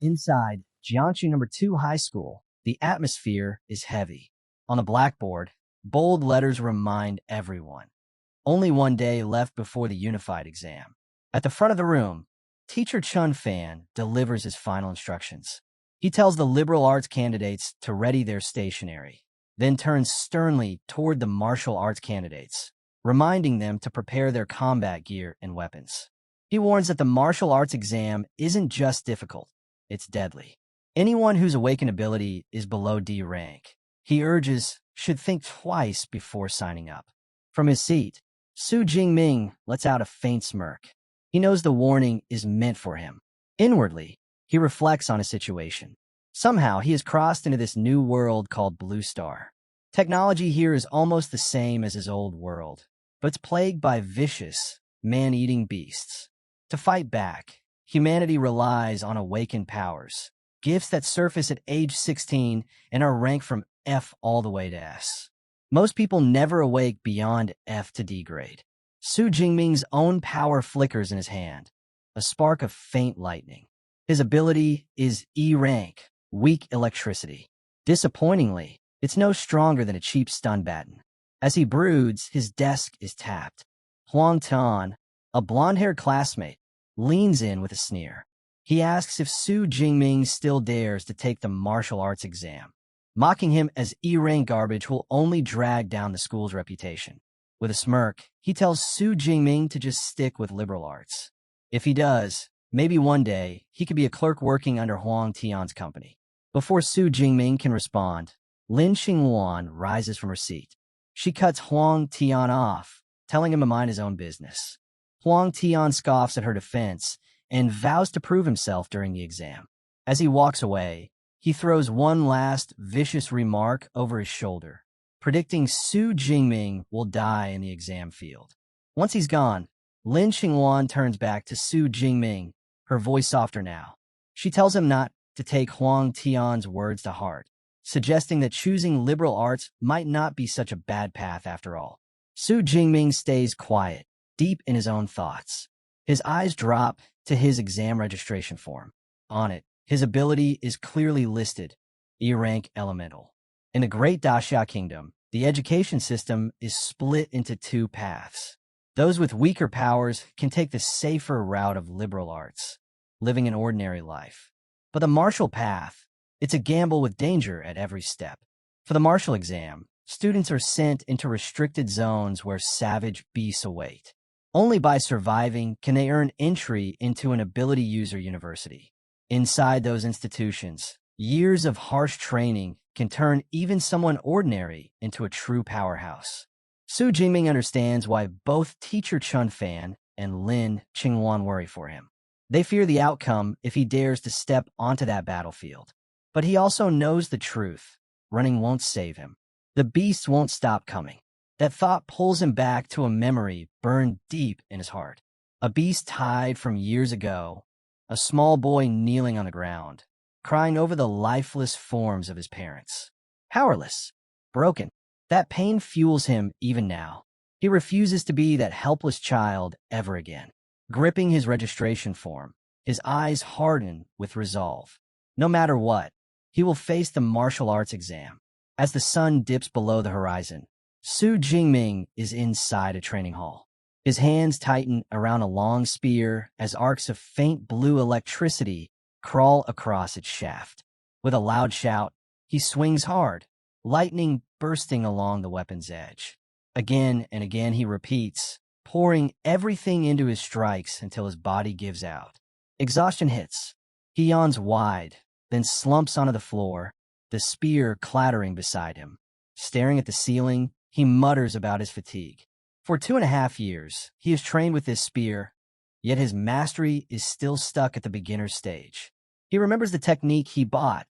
Inside Jiangsu Number 2 High School, the atmosphere is heavy. On the blackboard, bold letters remind everyone. Only one day left before the unified exam. At the front of the room, Teacher Chun Fan delivers his final instructions. He tells the liberal arts candidates to ready their stationery, then turns sternly toward the martial arts candidates, reminding them to prepare their combat gear and weapons. He warns that the martial arts exam isn't just difficult, it's deadly. Anyone whose awakened ability is below D rank, he urges, should think twice before signing up. From his seat, Su Jingming lets out a faint smirk. He knows the warning is meant for him. Inwardly, he reflects on his situation. Somehow, he has crossed into this new world called Blue Star. Technology here is almost the same as his old world, but it's plagued by vicious, man-eating beasts. To fight back, humanity relies on awakened powers, gifts that surface at age 16 and are ranked from F all the way to S. Most people never awake beyond F to D grade. Su Jingming's own power flickers in his hand, a spark of faint lightning. His ability is E rank, weak electricity. Disappointingly, it's no stronger than a cheap stun baton. As he broods, his desk is tapped. Huang Tan, a blonde-haired classmate, leans in with a sneer. He asks if Su Jingming still dares to take the martial arts exam. Mocking him as E-rank garbage will only drag down the school's reputation. With a smirk, he tells Su Jingming to just stick with liberal arts. If he does, maybe one day, he could be a clerk working under Huang Tian's company. Before Su Jingming can respond, Lin Xingwan rises from her seat. She cuts Huang Tian off, telling him to mind his own business. Huang Tian scoffs at her defense and vows to prove himself during the exam. As he walks away, he throws one last vicious remark over his shoulder, predicting Su Jingming will die in the exam field. Once he's gone, Lin Xingwan turns back to Su Jingming, her voice softer now. She tells him not to take Huang Tian's words to heart, suggesting that choosing liberal arts might not be such a bad path after all. Su Jingming stays quiet, deep in his own thoughts. His eyes drop to his exam registration form. On it, his ability is clearly listed, E-rank elemental. In the Great Daxia Kingdom, the education system is split into two paths. Those with weaker powers can take the safer route of liberal arts, living an ordinary life. But the martial path, it's a gamble with danger at every step. For the martial exam, students are sent into restricted zones where savage beasts await. Only by surviving can they earn entry into an ability user university. Inside those institutions, years of harsh training can turn even someone ordinary into a true powerhouse. Su Jingming understands why both Teacher Chun Fan and Lin Qingwan worry for him. They fear the outcome if he dares to step onto that battlefield. But he also knows the truth. Running won't save him. The beasts won't stop coming. That thought pulls him back to a memory burned deep in his heart. A beast tied from years ago. A small boy kneeling on the ground, crying over the lifeless forms of his parents. Powerless, broken. That pain fuels him even now. He refuses to be that helpless child ever again. Gripping his registration form, his eyes harden with resolve. No matter what, he will face the martial arts exam. As the sun dips below the horizon, Su Jingming is inside a training hall. His hands tighten around a long spear as arcs of faint blue electricity crawl across its shaft. With a loud shout, he swings hard, lightning bursting along the weapon's edge. Again and again he repeats, pouring everything into his strikes until his body gives out. Exhaustion hits. He yawns wide, then slumps onto the floor, the spear clattering beside him. Staring at the ceiling, he mutters about his fatigue. For 2.5 years, he has trained with this spear, yet his mastery is still stuck at the beginner's stage. He remembers the technique he bought,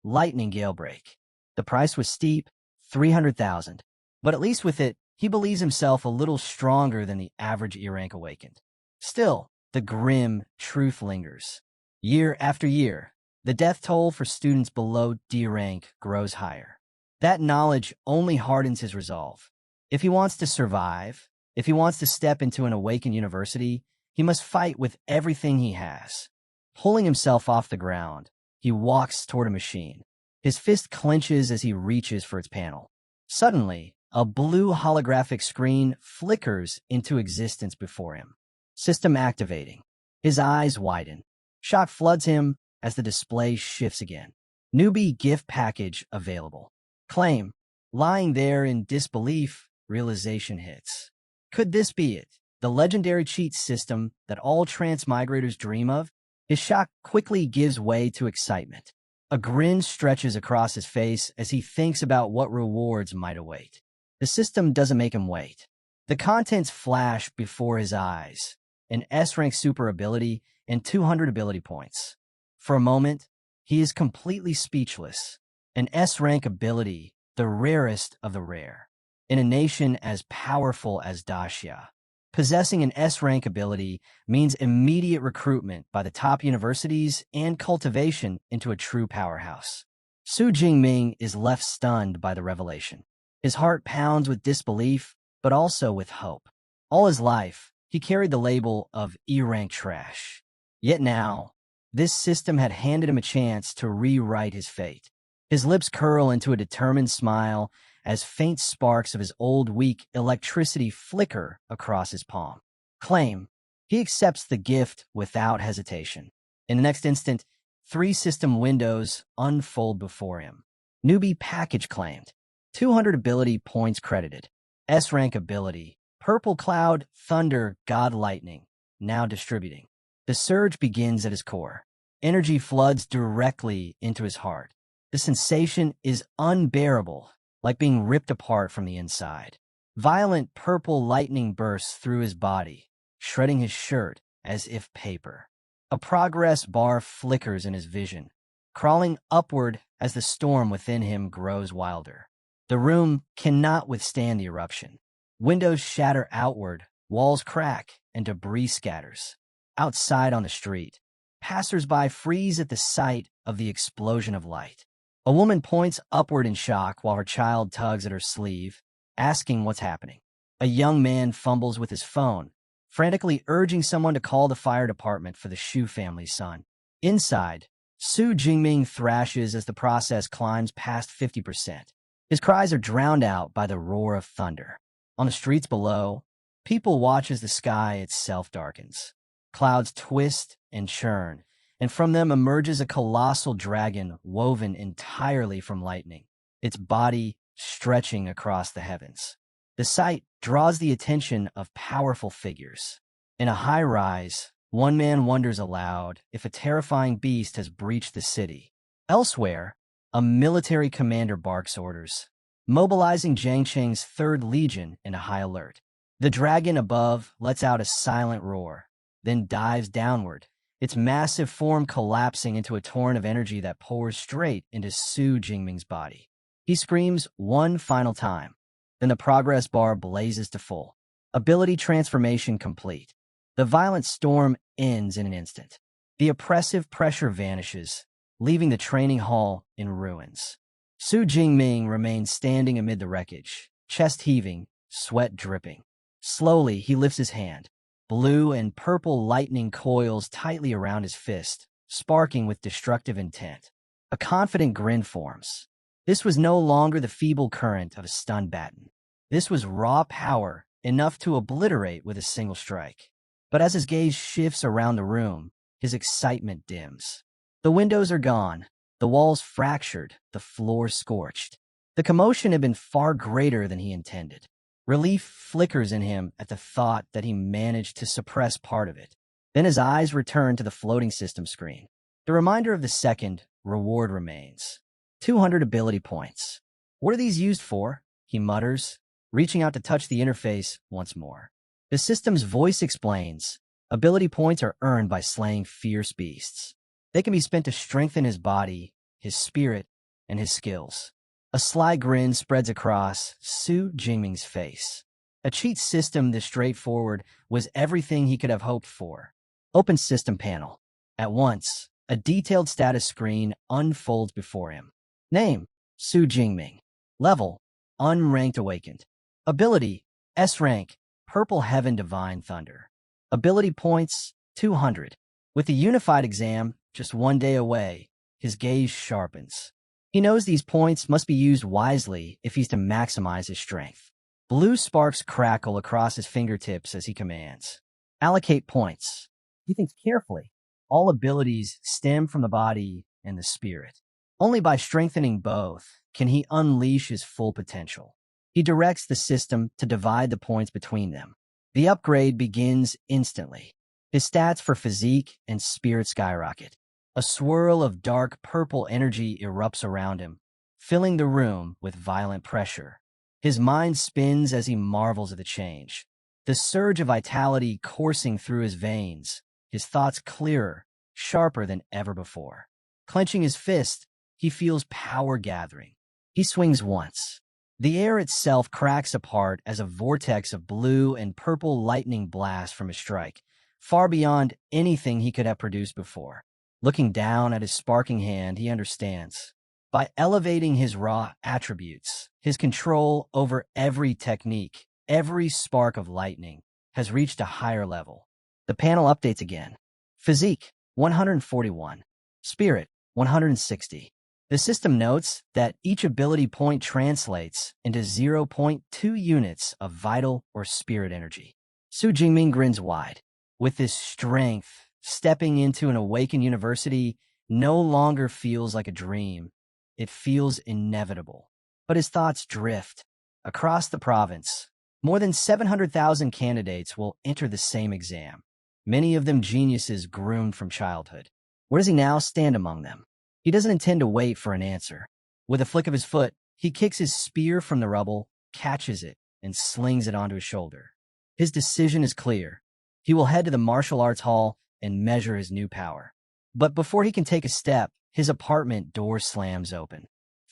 Lightning Gale Break. The price was steep, 300,000. But at least with it, he believes himself a little stronger than the average E-rank awakened. Still, the grim truth lingers. Year after year, the death toll for students below D rank grows higher. That knowledge only hardens his resolve. If he wants to survive, if he wants to step into an awakened university, he must fight with everything he has. Pulling himself off the ground, He walks toward a machine. His fist clenches as he reaches for its panel. Suddenly, a blue holographic screen flickers into existence before him. System activating. His eyes widen. Shock floods him as the display shifts again. Newbie gift package available. Claim. Lying there in disbelief, realization hits. Could this be it? The legendary cheat system that all transmigrators dream of? His shock quickly gives way to excitement. A grin stretches across his face as he thinks about what rewards might await. The system doesn't make him wait. The contents flash before his eyes. An S-rank super ability and 200 ability points. For a moment, he is completely speechless. An S-rank ability, the rarest of the rare. In a nation as powerful as Dacia, possessing an S-rank ability means immediate recruitment by the top universities and cultivation into a true powerhouse. Su Jingming is left stunned by the revelation. His heart pounds with disbelief, but also with hope. All his life, he carried the label of E-rank trash. Yet now, this system had handed him a chance to rewrite his fate. His lips curl into a determined smile as faint sparks of his old weak electricity flicker across his palm. Claim. He accepts the gift without hesitation. In the next instant, 3 system windows unfold before him. Newbie package claimed. 200 ability points credited. S-rank ability. Purple Cloud, Thunder, God Lightning. Now distributing. The surge begins at his core. Energy floods directly into his heart. The sensation is unbearable, like being ripped apart from the inside. Violent purple lightning bursts through his body, shredding his shirt as if paper. A progress bar flickers in his vision, crawling upward as the storm within him grows wilder. The room cannot withstand the eruption. Windows shatter outward, walls crack, and debris scatters. Outside on the street, passers-by freeze at the sight of the explosion of light. A woman points upward in shock while her child tugs at her sleeve, asking what's happening. A young man fumbles with his phone, frantically urging someone to call the fire department for the Shu family's son. Inside, Su Jingming thrashes as the process climbs past 50%. His cries are drowned out by the roar of thunder. On the streets below, people watch as the sky itself darkens. Clouds twist and churn, and from them emerges a colossal dragon woven entirely from lightning, its body stretching across the heavens. The sight draws the attention of powerful figures. In a high rise, one man wonders aloud if a terrifying beast has breached the city. Elsewhere, a military commander barks orders, mobilizing Jiangcheng's 3rd Legion in a high alert. The dragon above lets out a silent roar, then dives downward, its massive form collapsing into a torrent of energy that pours straight into Su Jingming's body. He screams one final time. Then the progress bar blazes to full. Ability transformation complete. The violent storm ends in an instant. The oppressive pressure vanishes, leaving the training hall in ruins. Su Jingming remains standing amid the wreckage, chest heaving, sweat dripping. Slowly, he lifts his hand. Blue and purple lightning coils tightly around his fist, sparking with destructive intent. A confident grin forms. This was no longer the feeble current of a stunned baton. This was raw power, enough to obliterate with a single strike. But as his gaze shifts around the room, his excitement dims. The windows are gone, the walls fractured, the floor scorched. The commotion had been far greater than he intended. Relief flickers in him at the thought that he managed to suppress part of it. Then his eyes return to the floating system screen. The reminder of the second reward remains. 200 ability points. What are these used for? He mutters, reaching out to touch the interface once more. The system's voice explains, ability points are earned by slaying fierce beasts. They can be spent to strengthen his body, his spirit, and his skills. A sly grin spreads across Su Jingming's face. A cheat system this straightforward was everything he could have hoped for. Open system panel. At once, a detailed status screen unfolds before him. Name, Su Jingming. Level, unranked awakened. Ability, S rank, Purple Heaven Divine Thunder. Ability points, 200. With the unified exam just one day away, his gaze sharpens. He knows these points must be used wisely if he's to maximize his strength. Blue sparks crackle across his fingertips as he commands. Allocate points. He thinks carefully. All abilities stem from the body and the spirit. Only by strengthening both can he unleash his full potential. He directs the system to divide the points between them. The upgrade begins instantly. His stats for physique and spirit skyrocket. A swirl of dark purple energy erupts around him, filling the room with violent pressure. His mind spins as he marvels at the change. The surge of vitality coursing through his veins, his thoughts clearer, sharper than ever before. Clenching his fist, he feels power gathering. He swings once. The air itself cracks apart as a vortex of blue and purple lightning blasts from his strike, far beyond anything he could have produced before. Looking down at his sparking hand, he understands. By elevating his raw attributes, his control over every technique, every spark of lightning, has reached a higher level. The panel updates again. Physique, 141. Spirit, 160. The system notes that each ability point translates into 0.2 units of vital or spirit energy. Su Jingming grins wide. With this strength, stepping into an awakened university no longer feels like a dream. It feels inevitable. But his thoughts drift. Across the province, more than 700,000 candidates will enter the same exam, many of them geniuses groomed from childhood. Where does he now stand among them? He doesn't intend to wait for an answer. With a flick of his foot, he kicks his spear from the rubble, catches it, and slings it onto his shoulder. His decision is clear. He will head to the martial arts hall and measure his new power. But before he can take a step, his apartment door slams open.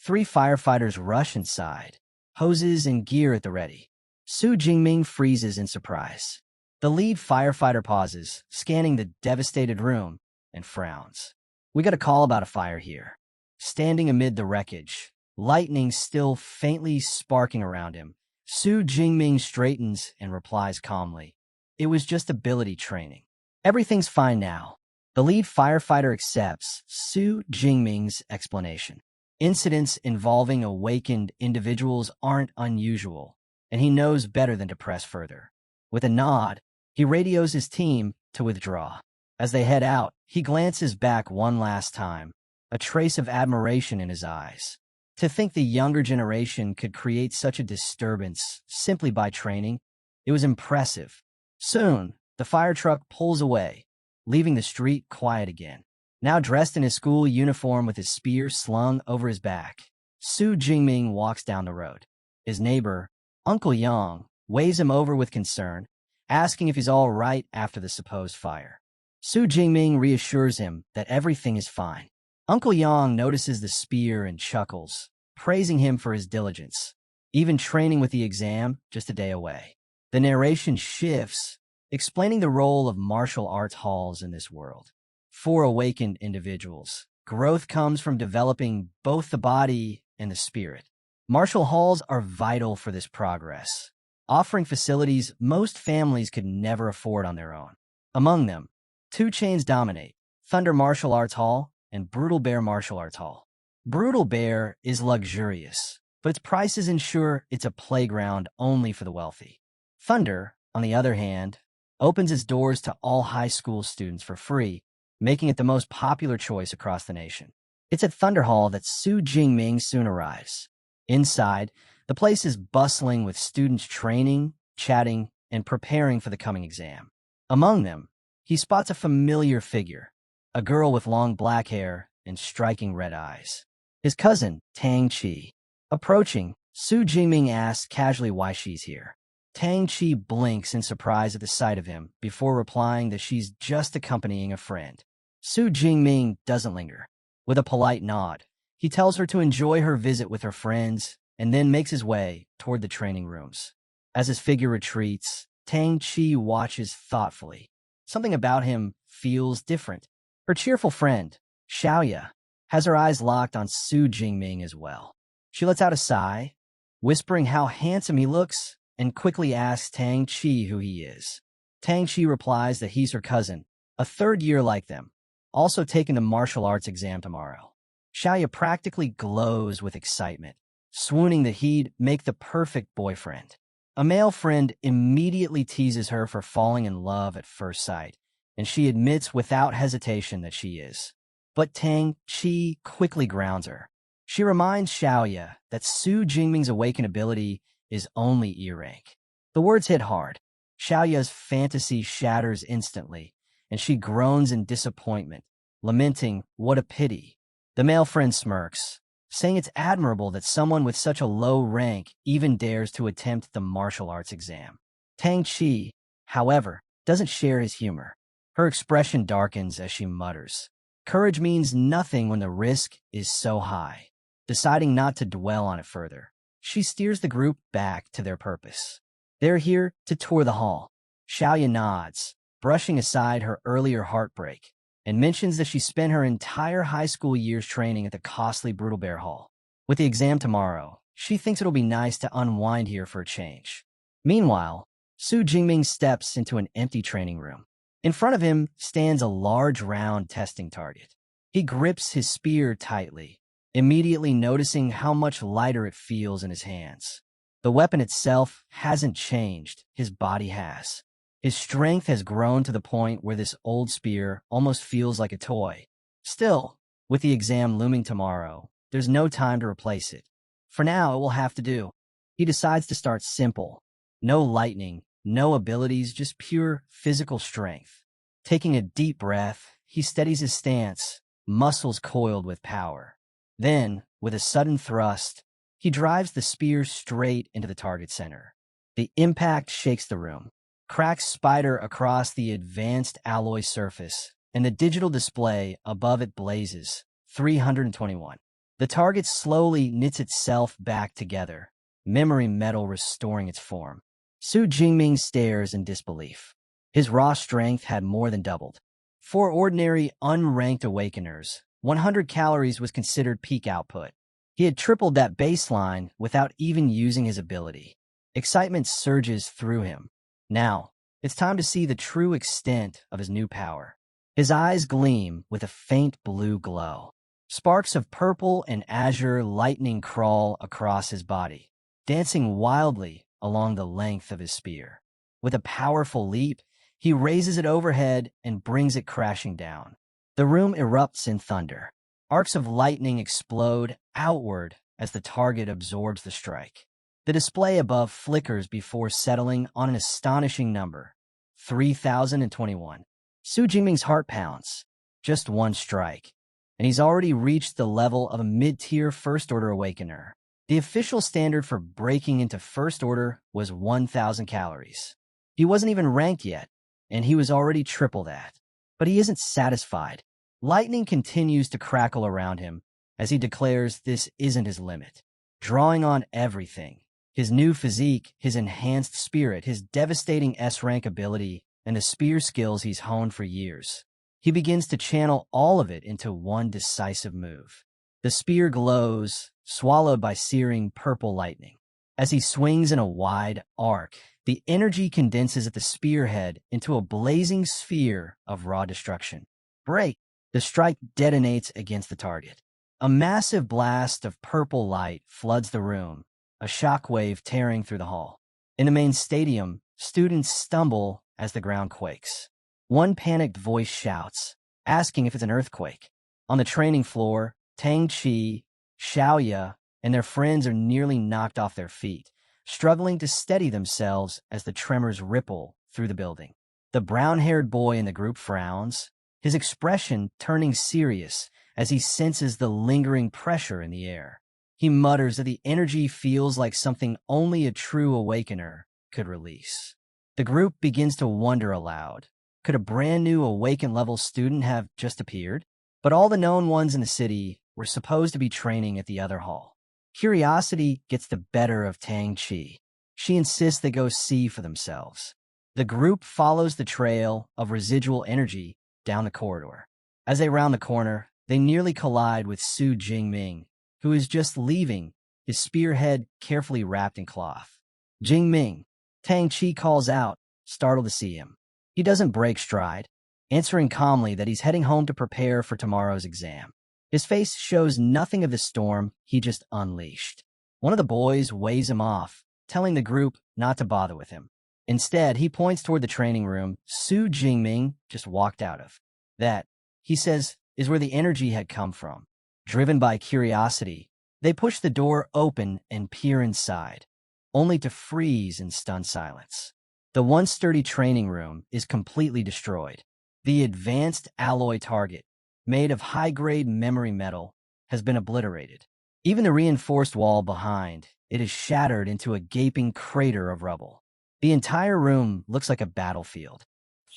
3 firefighters rush inside, hoses and gear at the ready. Su Jingming freezes in surprise. The lead firefighter pauses, scanning the devastated room, and frowns. We got a call about a fire here. Standing amid the wreckage, lightning still faintly sparking around him, Su Jingming straightens and replies calmly. It was just ability training. Everything's fine now. The lead firefighter accepts Su Jingming's explanation. Incidents involving awakened individuals aren't unusual, and he knows better than to press further. With a nod, he radios his team to withdraw. As they head out, he glances back one last time, a trace of admiration in his eyes. To think the younger generation could create such a disturbance simply by training, it was impressive. Soon, the fire truck pulls away, leaving the street quiet again. Now dressed in his school uniform with his spear slung over his back, Su Jingming walks down the road. His neighbor, Uncle Yang, waves him over with concern, asking if he's all right after the supposed fire. Su Jingming reassures him that everything is fine. Uncle Yang notices the spear and chuckles, praising him for his diligence, even training with the exam just a day away. The narration shifts, explaining the role of martial arts halls in this world. For awakened individuals, growth comes from developing both the body and the spirit. Martial halls are vital for this progress, offering facilities most families could never afford on their own. Among them, 2 chains dominate: Thunder Martial Arts Hall and Brutal Bear Martial Arts Hall. Brutal Bear is luxurious, but its prices ensure it's a playground only for the wealthy. Thunder, on the other hand, opens its doors to all high school students for free, making it the most popular choice across the nation. It's at Thunder Hall that Su Jingming soon arrives. Inside, the place is bustling with students training, chatting, and preparing for the coming exam. Among them, he spots a familiar figure, a girl with long black hair and striking red eyes. His cousin, Tang Chi. Approaching, Su Jingming asks casually why she's here. Tang Chi blinks in surprise at the sight of him before replying that she's just accompanying a friend. Su Jingming doesn't linger. With a polite nod, he tells her to enjoy her visit with her friends and then makes his way toward the training rooms. As his figure retreats, Tang Chi watches thoughtfully. Something about him feels different. Her cheerful friend, Xiaoya, has her eyes locked on Su Jingming as well. She lets out a sigh, whispering how handsome he looks, and quickly asks Tang Chi who he is. Tang Chi replies that he's her cousin, a third year like them, also taking the martial arts exam tomorrow. Xiaoya practically glows with excitement, swooning that he'd make the perfect boyfriend. A male friend immediately teases her for falling in love at first sight, and she admits without hesitation that she is. But Tang Chi quickly grounds her. She reminds Xiaoya that Su Jingming's awakened ability is only E-rank. The words hit hard. Xiaoya's fantasy shatters instantly, and she groans in disappointment, lamenting, "What a pity." The male friend smirks, saying it's admirable that someone with such a low rank even dares to attempt the martial arts exam. Tang Chi, however, doesn't share his humor. Her expression darkens as she mutters, "Courage means nothing when the risk is so high." Deciding not to dwell on it further, she steers the group back to their purpose. They're here to tour the hall. Xiaoya nods, brushing aside her earlier heartbreak, and mentions that she spent her entire high school years training at the costly Brutal Bear Hall. With the exam tomorrow, she thinks it'll be nice to unwind here for a change. Meanwhile, Su Jingming steps into an empty training room. In front of him stands a large round testing target. He grips his spear tightly, immediately noticing how much lighter it feels in his hands. The weapon itself hasn't changed, his body has. His strength has grown to the point where this old spear almost feels like a toy. Still, with the exam looming tomorrow, there's no time to replace it. For now, it will have to do. He decides to start simple. No lightning, no abilities, just pure physical strength. Taking a deep breath, he steadies his stance, muscles coiled with power. Then, with a sudden thrust, he drives the spear straight into the target center. The impact shakes the room, cracks spider across the advanced alloy surface, and the digital display above it blazes. 321. The target slowly knits itself back together, memory metal restoring its form. Su Jingming stares in disbelief. His raw strength had more than doubled. For ordinary, unranked awakeners, 100 calories was considered peak output. He had tripled that baseline without even using his ability. Excitement surges through him. Now, it's time to see the true extent of his new power. His eyes gleam with a faint blue glow. Sparks of purple and azure lightning crawl across his body, dancing wildly along the length of his spear. With a powerful leap, he raises it overhead and brings it crashing down. The room erupts in thunder. Arcs of lightning explode outward as the target absorbs the strike. The display above flickers before settling on an astonishing number, 3,021. Su Jingming's heart pounds. Just one strike, and he's already reached the level of a mid-tier First-Order Awakener. The official standard for breaking into First Order was 1,000 calories. He wasn't even ranked yet, and he was already triple that. But he isn't satisfied. Lightning continues to crackle around him as he declares this isn't his limit, drawing on everything. His new physique, his enhanced spirit, his devastating S-rank ability, and the spear skills he's honed for years. He begins to channel all of it into one decisive move. The spear glows, swallowed by searing purple lightning. As he swings in a wide arc, the energy condenses at the spearhead into a blazing sphere of raw destruction. Break! The strike detonates against the target. A massive blast of purple light floods the room, a shockwave tearing through the hall. In the main stadium, students stumble as the ground quakes. One panicked voice shouts, asking if it's an earthquake. On the training floor, Tang Chi, Xiaoya, and their friends are nearly knocked off their feet, struggling to steady themselves as the tremors ripple through the building. The brown-haired boy in the group frowns, his expression turning serious as he senses the lingering pressure in the air. He mutters that the energy feels like something only a true awakener could release. The group begins to wonder aloud. Could a brand new Awakened-level student have just appeared? But all the known ones in the city were supposed to be training at the other hall. Curiosity gets the better of Tang Chi. She insists they go see for themselves. The group follows the trail of residual energy down the corridor. As they round the corner, they nearly collide with Su Jingming, who is just leaving, his spearhead carefully wrapped in cloth. "Jingming," Tang Chi calls out, startled to see him. He doesn't break stride, answering calmly that he's heading home to prepare for tomorrow's exam. His face shows nothing of the storm he just unleashed. One of the boys waves him off, telling the group not to bother with him. Instead, he points toward the training room Su Jingming just walked out of. That, he says, is where the energy had come from. Driven by curiosity, they push the door open and peer inside, only to freeze in stunned silence. The once sturdy training room is completely destroyed. The advanced alloy target, made of high-grade memory metal, has been obliterated. Even the reinforced wall behind it is shattered into a gaping crater of rubble. The entire room looks like a battlefield.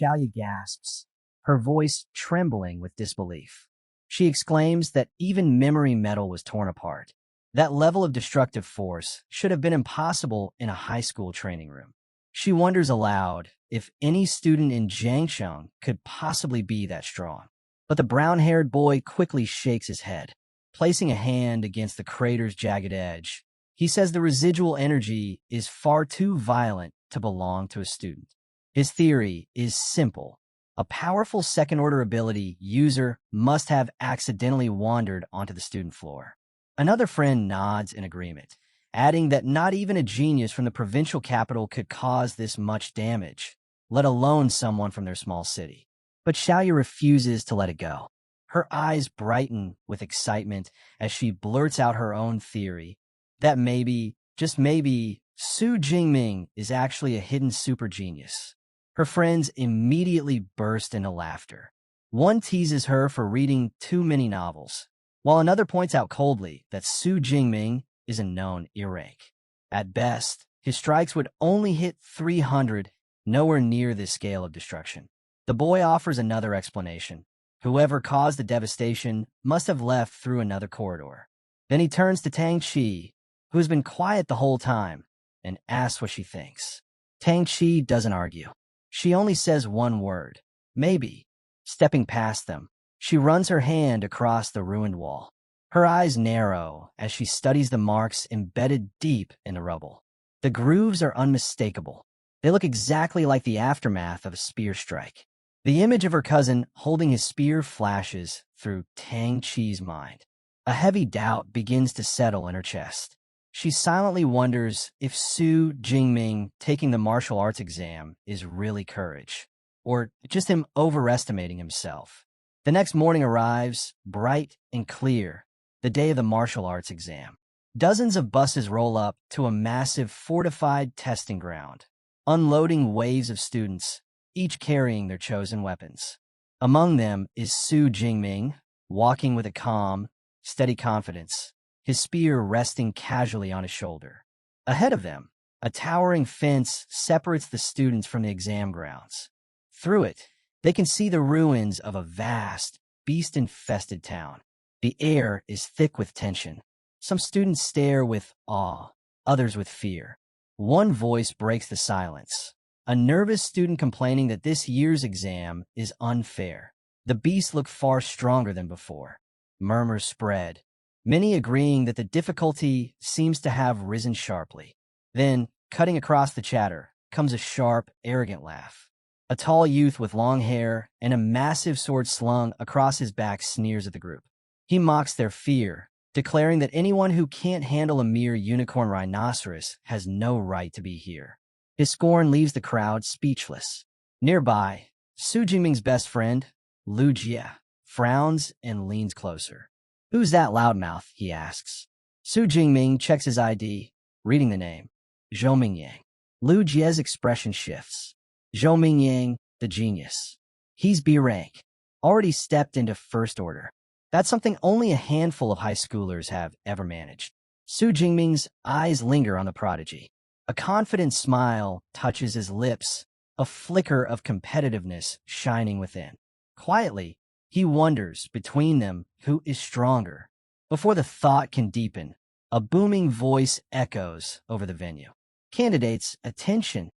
Xiaoyu gasps, her voice trembling with disbelief. She exclaims that even memory metal was torn apart. That level of destructive force should have been impossible in a high school training room. She wonders aloud if any student in Jiangsheng could possibly be that strong. But the brown-haired boy quickly shakes his head, placing a hand against the crater's jagged edge. He says the residual energy is far too violent to belong to a student. His theory is simple. A powerful second-order ability user must have accidentally wandered onto the student floor. Another friend nods in agreement, adding that not even a genius from the provincial capital could cause this much damage, let alone someone from their small city. But Xiaoyu refuses to let it go. Her eyes brighten with excitement as she blurts out her own theory that maybe, just maybe, Su Jingming is actually a hidden super genius. Her friends immediately burst into laughter. One teases her for reading too many novels, while another points out coldly that Su Jingming is a known earache. At best, his strikes would only hit 300, nowhere near this scale of destruction. The boy offers another explanation. Whoever caused the devastation must have left through another corridor. Then he turns to Tang Chi, who has been quiet the whole time, and asks what she thinks. Tang Chi doesn't argue. She only says one word, maybe. Stepping past them, she runs her hand across the ruined wall. Her eyes narrow as she studies the marks embedded deep in the rubble. The grooves are unmistakable. They look exactly like the aftermath of a spear strike. The image of her cousin holding his spear flashes through Tang Chi's mind. A heavy doubt begins to settle in her chest. She silently wonders if Su Jingming taking the martial arts exam is really courage, or just him overestimating himself. The next morning arrives, bright and clear, the day of the martial arts exam. Dozens of buses roll up to a massive fortified testing ground, unloading waves of students, each carrying their chosen weapons. Among them is Su Jingming, walking with a calm, steady confidence, his spear resting casually on his shoulder. Ahead of them, a towering fence separates the students from the exam grounds. Through it, they can see the ruins of a vast, beast-infested town. The air is thick with tension. Some students stare with awe, others with fear. One voice breaks the silence. A nervous student complaining that this year's exam is unfair. The beasts look far stronger than before. Murmurs spread, many agreeing that the difficulty seems to have risen sharply. Then, cutting across the chatter, comes a sharp, arrogant laugh. A tall youth with long hair and a massive sword slung across his back sneers at the group. He mocks their fear, declaring that anyone who can't handle a mere unicorn rhinoceros has no right to be here. His scorn leaves the crowd speechless. Nearby, Su Jingming's best friend, Lu Jie, frowns and leans closer. "Who's that loudmouth?" he asks. Su Jingming checks his ID, reading the name, Zhou Mingyang. Lu Jie's expression shifts. Zhou Mingyang, the genius. He's B rank, already stepped into first order. That's something only a handful of high schoolers have ever managed. Su Jingming's eyes linger on the prodigy. A confident smile touches his lips, a flicker of competitiveness shining within. Quietly, he wonders between them who is stronger. Before the thought can deepen, a booming voice echoes over the venue. "Candidates, attention!"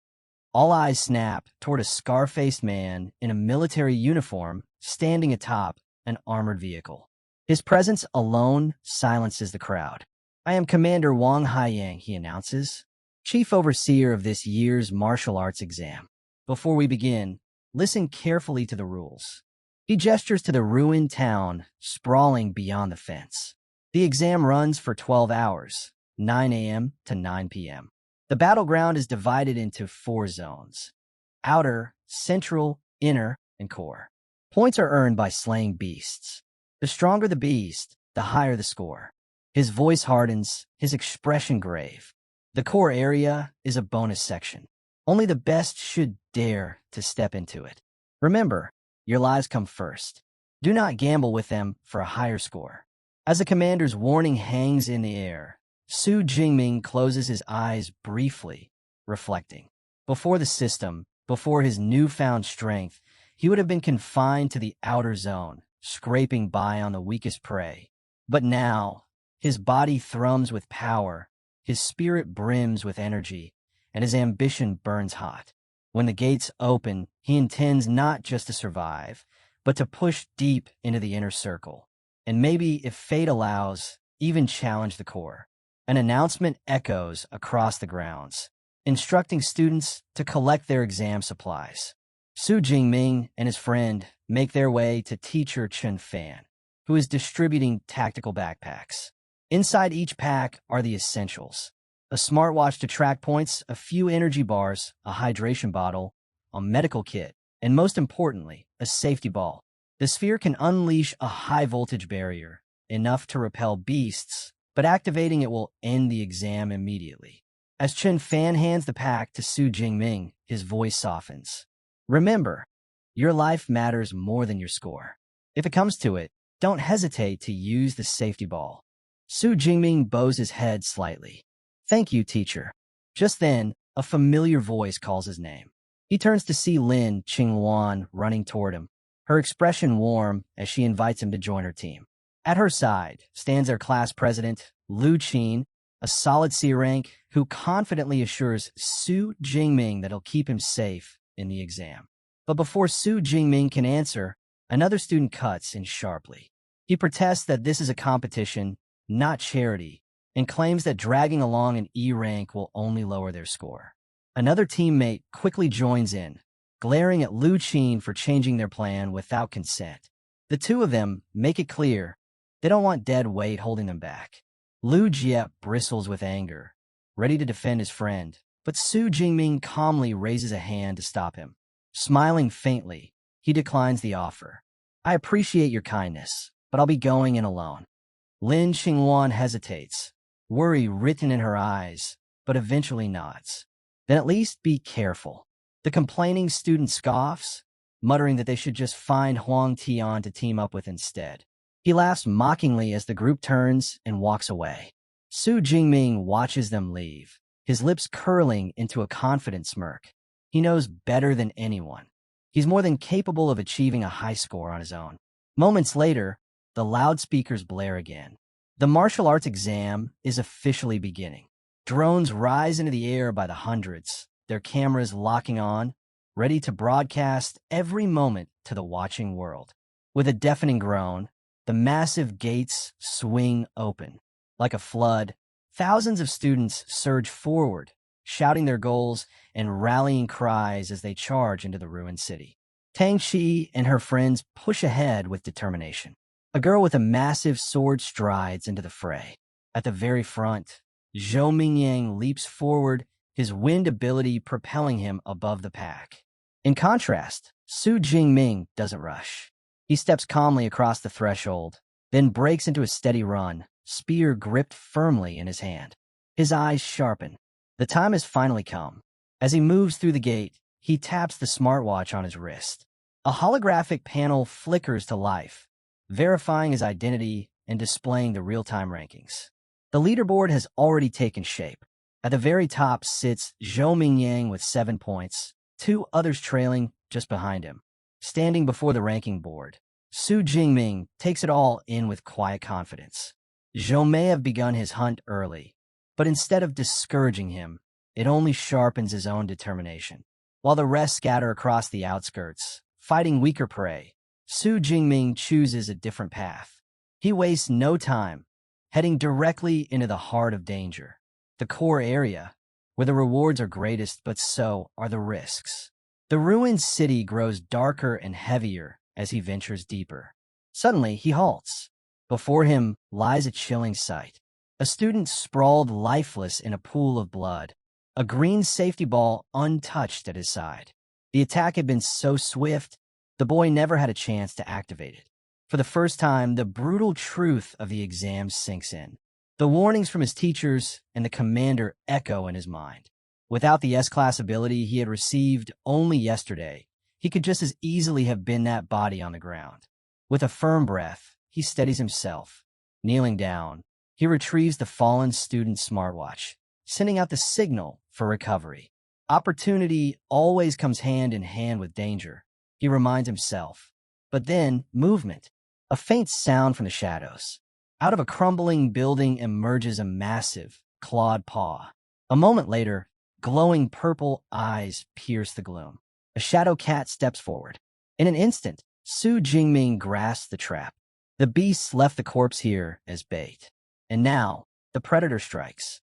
All eyes snap toward a scar-faced man in a military uniform standing atop an armored vehicle. His presence alone silences the crowd. "I am Commander Wang Haiyang," he announces, chief overseer of this year's martial arts exam. "Before we begin, listen carefully to the rules. He gestures to the ruined town sprawling beyond the fence. The exam runs for 12 hours, 9 a.m. to 9 p.m. The battleground is divided into 4 zones: outer, central, inner, and core. Points are earned by slaying beasts. The stronger the beast, the higher the score. His voice hardens, his expression grave. The core area is a bonus section. Only the best should dare to step into it. Remember, your lives come first. Do not gamble with them for a higher score. As the commander's warning hangs in the air, Su Jingming closes his eyes briefly, reflecting. Before the system, before his newfound strength, he would have been confined to the outer zone, scraping by on the weakest prey. But now, his body thrums with power, his spirit brims with energy, and his ambition burns hot. When the gates open, he intends not just to survive, but to push deep into the inner circle, and maybe, if fate allows, even challenge the core. An announcement echoes across the grounds, instructing students to collect their exam supplies. Su Jingming and his friend make their way to teacher Chen Fan, who is distributing tactical backpacks. Inside each pack are the essentials: a smartwatch to track points, a few energy bars, a hydration bottle, a medical kit, and most importantly, a safety ball. The sphere can unleash a high-voltage barrier, enough to repel beasts, but activating it will end the exam immediately. As Chen Fan hands the pack to Su Jingming, his voice softens. Remember, your life matters more than your score. If it comes to it, don't hesitate to use the safety ball. Su Jingming bows his head slightly. Thank you, teacher. Just then, a familiar voice calls his name. He turns to see Lin Qingluan running toward him, her expression warm as she invites him to join her team. At her side stands their class president, Lu Qin, a solid C rank who confidently assures Su Jingming that he'll keep him safe in the exam. But before Su Jingming can answer, another student cuts in sharply. He protests that this is a competition, not charity, and claims that dragging along an E rank will only lower their score. Another teammate quickly joins in, glaring at Lu Qin for changing their plan without consent. The two of them make it clear they don't want dead weight holding them back. Lu Jiep bristles with anger, ready to defend his friend, but Su Jingming calmly raises a hand to stop him. Smiling faintly, he declines the offer. I appreciate your kindness, but I'll be going in alone. Lin Qingluan hesitates, worry written in her eyes, but eventually nods. Then at least be careful. The complaining student scoffs, muttering that they should just find Huang Tian to team up with instead. He laughs mockingly as the group turns and walks away. Su Jingming watches them leave, his lips curling into a confident smirk. He knows better than anyone. He's more than capable of achieving a high score on his own. Moments later, the loudspeakers blare again. The martial arts exam is officially beginning. Drones rise into the air by the hundreds, their cameras locking on, ready to broadcast every moment to the watching world. With a deafening groan, the massive gates swing open. Like a flood, thousands of students surge forward, shouting their goals and rallying cries as they charge into the ruined city. Tang Shi and her friends push ahead with determination. A girl with a massive sword strides into the fray. At the very front, Zhou Mingyang leaps forward, his wind ability propelling him above the pack. In contrast, Su Jingming doesn't rush. He steps calmly across the threshold, then breaks into a steady run, spear gripped firmly in his hand. His eyes sharpen. The time has finally come. As he moves through the gate, he taps the smartwatch on his wrist. A holographic panel flickers to life, verifying his identity and displaying the real-time rankings. The leaderboard has already taken shape. At the very top sits Zhou Mingyang with 7 points, 2 others trailing just behind him. Standing before the ranking board, Su Jingming takes it all in with quiet confidence. Zhou may have begun his hunt early, but instead of discouraging him, it only sharpens his own determination. While the rest scatter across the outskirts, fighting weaker prey, Su Jingming chooses a different path. He wastes no time, heading directly into the heart of danger, the core area, where the rewards are greatest, but so are the risks. The ruined city grows darker and heavier as he ventures deeper. Suddenly, he halts. Before him lies a chilling sight. A student sprawled lifeless in a pool of blood, a green safety ball untouched at his side. The attack had been so swift, the boy never had a chance to activate it. For the first time, the brutal truth of the exam sinks in. The warnings from his teachers and the commander echo in his mind. Without the S-class ability he had received only yesterday, he could just as easily have been that body on the ground. With a firm breath, he steadies himself. Kneeling down, he retrieves the fallen student's smartwatch, sending out the signal for recovery. Opportunity always comes hand in hand with danger, he reminds himself. But then, movement. A faint sound from the shadows. Out of a crumbling building emerges a massive, clawed paw. A moment later, glowing purple eyes pierce the gloom. A shadow cat steps forward. In an instant, Su Jingming grasps the trap. The beasts left the corpse here as bait. And now, the predator strikes.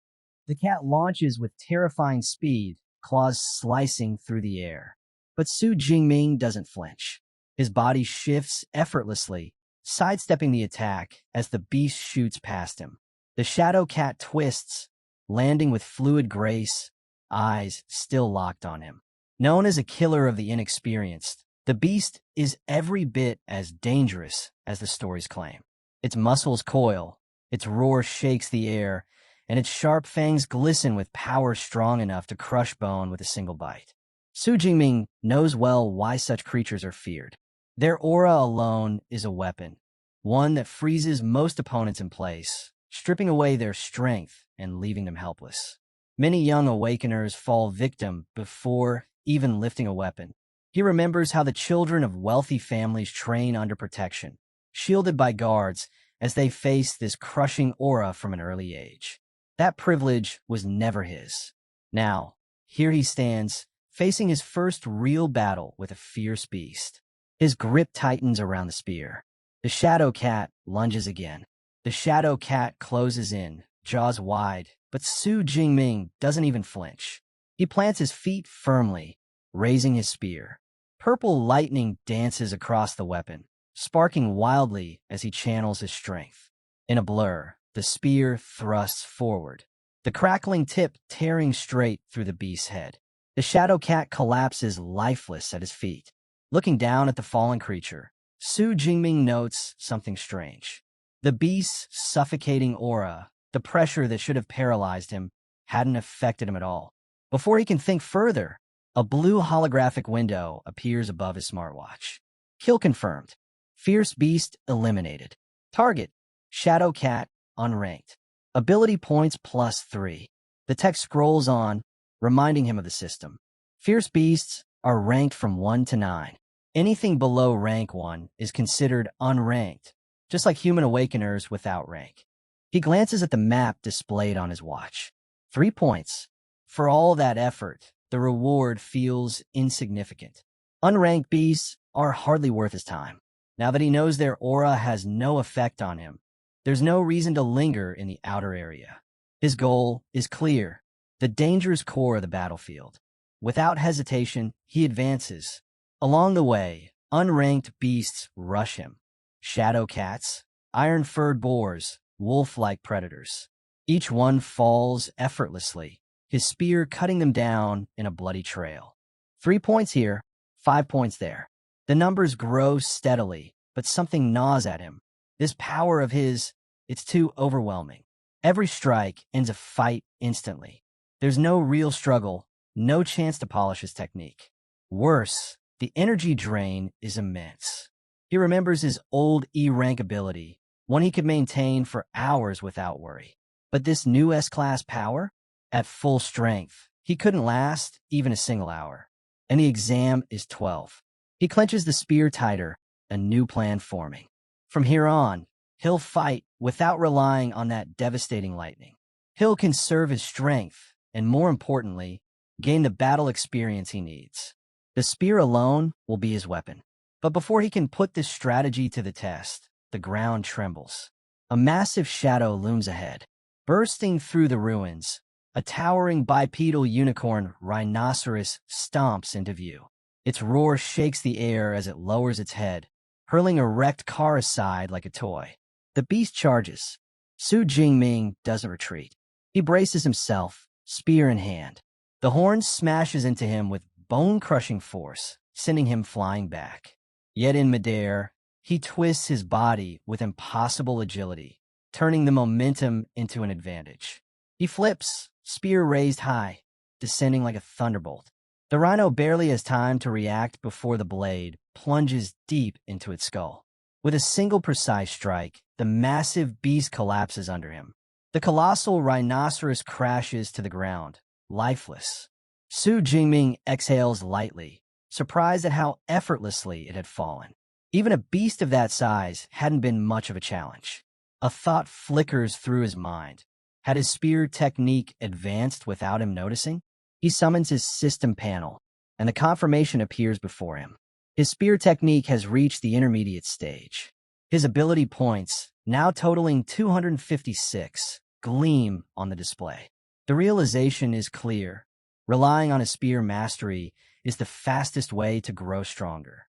The cat launches with terrifying speed, claws slicing through the air. But Su Jingming doesn't flinch. His body shifts effortlessly, sidestepping the attack as the beast shoots past him. The shadow cat twists, landing with fluid grace, eyes still locked on him. Known as a killer of the inexperienced, the beast is every bit as dangerous as the stories claim. Its muscles coil, its roar shakes the air, and its sharp fangs glisten with power strong enough to crush bone with a single bite. Su Jingming knows well why such creatures are feared. Their aura alone is a weapon, one that freezes most opponents in place, stripping away their strength and leaving them helpless. Many young awakeners fall victim before even lifting a weapon. He remembers how the children of wealthy families train under protection, shielded by guards as they face this crushing aura from an early age. That privilege was never his. Now, here he stands, facing his first real battle with a fierce beast. His grip tightens around the spear. The shadow cat lunges again. The shadow cat closes in, jaws wide, but Su Jingming doesn't even flinch. He plants his feet firmly, raising his spear. Purple lightning dances across the weapon, sparking wildly as he channels his strength. In a blur, the spear thrusts forward, the crackling tip tearing straight through the beast's head. The shadow cat collapses lifeless at his feet. Looking down at the fallen creature, Su Jingming notes something strange. The beast's suffocating aura, the pressure that should have paralyzed him, hadn't affected him at all. Before he can think further, a blue holographic window appears above his smartwatch. Kill confirmed. Fierce beast eliminated. Target: shadow cat, unranked. Ability points +3. The text scrolls on, reminding him of the system. Fierce beasts are ranked from 1 to 9. Anything below rank 1 is considered unranked, just like human awakeners without rank. He glances at the map displayed on his watch. 3 points. For all that effort, the reward feels insignificant. Unranked beasts are hardly worth his time. Now that he knows their aura has no effect on him, there's no reason to linger in the outer area. His goal is clear: the dangerous core of the battlefield. Without hesitation, he advances. Along the way, unranked beasts rush him. Shadow cats, iron-furred boars, wolf-like predators. Each one falls effortlessly, his spear cutting them down in a bloody trail. 3 points here, 5 points there. The numbers grow steadily, but something gnaws at him. This power of his, it's too overwhelming. Every strike ends a fight instantly. There's no real struggle, no chance to polish his technique. Worse, the energy drain is immense. He remembers his old E-rank ability, one he could maintain for hours without worry. But this new S-class power? At full strength, he couldn't last even a single hour. And the exam is 12. He clenches the spear tighter, a new plan forming. From here on, he'll fight without relying on that devastating lightning. He'll conserve his strength, and more importantly, gain the battle experience he needs. The spear alone will be his weapon. But before he can put this strategy to the test, the ground trembles. A massive shadow looms ahead. Bursting through the ruins, a towering bipedal unicorn rhinoceros stomps into view. Its roar shakes the air as it lowers its head, hurling a wrecked car aside like a toy. The beast charges. Su Jingming doesn't retreat. He braces himself, spear in hand. The horn smashes into him with bone-crushing force, sending him flying back. Yet in midair, he twists his body with impossible agility, turning the momentum into an advantage. He flips, spear raised high, descending like a thunderbolt. The rhino barely has time to react before the blade plunges deep into its skull. With a single precise strike, the massive beast collapses under him. The colossal rhinoceros crashes to the ground, lifeless. Su Jingming exhales lightly, surprised at how effortlessly it had fallen. Even a beast of that size hadn't been much of a challenge. A thought flickers through his mind. Had his spear technique advanced without him noticing? He summons his system panel, and the confirmation appears before him. His spear technique has reached the intermediate stage. His ability points, now totaling 256, gleam on the display. The realization is clear. Relying on his spear mastery is the fastest way to grow stronger.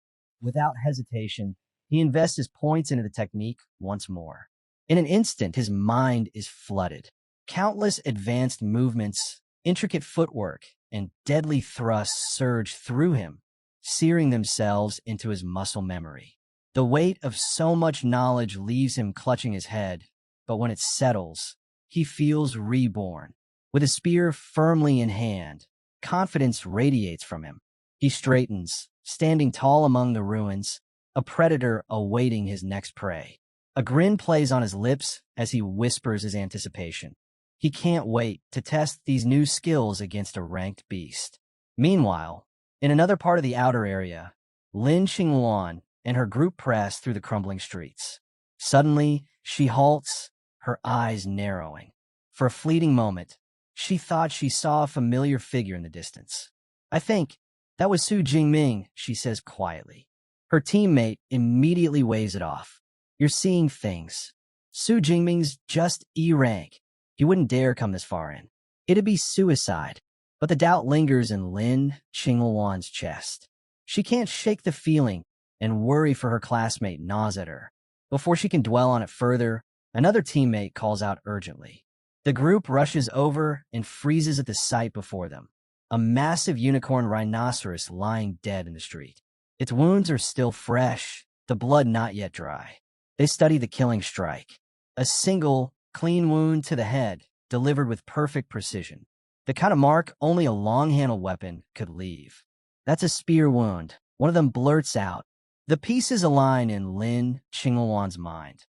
Without hesitation, he invests his points into the technique once more. In an instant, his mind is flooded. Countless advanced movements, intricate footwork, and deadly thrusts surge through him, searing themselves into his muscle memory. The weight of so much knowledge leaves him clutching his head, but when it settles, he feels reborn. With a spear firmly in hand, confidence radiates from him. He straightens, standing tall among the ruins, a predator awaiting his next prey. A grin plays on his lips as he whispers his anticipation. He can't wait to test these new skills against a ranked beast. Meanwhile, in another part of the outer area, Lin Xingluan and her group press through the crumbling streets. Suddenly, she halts, her eyes narrowing. For a fleeting moment, she thought she saw a familiar figure in the distance. I think that was Su Jingming, she says quietly. Her teammate immediately waves it off. You're seeing things. Su Jingming's just E rank. He wouldn't dare come this far in. It'd be suicide. But the doubt lingers in Lin Qingluan's chest. She can't shake the feeling and worry for her classmate gnaws at her. Before she can dwell on it further, another teammate calls out urgently. The group rushes over and freezes at the sight before them. A massive unicorn rhinoceros lying dead in the street. Its wounds are still fresh, the blood not yet dry. They study the killing strike. A single, clean wound to the head, delivered with perfect precision. The kind of mark only a long-handled weapon could leave. That's a spear wound. One of them blurts out. The pieces align in Lin Qingluan's mind.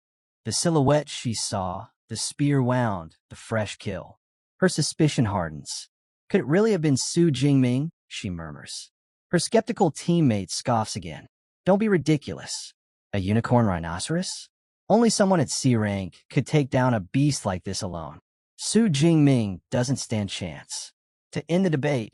The silhouette she saw, the spear wound, the fresh kill. Her suspicion hardens. Could it really have been Su Jingming? She murmurs. Her skeptical teammate scoffs again. Don't be ridiculous. A unicorn rhinoceros? Only someone at C rank could take down a beast like this alone. Su Jingming doesn't stand chance. To end the debate,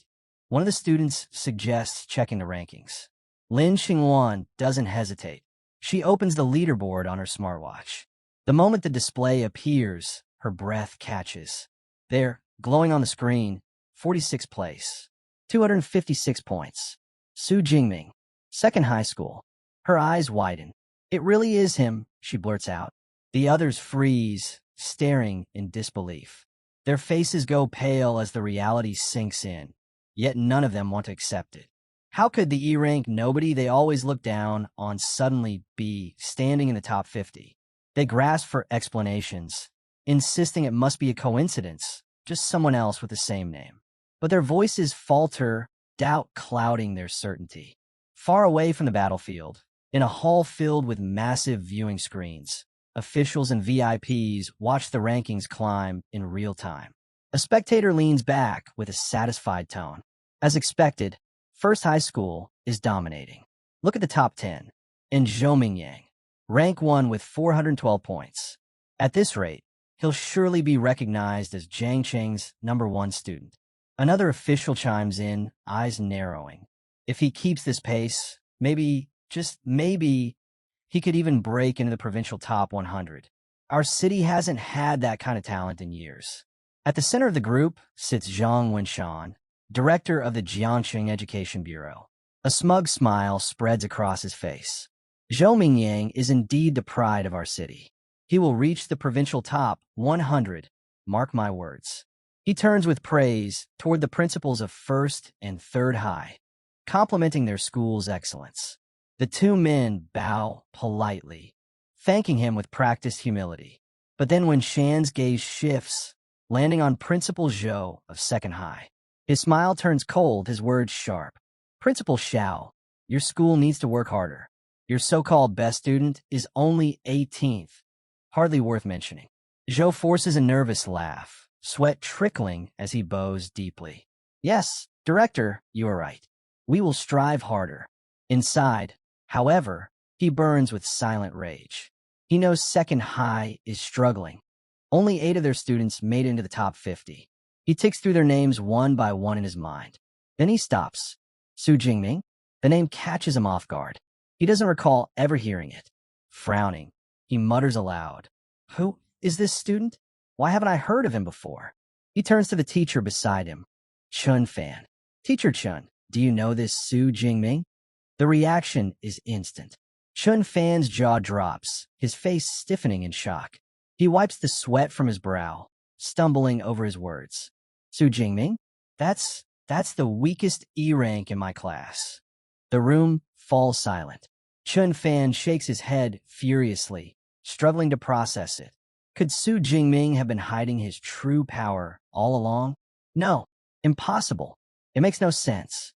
one of the students suggests checking the rankings. Lin Xingluan doesn't hesitate. She opens the leaderboard on her smartwatch. The moment the display appears, her breath catches. There, glowing on the screen, 46th place, 256 points. Su Jingming, second high school. Her eyes widen. It really is him, she blurts out. The others freeze, staring in disbelief. Their faces go pale as the reality sinks in, yet none of them want to accept it. How could the E-rank nobody they always look down on suddenly be standing in the top 50? They grasp for explanations, insisting it must be a coincidence, just someone else with the same name. But their voices falter, doubt clouding their certainty. Far away from the battlefield, in a hall filled with massive viewing screens, officials and VIPs watch the rankings climb in real time. A spectator leans back with a satisfied tone. As expected, First High School is dominating. Look at the top 10. In Zhou Mingyang, rank 1 with 412 points. At this rate, he'll surely be recognized as Jiang Cheng's #1 student. Another official chimes in, eyes narrowing. If he keeps this pace, maybe, just maybe, he could even break into the provincial top 100. Our city hasn't had that kind of talent in years. At the center of the group sits Zhang Wenshan, director of the Jiangxing Education Bureau. A smug smile spreads across his face. Zhou Mingyang is indeed the pride of our city. He will reach the provincial top 100, mark my words. He turns with praise toward the principals of first and third high, complimenting their school's excellence. The two men bow politely, thanking him with practiced humility. But then when Shan's gaze shifts, landing on Principal Zhou of second high, his smile turns cold, his words sharp. Principal Xiao, your school needs to work harder. Your so-called best student is only 18th. Hardly worth mentioning. Zhou forces a nervous laugh, sweat trickling as he bows deeply. Yes, director, you are right. We will strive harder. Inside, however, he burns with silent rage. He knows second high is struggling. Only 8 of their students made it into the top 50. He ticks through their names one by one in his mind. Then he stops. Su Jingming? The name catches him off guard. He doesn't recall ever hearing it. Frowning, he mutters aloud. Who is this student? Why haven't I heard of him before? He turns to the teacher beside him. Chun Fan. Teacher Chun, do you know this Su Jingming? The reaction is instant. Chun Fan's jaw drops, his face stiffening in shock. He wipes the sweat from his brow, stumbling over his words. Su Jingming? That's the weakest E rank in my class. The room falls silent. Chun Fan shakes his head furiously, struggling to process it. Could Su Jingming have been hiding his true power all along? No, impossible. It makes no sense.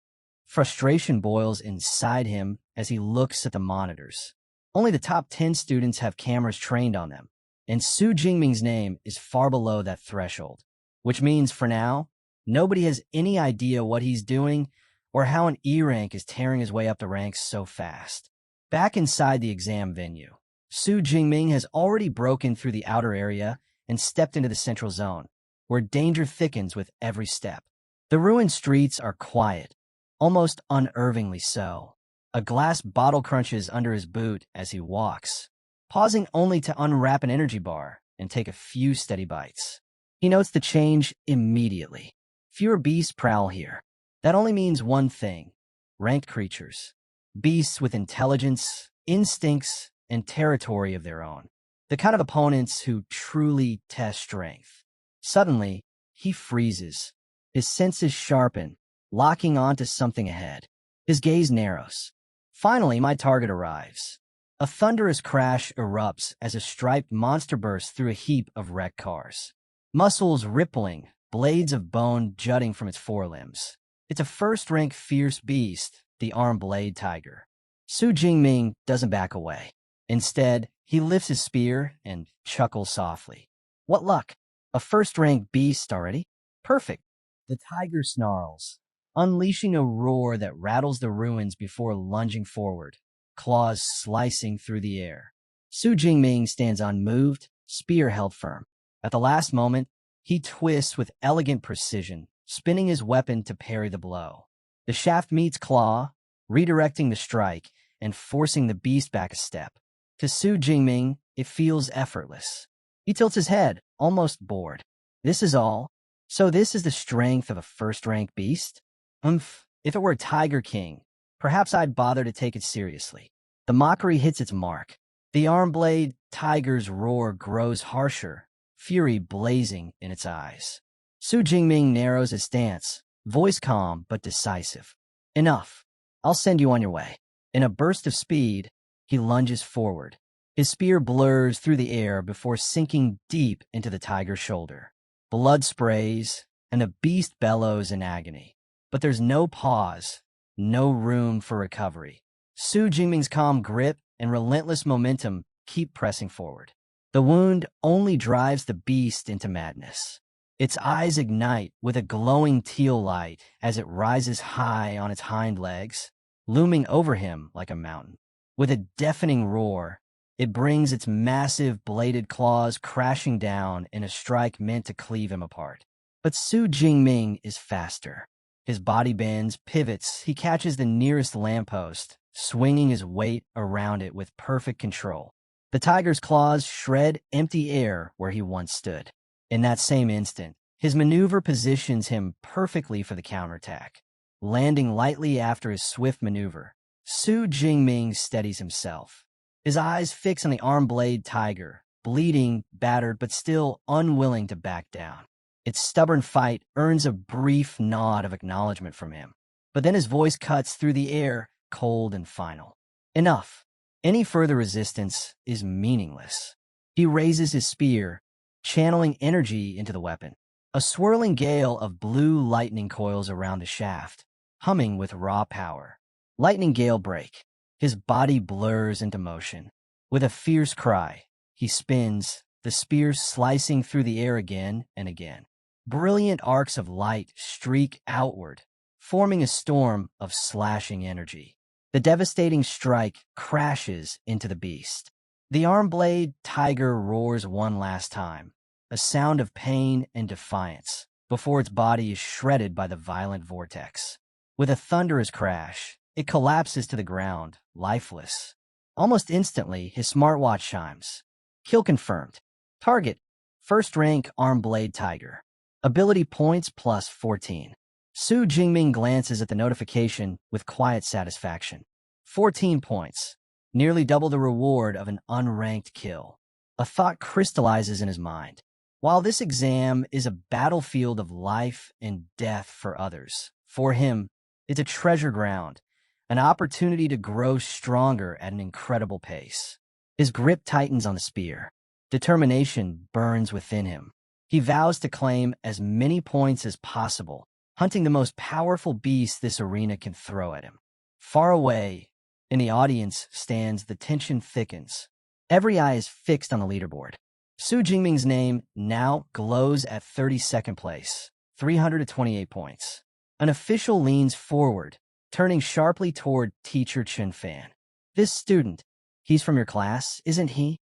Frustration boils inside him as he looks at the monitors. Only the top 10 students have cameras trained on them, and Su Jingming's name is far below that threshold, which means for now, nobody has any idea what he's doing or how an E rank is tearing his way up the ranks so fast. Back inside the exam venue, Su Jingming has already broken through the outer area and stepped into the central zone, where danger thickens with every step. The ruined streets are quiet, almost unnervingly so. A glass bottle crunches under his boot as he walks, pausing only to unwrap an energy bar and take a few steady bites. He notes the change immediately. Fewer beasts prowl here. That only means one thing: ranked creatures. Beasts with intelligence, instincts, and territory of their own. The kind of opponents who truly test strength. Suddenly, he freezes. His senses sharpen, locking onto something ahead. His gaze narrows. Finally, my target arrives. A thunderous crash erupts as a striped monster bursts through a heap of wrecked cars. Muscles rippling, blades of bone jutting from its forelimbs. It's a first-rank fierce beast, the arm-blade tiger. Su Jingming doesn't back away. Instead, he lifts his spear and chuckles softly. What luck! A first-rank beast already? Perfect. The tiger snarls, unleashing a roar that rattles the ruins before lunging forward, claws slicing through the air. Su Jingming stands unmoved, spear held firm. At the last moment, he twists with elegant precision, spinning his weapon to parry the blow. The shaft meets claw, redirecting the strike and forcing the beast back a step. To Su Jingming, it feels effortless. He tilts his head, almost bored. This is all? So this is the strength of a first-rank beast? If it were a Tiger King, perhaps I'd bother to take it seriously. The mockery hits its mark. The arm-blade tiger's roar grows harsher, fury blazing in its eyes. Su Jingming narrows his stance, voice calm but decisive. Enough. I'll send you on your way. In a burst of speed, he lunges forward. His spear blurs through the air before sinking deep into the tiger's shoulder. Blood sprays, and the beast bellows in agony. But there's no pause, no room for recovery. Su Jingming's calm grip and relentless momentum keep pressing forward. The wound only drives the beast into madness. Its eyes ignite with a glowing teal light as it rises high on its hind legs, looming over him like a mountain. With a deafening roar, it brings its massive bladed claws crashing down in a strike meant to cleave him apart. But Su Jingming is faster. His body bends, pivots, he catches the nearest lamppost, swinging his weight around it with perfect control. The tiger's claws shred empty air where he once stood. In that same instant, his maneuver positions him perfectly for the counterattack. Landing lightly after his swift maneuver, Su Jingming steadies himself. His eyes fix on the arm-blade tiger, bleeding, battered, but still unwilling to back down. Its stubborn fight earns a brief nod of acknowledgement from him. But then his voice cuts through the air, cold and final. Enough. Any further resistance is meaningless. He raises his spear, channeling energy into the weapon. A swirling gale of blue lightning coils around the shaft, humming with raw power. Lightning gale break. His body blurs into motion. With a fierce cry, he spins, the spear slicing through the air again and again. Brilliant arcs of light streak outward, forming a storm of slashing energy. The devastating strike crashes into the beast. The arm-blade tiger roars one last time, a sound of pain and defiance, before its body is shredded by the violent vortex. With a thunderous crash, it collapses to the ground, lifeless. Almost instantly, his smartwatch chimes. Kill confirmed. Target, first rank arm-blade tiger. Ability points plus 14. Su Jingming glances at the notification with quiet satisfaction. 14 points, nearly double the reward of an unranked kill. A thought crystallizes in his mind. While this exam is a battlefield of life and death for others, for him, it's a treasure ground, an opportunity to grow stronger at an incredible pace. His grip tightens on the spear. Determination burns within him. He vows to claim as many points as possible, hunting the most powerful beast this arena can throw at him. Far away, in the audience stands, the tension thickens. Every eye is fixed on the leaderboard. Su Jingming's name now glows at 32nd place, 328 points. An official leans forward, turning sharply toward teacher Chen Fan. This student, he's from your class, isn't he?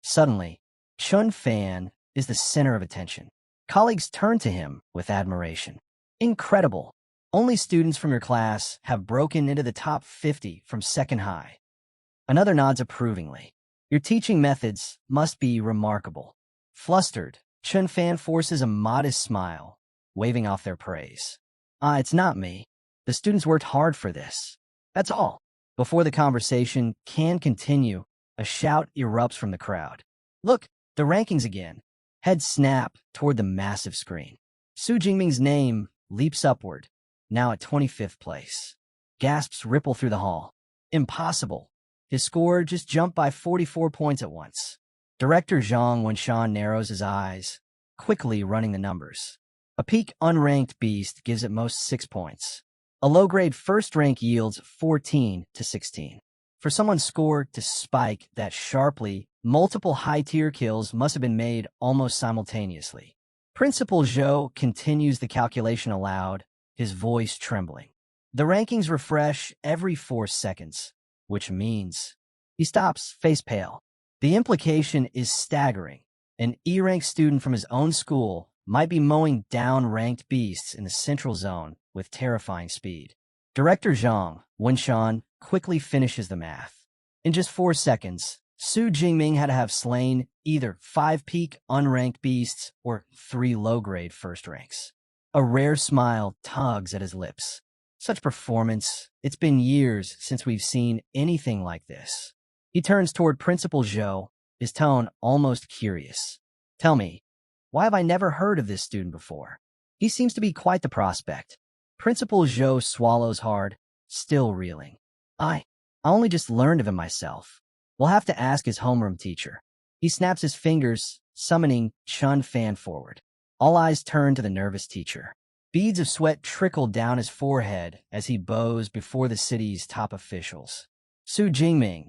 Suddenly, Chen Fan is the center of attention. Colleagues turn to him with admiration. Incredible. Only students from your class have broken into the top 50 from second high. Another nods approvingly. Your teaching methods must be remarkable. Flustered, Chen Fan forces a modest smile, waving off their praise. It's not me. The students worked hard for this. That's all. Before the conversation can continue, a shout erupts from the crowd. Look, the rankings again. Heads snap toward the massive screen. Su Jingming's name leaps upward, now at 25th place. Gasps ripple through the hall. Impossible. His score just jumped by 44 points at once. Director Zhang Wenshan narrows his eyes, quickly running the numbers. A peak unranked beast gives at most 6 points. A low-grade first rank yields 14 to 16. For someone's score to spike that sharply, multiple high-tier kills must have been made almost simultaneously. Principal Zhou continues the calculation aloud, his voice trembling. The rankings refresh every 4 seconds, which means he stops, face pale. The implication is staggering. An E-rank student from his own school might be mowing down ranked beasts in the central zone with terrifying speed. Director Zhang Wenshan quickly finishes the math. In just 4 seconds, Su Jingming had to have slain either 5 peak unranked beasts or 3 low-grade first ranks. A rare smile tugs at his lips. Such performance, it's been years since we've seen anything like this. He turns toward Principal Zhou, his tone almost curious. Tell me, why have I never heard of this student before? He seems to be quite the prospect. Principal Zhou swallows hard, still reeling. I only just learned of him myself. We'll have to ask his homeroom teacher. He snaps his fingers, summoning Chen Fan forward. All eyes turn to the nervous teacher. Beads of sweat trickle down his forehead as he bows before the city's top officials. Su Jingming.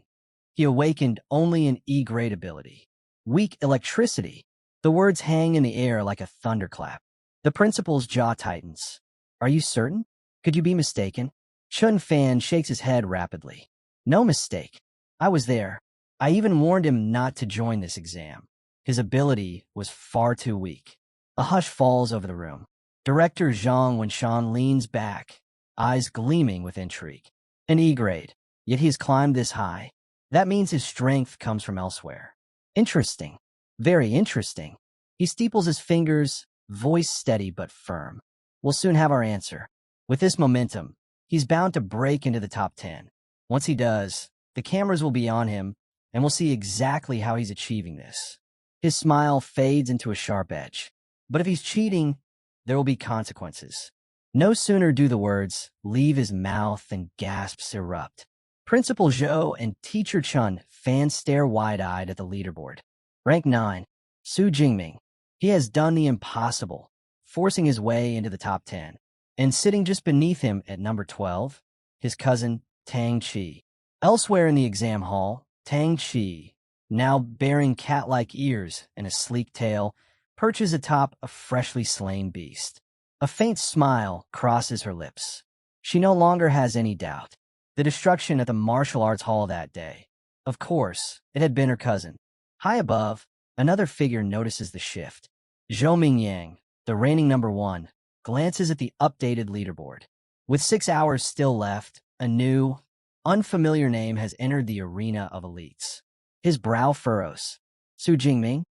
He awakened only an E-grade ability. Weak electricity. The words hang in the air like a thunderclap. The principal's jaw tightens. Are you certain? Could you be mistaken? Chen Fan shakes his head rapidly. No mistake. I was there. I even warned him not to join this exam. His ability was far too weak. A hush falls over the room. Director Zhang Wenshan leans back, eyes gleaming with intrigue. An E-grade, yet he has climbed this high. That means his strength comes from elsewhere. Interesting. Very interesting. He steeples his fingers, voice steady but firm. We'll soon have our answer. With this momentum, he's bound to break into the top 10. Once he does, the cameras will be on him, and we'll see exactly how he's achieving this. His smile fades into a sharp edge. But if he's cheating, there will be consequences. No sooner do the words leave his mouth than gasps erupt. Principal Zhou and Teacher Chun fan stare wide-eyed at the leaderboard. Rank 9, Su Jingming. He has done the impossible, forcing his way into the top 10. And sitting just beneath him at number 12, his cousin Tang Chi. Elsewhere in the exam hall, Tang Chi, now bearing cat-like ears and a sleek tail, perches atop a freshly slain beast. A faint smile crosses her lips. She no longer has any doubt. The destruction at the martial arts hall that day. Of course, it had been her cousin. High above, another figure notices the shift. Zhou Mingyang, the reigning number 1, glances at the updated leaderboard. With 6 hours still left, a new, unfamiliar name has entered the arena of elites. His brow furrows. Su Jingming?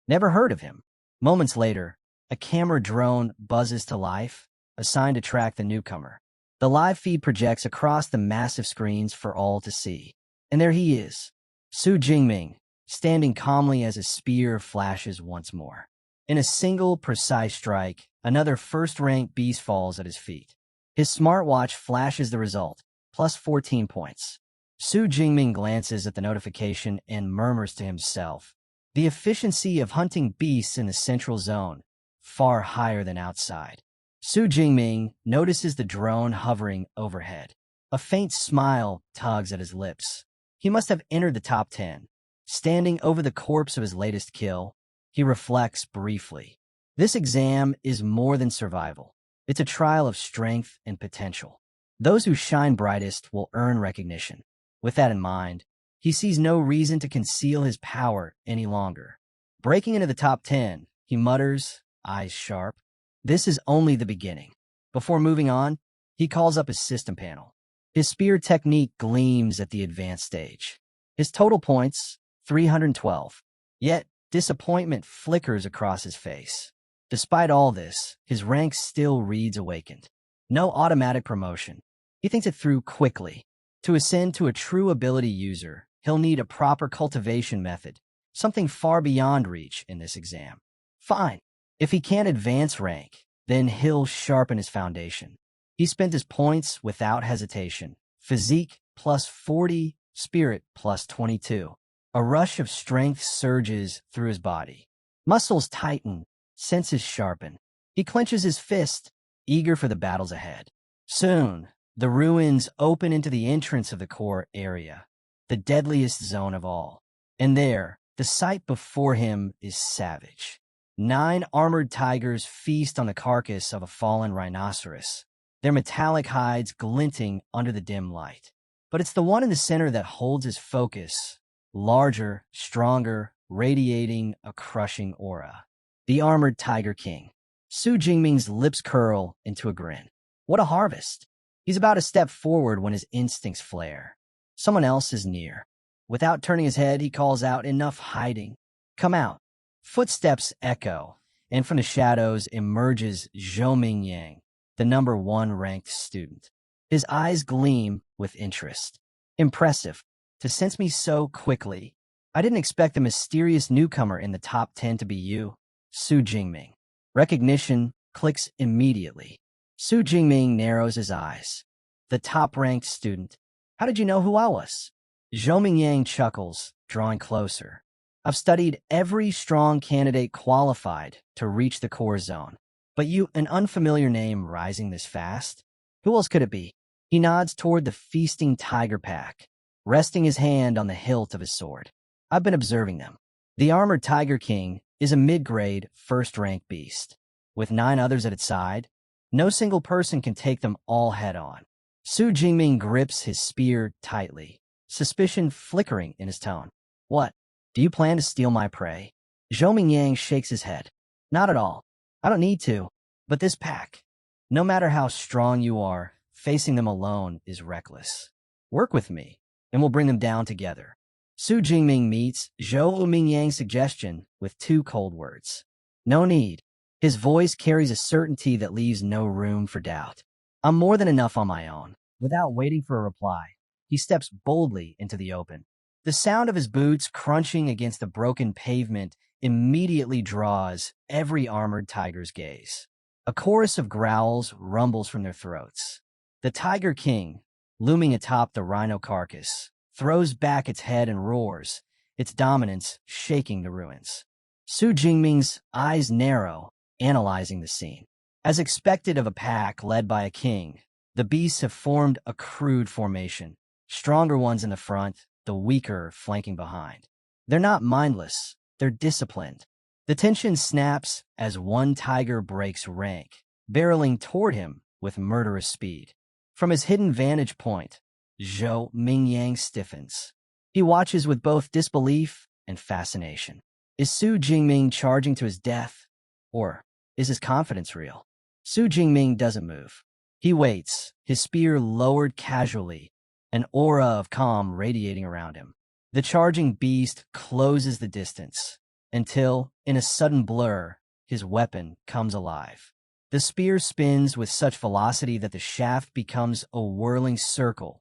Never heard of him. Moments later, a camera drone buzzes to life, assigned to track the newcomer. The live feed projects across the massive screens for all to see. And there he is, Su Jingming, standing calmly as his spear flashes once more. In a single, precise strike, another first-ranked beast falls at his feet. His smartwatch flashes the result, plus 14 points. Su Jingming glances at the notification and murmurs to himself. The efficiency of hunting beasts in the central zone, far higher than outside. Su Jingming notices the drone hovering overhead. A faint smile tugs at his lips. He must have entered the top 10. Standing over the corpse of his latest kill, he reflects briefly. This exam is more than survival. It's a trial of strength and potential. Those who shine brightest will earn recognition. With that in mind, he sees no reason to conceal his power any longer. Breaking into the top 10, he mutters, eyes sharp, "This is only the beginning." Before moving on, he calls up his system panel. His spear technique gleams at the advanced stage. His total points, 312. Yet, disappointment flickers across his face. Despite all this, his rank still reads awakened. No automatic promotion. He thinks it through quickly. To ascend to a true ability user, he'll need a proper cultivation method, something far beyond reach in this exam. Fine. If he can't advance rank, then he'll sharpen his foundation. He spent his points without hesitation. Physique plus 40, spirit plus 22. A rush of strength surges through his body. Muscles tighten, senses sharpen. He clenches his fist, eager for the battles ahead. Soon, the ruins open into the entrance of the core area, the deadliest zone of all. And there, the sight before him is savage. 9 armored tigers feast on the carcass of a fallen rhinoceros, their metallic hides glinting under the dim light. But it's the one in the center that holds his focus, larger, stronger, radiating a crushing aura. The armored Tiger King. Su Jingming's lips curl into a grin. What a harvest! He's about to step forward when his instincts flare. Someone else is near. Without turning his head, he calls out, "Enough hiding. Come out." Footsteps echo, and from the shadows emerges Zhou Mingyang, the number 1 ranked student. His eyes gleam with interest. Impressive. To sense me so quickly. I didn't expect the mysterious newcomer in the top 10 to be you, Su Jingming. Recognition clicks immediately. Su Jingming narrows his eyes. The top-ranked student. How did you know who I was? Zhou Mingyang chuckles, drawing closer. I've studied every strong candidate qualified to reach the core zone. But you, an unfamiliar name rising this fast? Who else could it be? He nods toward the feasting tiger pack, resting his hand on the hilt of his sword. I've been observing them. The armored Tiger King is a mid-grade, first-rank beast. With 9 others at its side, no single person can take them all head-on. Su Jingming grips his spear tightly, suspicion flickering in his tone. What? Do you plan to steal my prey? Zhou Mingyang shakes his head. Not at all. I don't need to. But this pack, no matter how strong you are, facing them alone is reckless. Work with me, and we'll bring them down together. Su Jingming meets Zhou Mingyang's suggestion with 2 cold words. No need. His voice carries a certainty that leaves no room for doubt. I'm more than enough on my own. Without waiting for a reply, he steps boldly into the open. The sound of his boots crunching against the broken pavement immediately draws every armored tiger's gaze. A chorus of growls rumbles from their throats. The Tiger King, looming atop the rhino carcass, throws back its head and roars, its dominance shaking the ruins. Su Jingming's eyes narrow, analyzing the scene. As expected of a pack led by a king, the beasts have formed a crude formation, stronger ones in the front, the weaker flanking behind. They're not mindless, they're disciplined. The tension snaps as one tiger breaks rank, barreling toward him with murderous speed. From his hidden vantage point, Zhou Mingyang stiffens. He watches with both disbelief and fascination. Is Su Jingming charging to his death, or is his confidence real? Su Jingming doesn't move. He waits, his spear lowered casually, an aura of calm radiating around him. The charging beast closes the distance, until, in a sudden blur, his weapon comes alive. The spear spins with such velocity that the shaft becomes a whirling circle,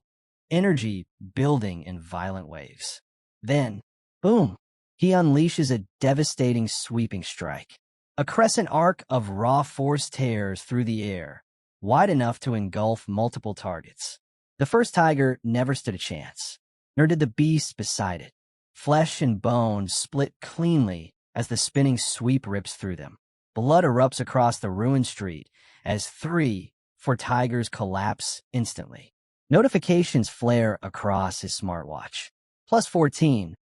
energy building in violent waves. Then, boom, he unleashes a devastating sweeping strike. A crescent arc of raw force tears through the air, wide enough to engulf multiple targets. The first tiger never stood a chance, nor did the beast beside it. Flesh and bone split cleanly as the spinning sweep rips through them. Blood erupts across the ruined street as 4 tigers collapse instantly. Notifications flare across his smartwatch. +14,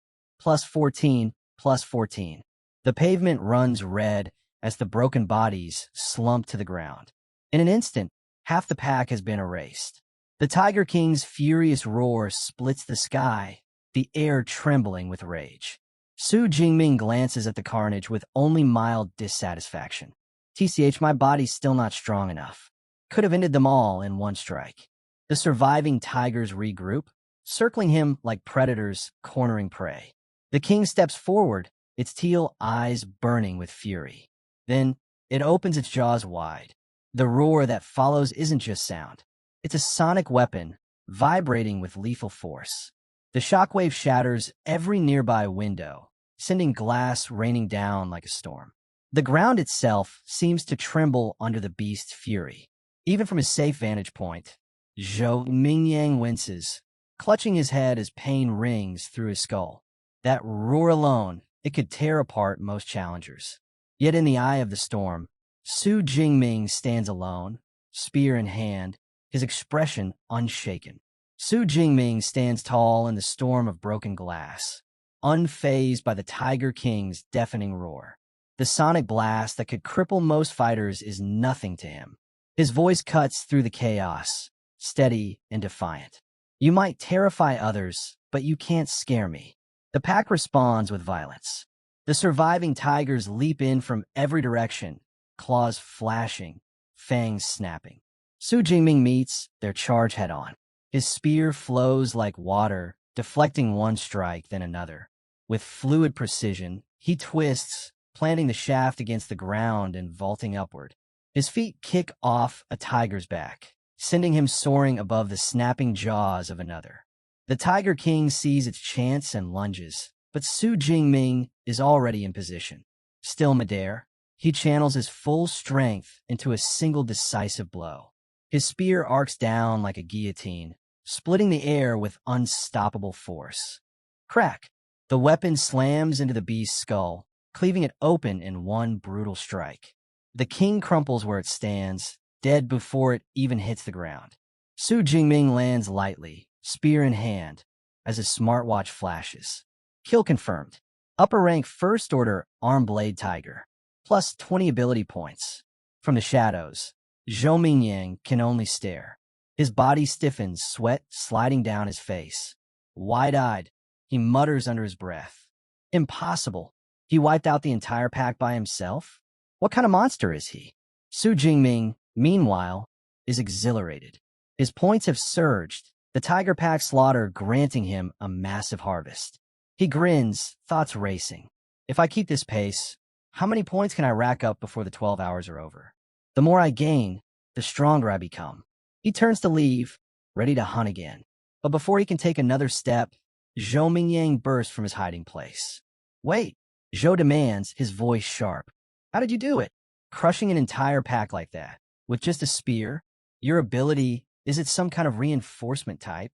+14, +14. The pavement runs red as the broken bodies slump to the ground. In an instant, half the pack has been erased. The Tiger King's furious roar splits the sky, the air trembling with rage. Su Jingming glances at the carnage with only mild dissatisfaction. TCH, my body's still not strong enough. Could have ended them all in one strike. The surviving tigers regroup, circling him like predators cornering prey. The king steps forward, its teal eyes burning with fury. Then, it opens its jaws wide. The roar that follows isn't just sound. It's a sonic weapon, vibrating with lethal force. The shockwave shatters every nearby window, sending glass raining down like a storm. The ground itself seems to tremble under the beast's fury. Even from his safe vantage point, Zhou Mingyang winces, clutching his head as pain rings through his skull. That roar alone, it could tear apart most challengers. Yet in the eye of the storm, Su Jingming stands alone, spear in hand, his expression unshaken. Su Jingming stands tall in the storm of broken glass, unfazed by the Tiger King's deafening roar. The sonic blast that could cripple most fighters is nothing to him. His voice cuts through the chaos, steady and defiant. You might terrify others, but you can't scare me. The pack responds with violence. The surviving tigers leap in from every direction, claws flashing, fangs snapping. Su Jingming meets their charge head-on. His spear flows like water, deflecting one strike, then another. With fluid precision, he twists, planting the shaft against the ground and vaulting upward. His feet kick off a tiger's back, sending him soaring above the snapping jaws of another. The Tiger King sees its chance and lunges, but Su Jingming is already in position. Still midair, he channels his full strength into a single decisive blow. His spear arcs down like a guillotine, splitting the air with unstoppable force. Crack! The weapon slams into the beast's skull, cleaving it open in one brutal strike. The king crumples where it stands, dead before it even hits the ground. Su Jingming lands lightly, spear in hand, as his smartwatch flashes. Kill confirmed. Upper rank first order arm blade tiger. Plus 20 ability points. From the shadows, Zhou Mingyang can only stare. His body stiffens, sweat sliding down his face. Wide-eyed, he mutters under his breath. Impossible. He wiped out the entire pack by himself? What kind of monster is he? Su Jingming, meanwhile, is exhilarated. His points have surged, the tiger pack slaughter granting him a massive harvest. He grins, thoughts racing. If I keep this pace, how many points can I rack up before the 12 hours are over? The more I gain, the stronger I become. He turns to leave, ready to hunt again. But before he can take another step, Zhou Mingyang bursts from his hiding place. Wait, Zhou demands, his voice sharp. How did you do it? Crushing an entire pack like that, with just a spear? Your ability, is it some kind of reinforcement type?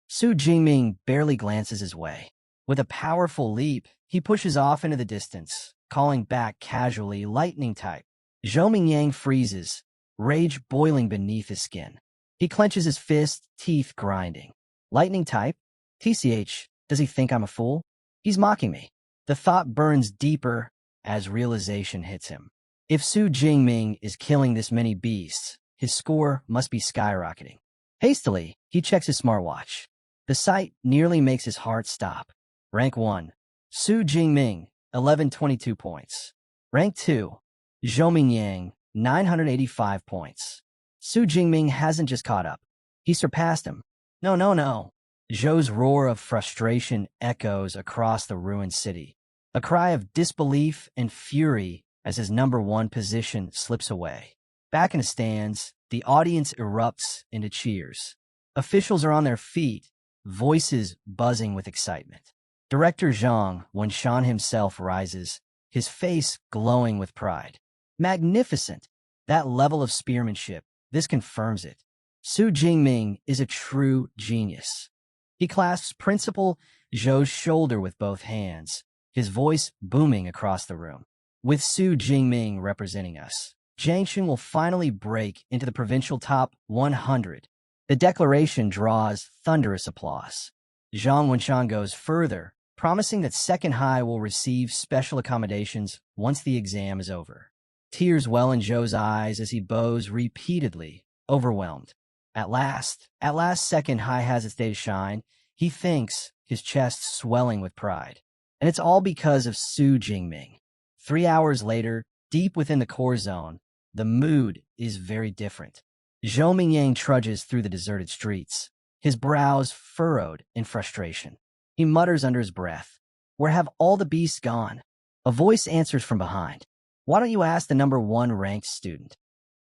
Su Jingming barely glances his way. With a powerful leap, he pushes off into the distance, calling back casually, lightning type. Zhou Mingyang freezes, rage boiling beneath his skin. He clenches his fist, teeth grinding. Lightning type? TCH, does he think I'm a fool? He's mocking me. The thought burns deeper as realization hits him. If Su Jingming is killing this many beasts, his score must be skyrocketing. Hastily, he checks his smartwatch. The sight nearly makes his heart stop. Rank 1. Su Jingming, 1122 points. Rank 2. Zhou Mingyang, 985 points. Su Jingming hasn't just caught up. He surpassed him. No, no, no. Zhou's roar of frustration echoes across the ruined city. A cry of disbelief and fury as his #1 position slips away. Back in the stands, the audience erupts into cheers. Officials are on their feet, voices buzzing with excitement. Director Zhang Wenshan himself rises, his face glowing with pride. Magnificent! That level of spearmanship, this confirms it. Su Jingming is a true genius. He clasps Principal Zhou's shoulder with both hands, his voice booming across the room. With Su Jingming representing us, Jiangxun will finally break into the provincial top 100. The declaration draws thunderous applause. Zhang Wenshan goes further, promising that Second High will receive special accommodations once the exam is over. Tears well in Zhou's eyes as he bows repeatedly, overwhelmed. At last, Second High has its day to shine, he thinks, his chest swelling with pride. And it's all because of Su Jingming. 3 hours later, deep within the core zone, the mood is very different. Zhou Mingyang trudges through the deserted streets, his brows furrowed in frustration. He mutters under his breath, "Where have all the beasts gone?" A voice answers from behind. "Why don't you ask the #1 ranked student?"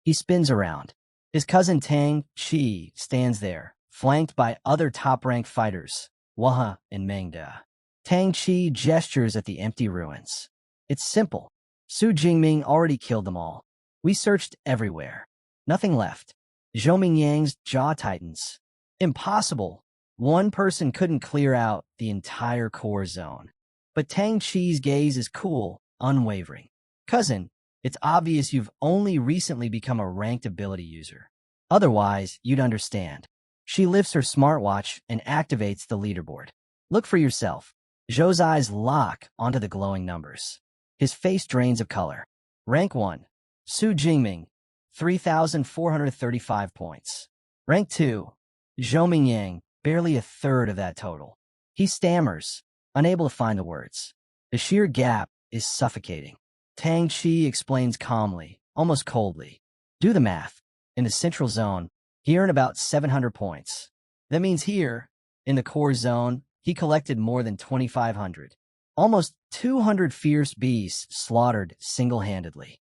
He spins around. His cousin Tang Qi stands there, flanked by other top-ranked fighters, Waha and Mangda. Tang Qi gestures at the empty ruins. It's simple. Su Jingming already killed them all. We searched everywhere. Nothing left. Zhou Mingyang's jaw tightens. Impossible. One person couldn't clear out the entire core zone. But Tang Qi's gaze is cool, unwavering. Cousin, it's obvious you've only recently become a ranked ability user. Otherwise, you'd understand. She lifts her smartwatch and activates the leaderboard. Look for yourself. Zhou's eyes lock onto the glowing numbers. His face drains of color. Rank 1. Su Jingming, 3,435 points. Rank 2. Zhou Mingyang, barely a third of that total. He stammers, unable to find the words. The sheer gap is suffocating. Tang Qi explains calmly, almost coldly. Do the math. In the central zone, he earned about 700 points. That means here, in the core zone, he collected more than 2,500. Almost 200 fierce beasts slaughtered single-handedly.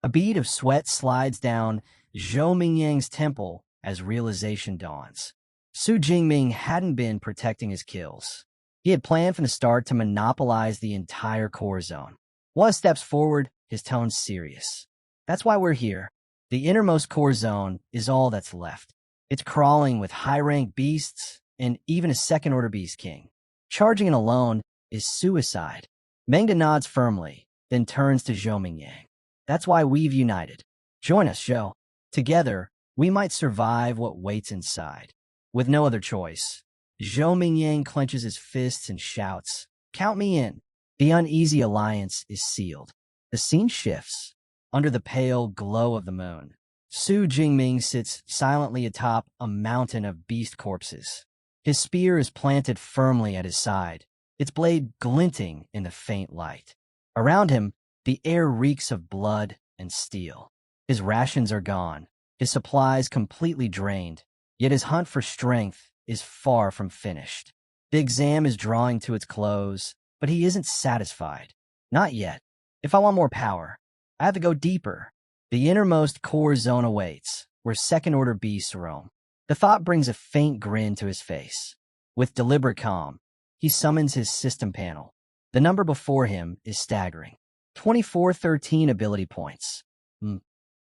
A bead of sweat slides down Zhou Mingyang's temple as realization dawns. Su Jingming hadn't been protecting his kills. He had planned from the start to monopolize the entire core zone. One steps forward, his tone serious. That's why we're here. The innermost core zone is all that's left. It's crawling with high-ranked beasts and even a second-order beast king. Charging it alone is suicide. Mengda nods firmly, then turns to Zhou Mingyang. That's why we've united. Join us, Zhou. Together, we might survive what waits inside. With no other choice, Zhou Mingyang clenches his fists and shouts, "Count me in." The uneasy alliance is sealed. The scene shifts. Under the pale glow of the moon, Su Jingming sits silently atop a mountain of beast corpses. His spear is planted firmly at his side, its blade glinting in the faint light. Around him, the air reeks of blood and steel. His rations are gone, his supplies completely drained, yet his hunt for strength is far from finished. The exam is drawing to its close, but he isn't satisfied. Not yet. If I want more power, I have to go deeper. The innermost core zone awaits, where second-order beasts roam. The thought brings a faint grin to his face. With deliberate calm, he summons his system panel. The number before him is staggering. 2413 ability points.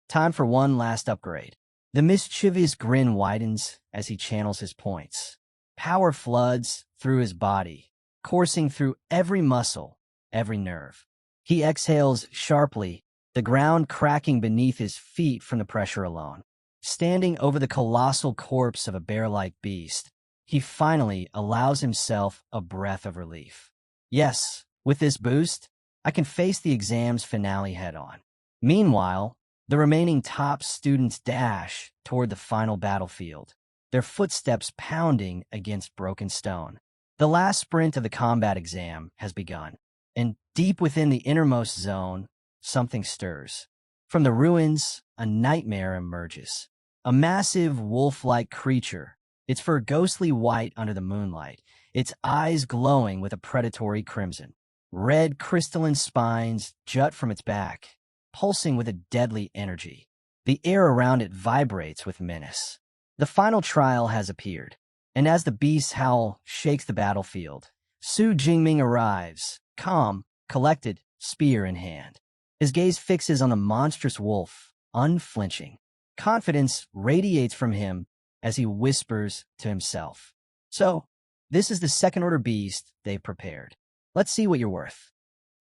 Time for one last upgrade. The mischievous grin widens as he channels his points. Power floods through his body, coursing through every muscle, every nerve. He exhales sharply, the ground cracking beneath his feet from the pressure alone. Standing over the colossal corpse of a bear-like beast, he finally allows himself a breath of relief. Yes, with this boost, I can face the exam's finale head-on. Meanwhile, the remaining top students dash toward the final battlefield, their footsteps pounding against broken stone. The last sprint of the combat exam has begun, and deep within the innermost zone, something stirs. From the ruins, a nightmare emerges. A massive wolf-like creature, its fur ghostly white under the moonlight, its eyes glowing with a predatory crimson. Red crystalline spines jut from its back, pulsing with a deadly energy. The air around it vibrates with menace. The final trial has appeared, and as the beast's howl shakes the battlefield, Su Jingming arrives, calm, collected, spear in hand. His gaze fixes on the monstrous wolf, unflinching. Confidence radiates from him as he whispers to himself. So, this is the second-order beast they've prepared. Let's see what you're worth.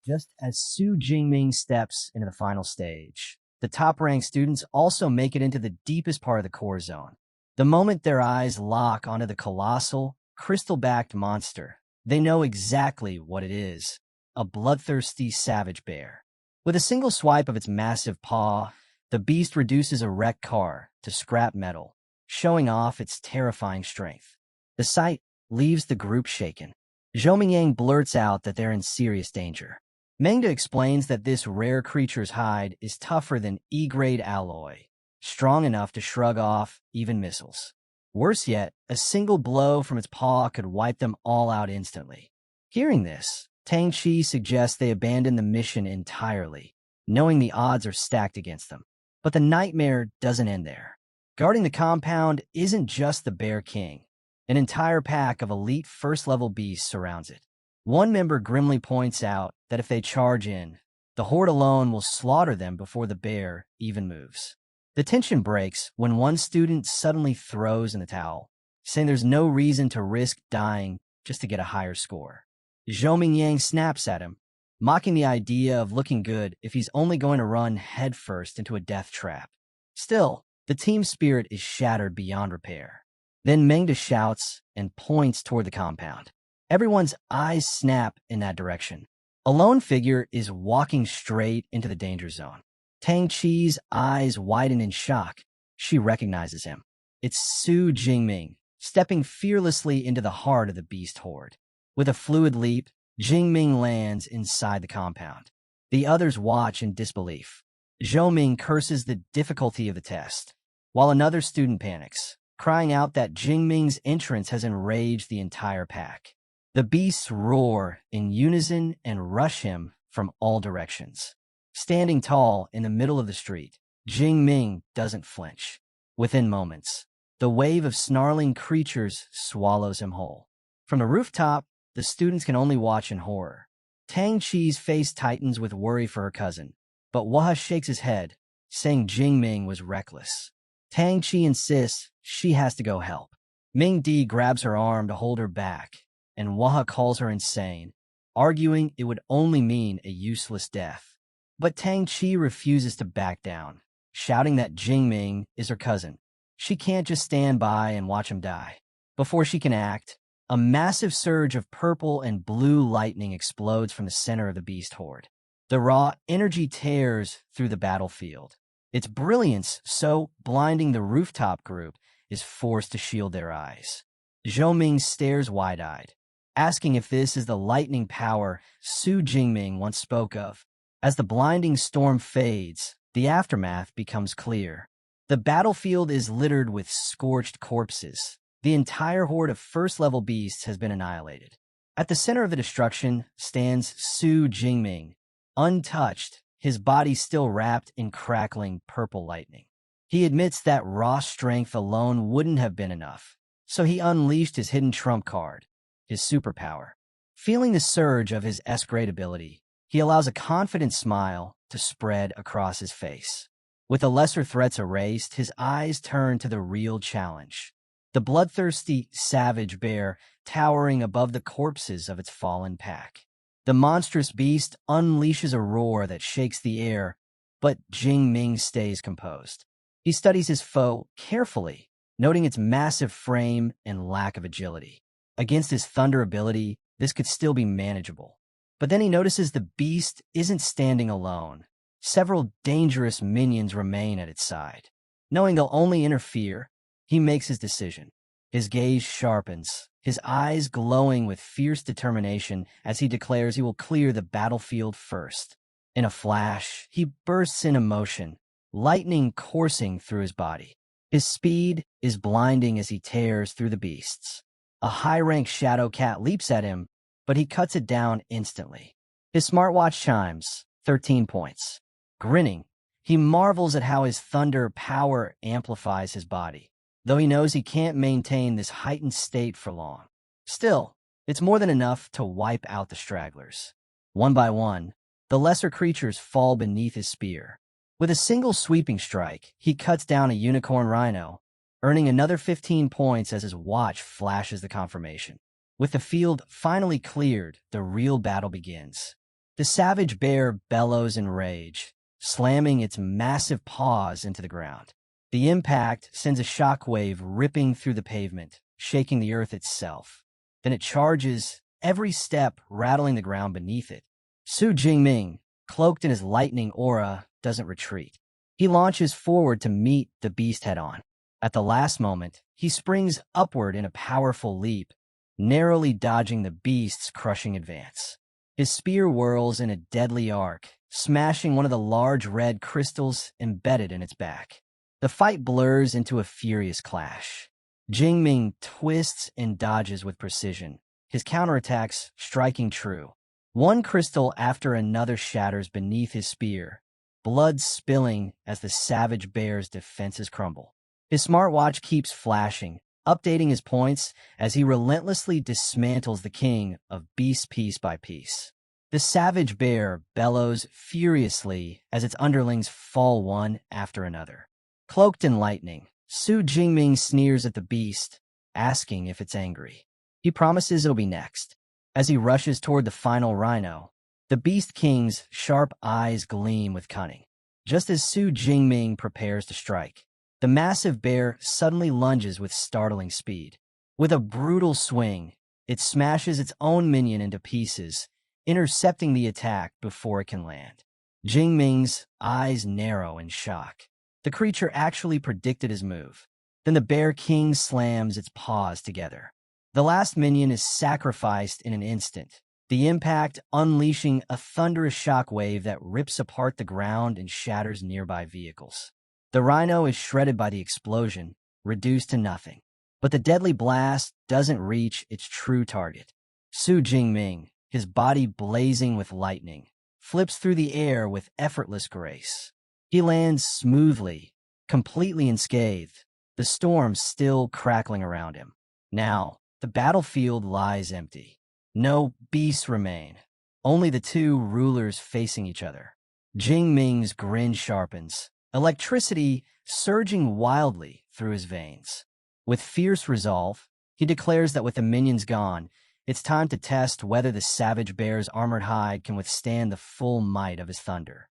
Just as Su Jingming steps into the final stage, the top-ranked students also make it into the deepest part of the core zone. The moment their eyes lock onto the colossal, crystal-backed monster, they know exactly what it is: a bloodthirsty savage bear. With a single swipe of its massive paw, the beast reduces a wrecked car to scrap metal, showing off its terrifying strength. The sight leaves the group shaken. Zhou Mingyang blurts out that they're in serious danger. Manga explains that this rare creature's hide is tougher than E-grade alloy, strong enough to shrug off even missiles. Worse yet, a single blow from its paw could wipe them all out instantly. Hearing this, Tang Chi suggests they abandon the mission entirely, knowing the odds are stacked against them. But the nightmare doesn't end there. Guarding the compound isn't just the Bear King. An entire pack of elite first-level beasts surrounds it. One member grimly points out that if they charge in, the horde alone will slaughter them before the bear even moves. The tension breaks when one student suddenly throws in the towel, saying there's no reason to risk dying just to get a higher score. Zhou Mingyang snaps at him, mocking the idea of looking good if he's only going to run headfirst into a death trap. Still, the team spirit is shattered beyond repair. Then Mengda shouts and points toward the compound. Everyone's eyes snap in that direction. A lone figure is walking straight into the danger zone. Tang Chi's eyes widen in shock. She recognizes him. It's Su Jingming, stepping fearlessly into the heart of the beast horde. With a fluid leap, Jingming lands inside the compound. The others watch in disbelief. Zhou Ming curses the difficulty of the test, while another student panics, crying out that Jingming's entrance has enraged the entire pack. The beasts roar in unison and rush him from all directions. Standing tall in the middle of the street, Jingming doesn't flinch. Within moments, the wave of snarling creatures swallows him whole. From the rooftop, the students can only watch in horror. Tang Chi's face tightens with worry for her cousin, but Waha shakes his head, saying Jingming was reckless. Tang Chi insists she has to go help. Ming Di grabs her arm to hold her back, and Waha calls her insane, arguing it would only mean a useless death. But Tang Chi refuses to back down, shouting that Jingming is her cousin. She can't just stand by and watch him die. Before she can act, a massive surge of purple and blue lightning explodes from the center of the beast horde. The raw energy tears through the battlefield. Its brilliance, so blinding the rooftop group, is forced to shield their eyes. Zhou Ming stares wide-eyed, asking if this is the lightning power Su Jingming once spoke of. As the blinding storm fades, the aftermath becomes clear. The battlefield is littered with scorched corpses. The entire horde of first-level beasts has been annihilated. At the center of the destruction stands Su Jingming, untouched, his body still wrapped in crackling purple lightning. He admits that raw strength alone wouldn't have been enough, so he unleashed his hidden trump card, his superpower. Feeling the surge of his S-grade ability, he allows a confident smile to spread across his face. With the lesser threats erased, his eyes turn to the real challenge. The bloodthirsty, savage bear towering above the corpses of its fallen pack. The monstrous beast unleashes a roar that shakes the air, but Jing Ming stays composed. He studies his foe carefully, noting its massive frame and lack of agility. Against his thunder ability, this could still be manageable. But then he notices the beast isn't standing alone. Several dangerous minions remain at its side. Knowing they'll only interfere, he makes his decision. His gaze sharpens, his eyes glowing with fierce determination as he declares he will clear the battlefield first. In a flash, he bursts into motion, lightning coursing through his body. His speed is blinding as he tears through the beasts. A high-ranked shadow cat leaps at him, but he cuts it down instantly. His smartwatch chimes, 13 points. Grinning, he marvels at how his thunder power amplifies his body, though he knows he can't maintain this heightened state for long. Still, it's more than enough to wipe out the stragglers. One by one, the lesser creatures fall beneath his spear. With a single sweeping strike, he cuts down a unicorn rhino, earning another 15 points as his watch flashes the confirmation. With the field finally cleared, the real battle begins. The savage bear bellows in rage, slamming its massive paws into the ground. The impact sends a shockwave ripping through the pavement, shaking the earth itself. Then it charges, every step rattling the ground beneath it. Su Jingming, cloaked in his lightning aura, doesn't retreat. He launches forward to meet the beast head-on. At the last moment, he springs upward in a powerful leap, narrowly dodging the beast's crushing advance. His spear whirls in a deadly arc, smashing one of the large red crystals embedded in its back. The fight blurs into a furious clash. Jingming twists and dodges with precision, his counterattacks striking true. One crystal after another shatters beneath his spear, blood spilling as the savage bear's defenses crumble. His smartwatch keeps flashing, updating his points as he relentlessly dismantles the king of beasts piece by piece. The savage bear bellows furiously as its underlings fall one after another. Cloaked in lightning, Su Jingming sneers at the beast, asking if it's angry. He promises it'll be next. As he rushes toward the final rhino, the Beast King's sharp eyes gleam with cunning. Just as Su Jingming prepares to strike, the massive bear suddenly lunges with startling speed. With a brutal swing, it smashes its own minion into pieces, intercepting the attack before it can land. Jingming's eyes narrow in shock. The creature actually predicted his move. Then the Bear King slams its paws together. The last minion is sacrificed in an instant, the impact unleashing a thunderous shockwave that rips apart the ground and shatters nearby vehicles. The rhino is shredded by the explosion, reduced to nothing. But the deadly blast doesn't reach its true target. Su Jingming, his body blazing with lightning, flips through the air with effortless grace. He lands smoothly, completely unscathed, the storm still crackling around him. Now, the battlefield lies empty. No beasts remain, only the two rulers facing each other. Jingming's grin sharpens, electricity surging wildly through his veins. With fierce resolve, he declares that with the minions gone, it's time to test whether the savage bear's armored hide can withstand the full might of his thunder.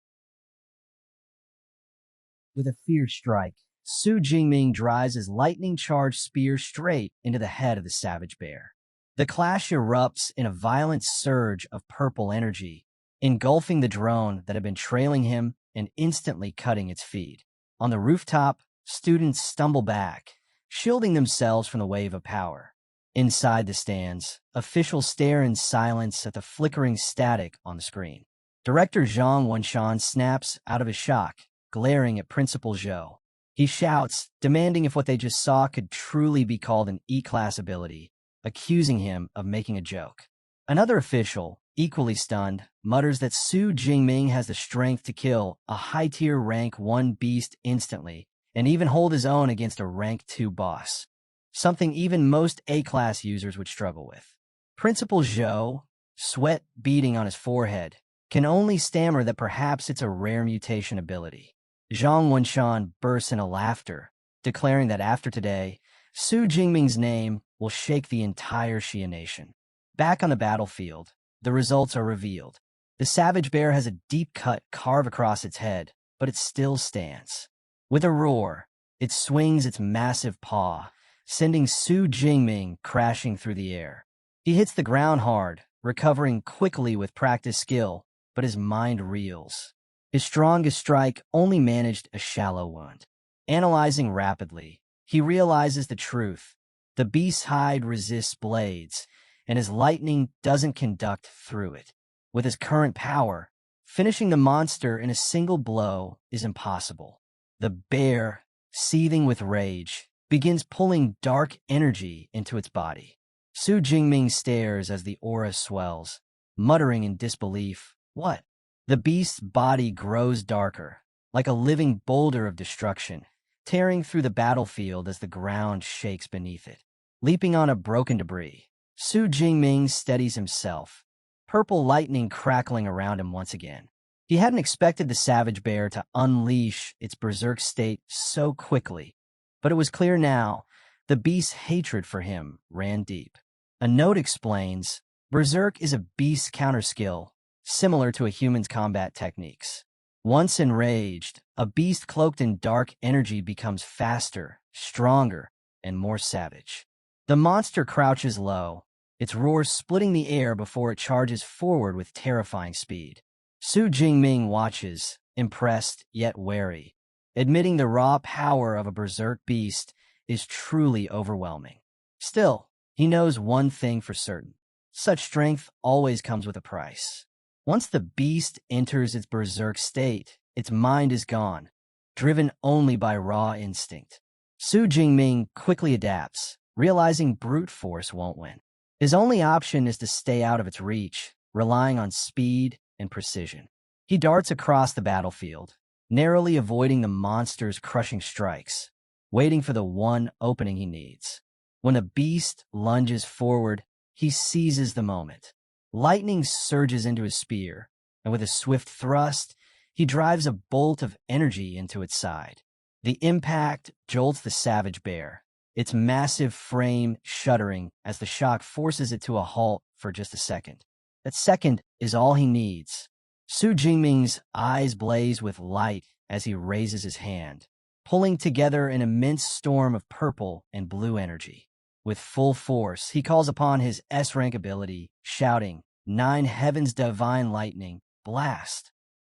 With a fierce strike, Su Jingming drives his lightning-charged spear straight into the head of the savage bear. The clash erupts in a violent surge of purple energy, engulfing the drone that had been trailing him and instantly cutting its feed. On the rooftop, students stumble back, shielding themselves from the wave of power. Inside the stands, officials stare in silence at the flickering static on the screen. Director Zhang Wenshan snaps out of his shock, glaring at Principal Zhou. He shouts, demanding if what they just saw could truly be called an E-class ability, accusing him of making a joke. Another official, equally stunned, mutters that Su Jingming has the strength to kill a high-tier rank 1 beast instantly, and even hold his own against a rank 2 boss, something even most A-class users would struggle with. Principal Zhou, sweat beading on his forehead, can only stammer that perhaps it's a rare mutation ability. Zhang Wenshan bursts into laughter, declaring that after today, Su Jingming's name will shake the entire Xia nation. Back on the battlefield, the results are revealed. The savage bear has a deep cut carved across its head, but it still stands. With a roar, it swings its massive paw, sending Su Jingming crashing through the air. He hits the ground hard, recovering quickly with practiced skill, but his mind reels. His strongest strike only managed a shallow wound. Analyzing rapidly, he realizes the truth. The beast's hide resists blades, and his lightning doesn't conduct through it. With his current power, finishing the monster in a single blow is impossible. The bear, seething with rage, begins pulling dark energy into its body. Su Jingming stares as the aura swells, muttering in disbelief, "What?" The beast's body grows darker, like a living boulder of destruction, tearing through the battlefield as the ground shakes beneath it. Leaping on a broken debris, Su Jingming steadies himself, purple lightning crackling around him once again. He hadn't expected the savage bear to unleash its berserk state so quickly, but it was clear now the beast's hatred for him ran deep. A note explains, berserk is a beast's counter skill, similar to a human's combat techniques. Once enraged, a beast cloaked in dark energy becomes faster, stronger, and more savage. The monster crouches low, its roar splitting the air before it charges forward with terrifying speed. Su Jingming watches, impressed yet wary, admitting the raw power of a berserk beast is truly overwhelming. Still, he knows one thing for certain. Such strength always comes with a price. Once the beast enters its berserk state, its mind is gone, driven only by raw instinct. Su Jingming quickly adapts, realizing brute force won't win. His only option is to stay out of its reach, relying on speed and precision. He darts across the battlefield, narrowly avoiding the monster's crushing strikes, waiting for the one opening he needs. When the beast lunges forward, he seizes the moment. Lightning surges into his spear, and with a swift thrust, he drives a bolt of energy into its side. The impact jolts the savage bear, its massive frame shuddering as the shock forces it to a halt for just a second. That second is all he needs. Su Jingming's eyes blaze with light as he raises his hand, pulling together an immense storm of purple and blue energy. With full force, he calls upon his S-rank ability, shouting, "Nine heavens divine lightning, blast!"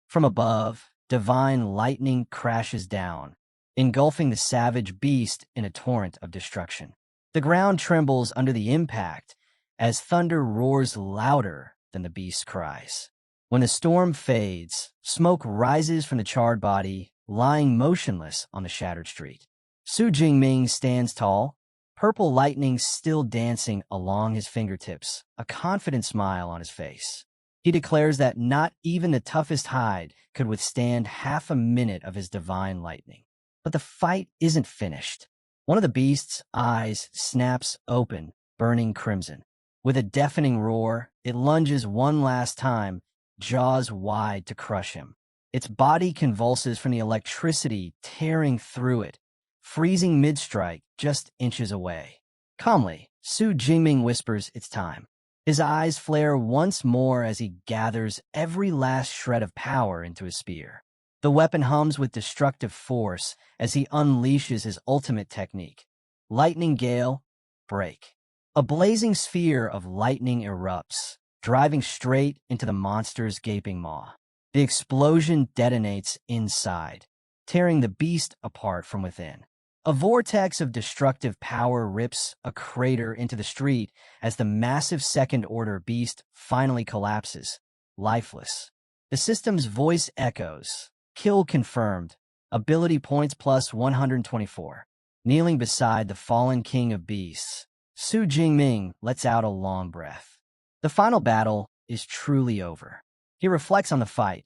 From above, divine lightning crashes down, engulfing the savage beast in a torrent of destruction. The ground trembles under the impact as thunder roars louder than the beast's cries. When the storm fades, smoke rises from the charred body, lying motionless on the shattered street. Su Jingming stands tall, purple lightning still dancing along his fingertips, a confident smile on his face. He declares that not even the toughest hide could withstand half a minute of his divine lightning. But the fight isn't finished. One of the beast's eyes snaps open, burning crimson. With a deafening roar, it lunges one last time, jaws wide to crush him. Its body convulses from the electricity tearing through it, freezing mid-strike just inches away. Calmly, Su Jingming whispers it's time. His eyes flare once more as he gathers every last shred of power into his spear. The weapon hums with destructive force as he unleashes his ultimate technique. Lightning Gale, Break. A blazing sphere of lightning erupts, driving straight into the monster's gaping maw. The explosion detonates inside, tearing the beast apart from within. A vortex of destructive power rips a crater into the street as the massive second-order beast finally collapses, lifeless. The system's voice echoes. Kill confirmed. Ability points plus 124. Kneeling beside the fallen king of beasts, Su Jingming lets out a long breath. The final battle is truly over. He reflects on the fight,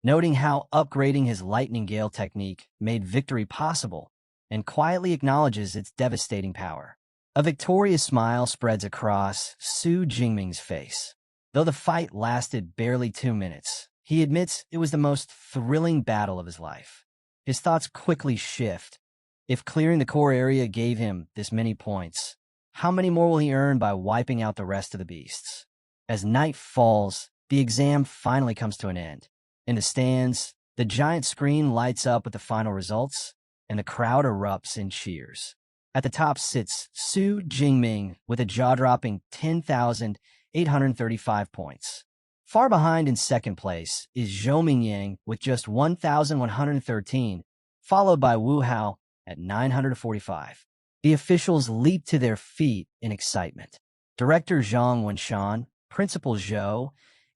noting how upgrading his lightning gale technique made victory possible and quietly acknowledges its devastating power. A victorious smile spreads across Su Jingming's face. Though the fight lasted barely 2 minutes, he admits it was the most thrilling battle of his life. His thoughts quickly shift. If clearing the core area gave him this many points, how many more will he earn by wiping out the rest of the beasts? As night falls, the exam finally comes to an end. In the stands, the giant screen lights up with the final results, and the crowd erupts in cheers. At the top sits Su Jingming with a jaw-dropping 10,835 points. Far behind in second place is Zhou Mingyang with just 1,113, followed by Wu Hao at 945. The officials leap to their feet in excitement. Director Zhang Wenshan, Principal Zhou,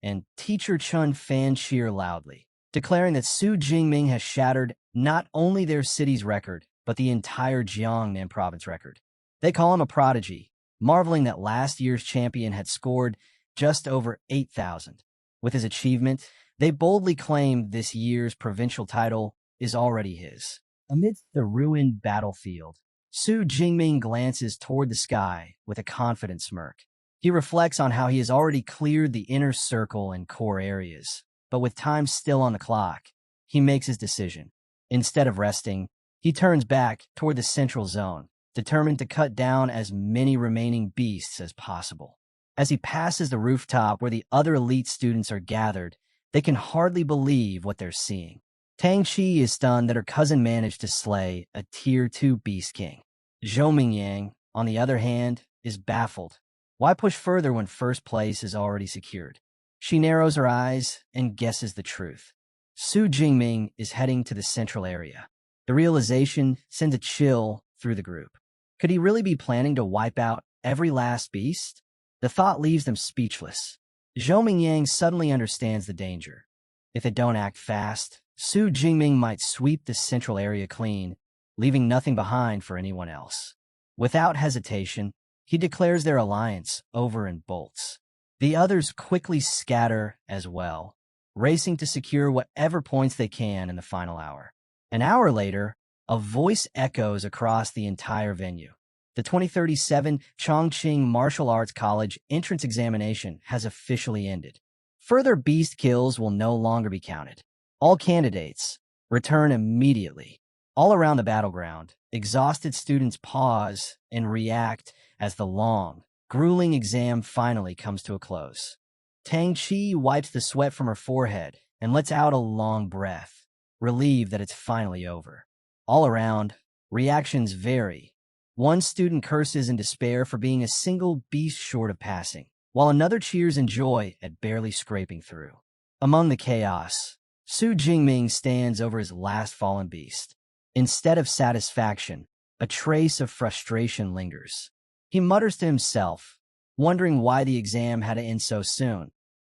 and Teacher Chun fan cheer loudly, declaring that Su Jingming has shattered not only their city's record, but the entire Jiangnan province record. They call him a prodigy, marveling that last year's champion had scored just over 8,000. With his achievement, they boldly claim this year's provincial title is already his. Amidst the ruined battlefield, Su Jingming glances toward the sky with a confident smirk. He reflects on how he has already cleared the inner circle and core areas, but with time still on the clock, he makes his decision. Instead of resting, he turns back toward the central zone, determined to cut down as many remaining beasts as possible. As he passes the rooftop where the other elite students are gathered, they can hardly believe what they're seeing. Tang Qi is stunned that her cousin managed to slay a Tier 2 Beast King. Zhou Mingyang, on the other hand, is baffled. Why push further when first place is already secured? She narrows her eyes and guesses the truth. Su Jingming is heading to the central area. The realization sends a chill through the group. Could he really be planning to wipe out every last beast? The thought leaves them speechless. Zhou Mingyang suddenly understands the danger. If they don't act fast, Su Jingming might sweep the central area clean, leaving nothing behind for anyone else. Without hesitation, he declares their alliance over in bolts. The others quickly scatter as well, racing to secure whatever points they can in the final hour. An hour later, a voice echoes across the entire venue. The 2037 Chongqing Martial Arts College entrance examination has officially ended. Further beast kills will no longer be counted. All candidates return immediately. All around the battleground, exhausted students pause and react as the long, grueling exam finally comes to a close. Tang Qi wipes the sweat from her forehead and lets out a long breath, relieved that it's finally over. All around, reactions vary. One student curses in despair for being a single beast short of passing, while another cheers in joy at barely scraping through. Among the chaos, Su Jingming stands over his last fallen beast. Instead of satisfaction, a trace of frustration lingers. He mutters to himself, wondering why the exam had to end so soon.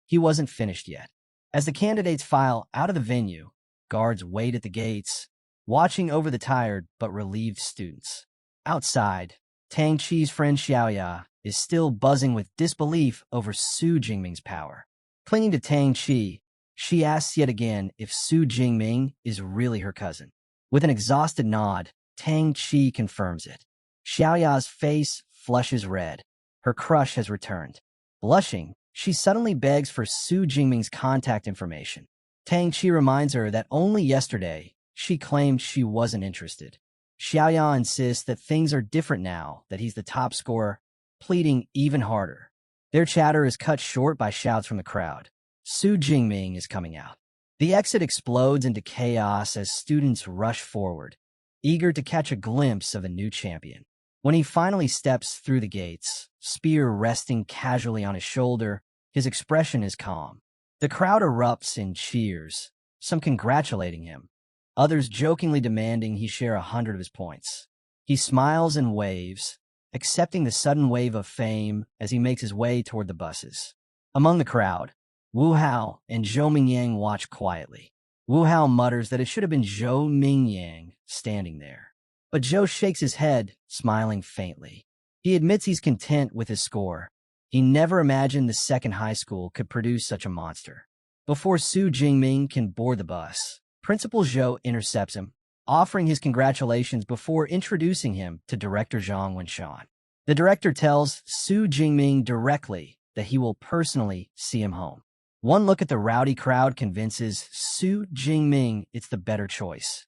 He wasn't finished yet. As the candidates file out of the venue, guards wait at the gates, watching over the tired but relieved students. Outside, Tang Qi's friend Xiaoya is still buzzing with disbelief over Su Jingming's power. Clinging to Tang Qi, she asks yet again if Su Jingming is really her cousin. With an exhausted nod, Tang Qi confirms it. Xiaoya's face flushes red. Her crush has returned. Blushing, she suddenly begs for Su Jingming's contact information. Tang Qi reminds her that only yesterday she claimed she wasn't interested. Xiaoya insists that things are different now that he's the top scorer, pleading even harder. Their chatter is cut short by shouts from the crowd. Su Jingming is coming out. The exit explodes into chaos as students rush forward, eager to catch a glimpse of a new champion. When he finally steps through the gates, spear resting casually on his shoulder, his expression is calm. The crowd erupts in cheers, some congratulating him, others jokingly demanding he share 100 of his points. He smiles and waves, accepting the sudden wave of fame as he makes his way toward the buses. Among the crowd, Wu Hao and Zhou Mingyang watch quietly. Wu Hao mutters that it should have been Zhou Mingyang standing there. But Zhou shakes his head, smiling faintly. He admits he's content with his score. He never imagined the second high school could produce such a monster. Before Su Jingming can board the bus, Principal Zhou intercepts him. offering his congratulations before introducing him to director Zhang Wenshan. The director tells Su Jingming directly that he will personally see him home. One look at the rowdy crowd convinces Su Jingming it's the better choice.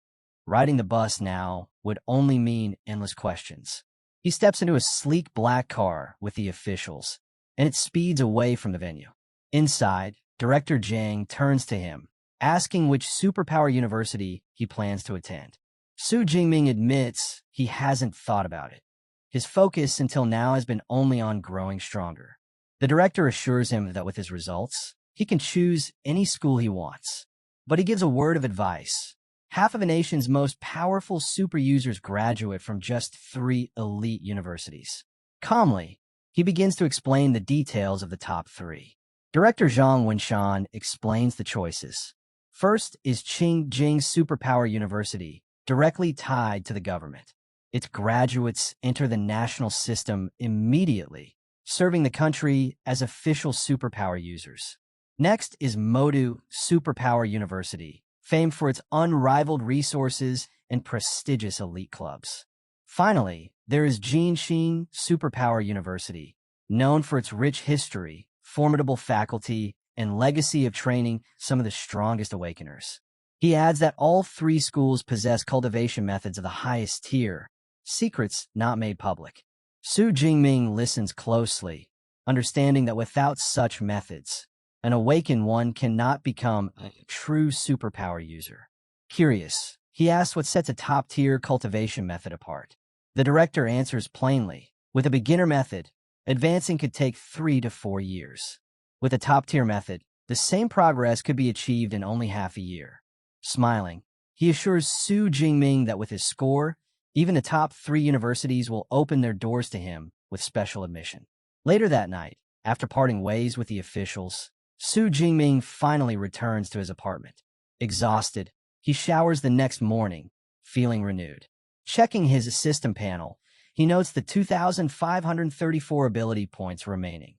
Riding the bus now would only mean endless questions. He steps into a sleek black car with the officials, and it speeds away from the venue. Inside, Director Zhang turns to him, asking which superpower university he plans to attend. Su Jingming admits he hasn't thought about it. His focus until now has been only on growing stronger. The director assures him that with his results, he can choose any school he wants. But he gives a word of advice. Half of a nation's most powerful super users graduate from just 3 elite universities. Calmly, he begins to explain the details of the top 3. Director Zhang Wenshan explains the choices. First is Qingjing Superpower University, directly tied to the government. Its graduates enter the national system immediately, serving the country as official superpower users. Next is Modu Superpower University, famed for its unrivaled resources and prestigious elite clubs. Finally, there is Jinxing Superpower University, known for its rich history, formidable faculty, and legacy of training some of the strongest awakeners. He adds that all 3 schools possess cultivation methods of the highest tier, secrets not made public. Su Jingming listens closely, understanding that without such methods, an awakened one cannot become a true superpower user. Curious, he asks what sets a top-tier cultivation method apart. The director answers plainly, with a beginner method, advancing could take 3 to 4 years. With a top-tier method, the same progress could be achieved in only half a year. Smiling, he assures Su Jingming that with his score, even the top 3 universities will open their doors to him with special admission. Later that night, after parting ways with the officials, Su Jingming finally returns to his apartment. Exhausted, he showers the next morning, feeling renewed. Checking his system panel, he notes the 2,534 ability points remaining,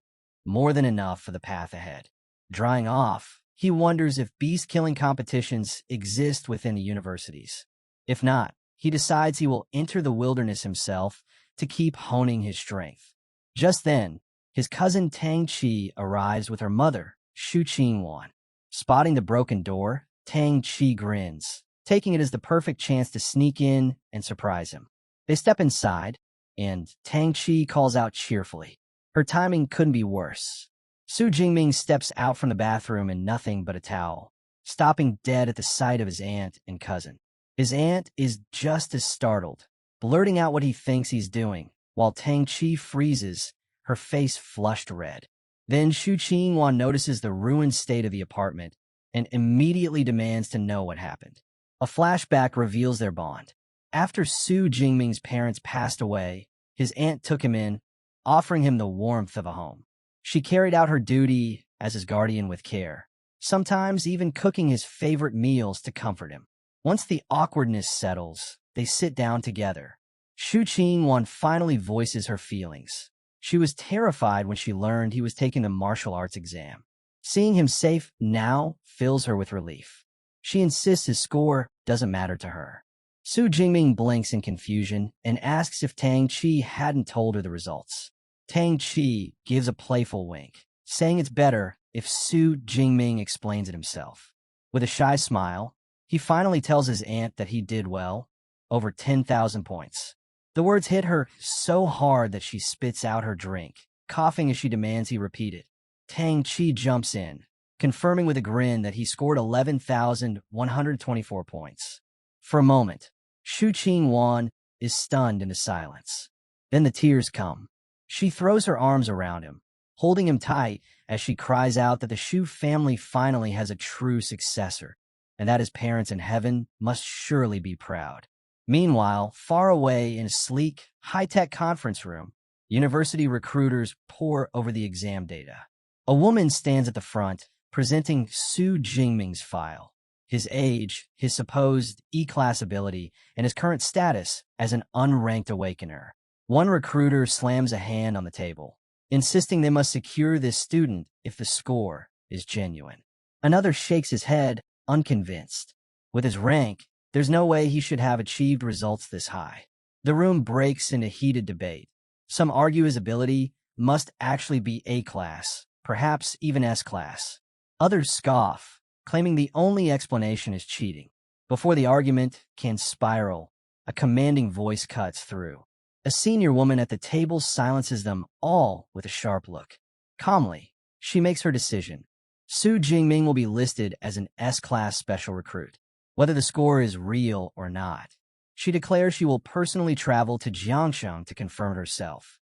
more than enough for the path ahead. Drying off, he wonders if beast-killing competitions exist within the universities. If not, he decides he will enter the wilderness himself to keep honing his strength. Just then, his cousin Tang Chi arrives with her mother, Shu Qingwan. Spotting the broken door, Tang Chi grins, taking it as the perfect chance to sneak in and surprise him. They step inside, and Tang Chi calls out cheerfully. Her timing couldn't be worse. Su Jingming steps out from the bathroom in nothing but a towel, stopping dead at the sight of his aunt and cousin. His aunt is just as startled, blurting out what he thinks he's doing, while Tang Chi freezes, her face flushed red. Then Shu Qingwan notices the ruined state of the apartment and immediately demands to know what happened. A flashback reveals their bond. After Su Jingming's parents passed away, his aunt took him in, offering him the warmth of a home. She carried out her duty as his guardian with care, sometimes even cooking his favorite meals to comfort him. Once the awkwardness settles, they sit down together. Shu Qingwan finally voices her feelings. She was terrified when she learned he was taking the martial arts exam. Seeing him safe now fills her with relief. She insists his score doesn't matter to her. Su Jingming blinks in confusion and asks if Tang Chi hadn't told her the results. Tang Chi gives a playful wink, saying it's better if Su Jingming explains it himself. With a shy smile, he finally tells his aunt that he did well, over 10,000 points. The words hit her so hard that she spits out her drink, coughing as she demands he repeat it. Tang Chi jumps in, confirming with a grin that he scored 11,124 points. For a moment, Shu Qingwan is stunned into silence. Then the tears come. She throws her arms around him, holding him tight as she cries out that the Shu family finally has a true successor, and that his parents in heaven must surely be proud. Meanwhile, far away in a sleek, high-tech conference room, university recruiters pore over the exam data. A woman stands at the front, presenting Su Jingming's file. His age, his supposed E-class ability, and his current status as an unranked awakener. One recruiter slams a hand on the table, insisting they must secure this student if the score is genuine. Another shakes his head, unconvinced. With his rank, There's no way he should have achieved results this high. The room breaks into heated debate. Some argue his ability must actually be A-class, perhaps even S-class. Others scoff, claiming the only explanation is cheating. Before the argument can spiral, a commanding voice cuts through. A senior woman at the table silences them all with a sharp look. Calmly, she makes her decision. Su Jingming will be listed as an S-class special recruit, whether the score is real or not. She declares she will personally travel to Jiangsheng to confirm it herself.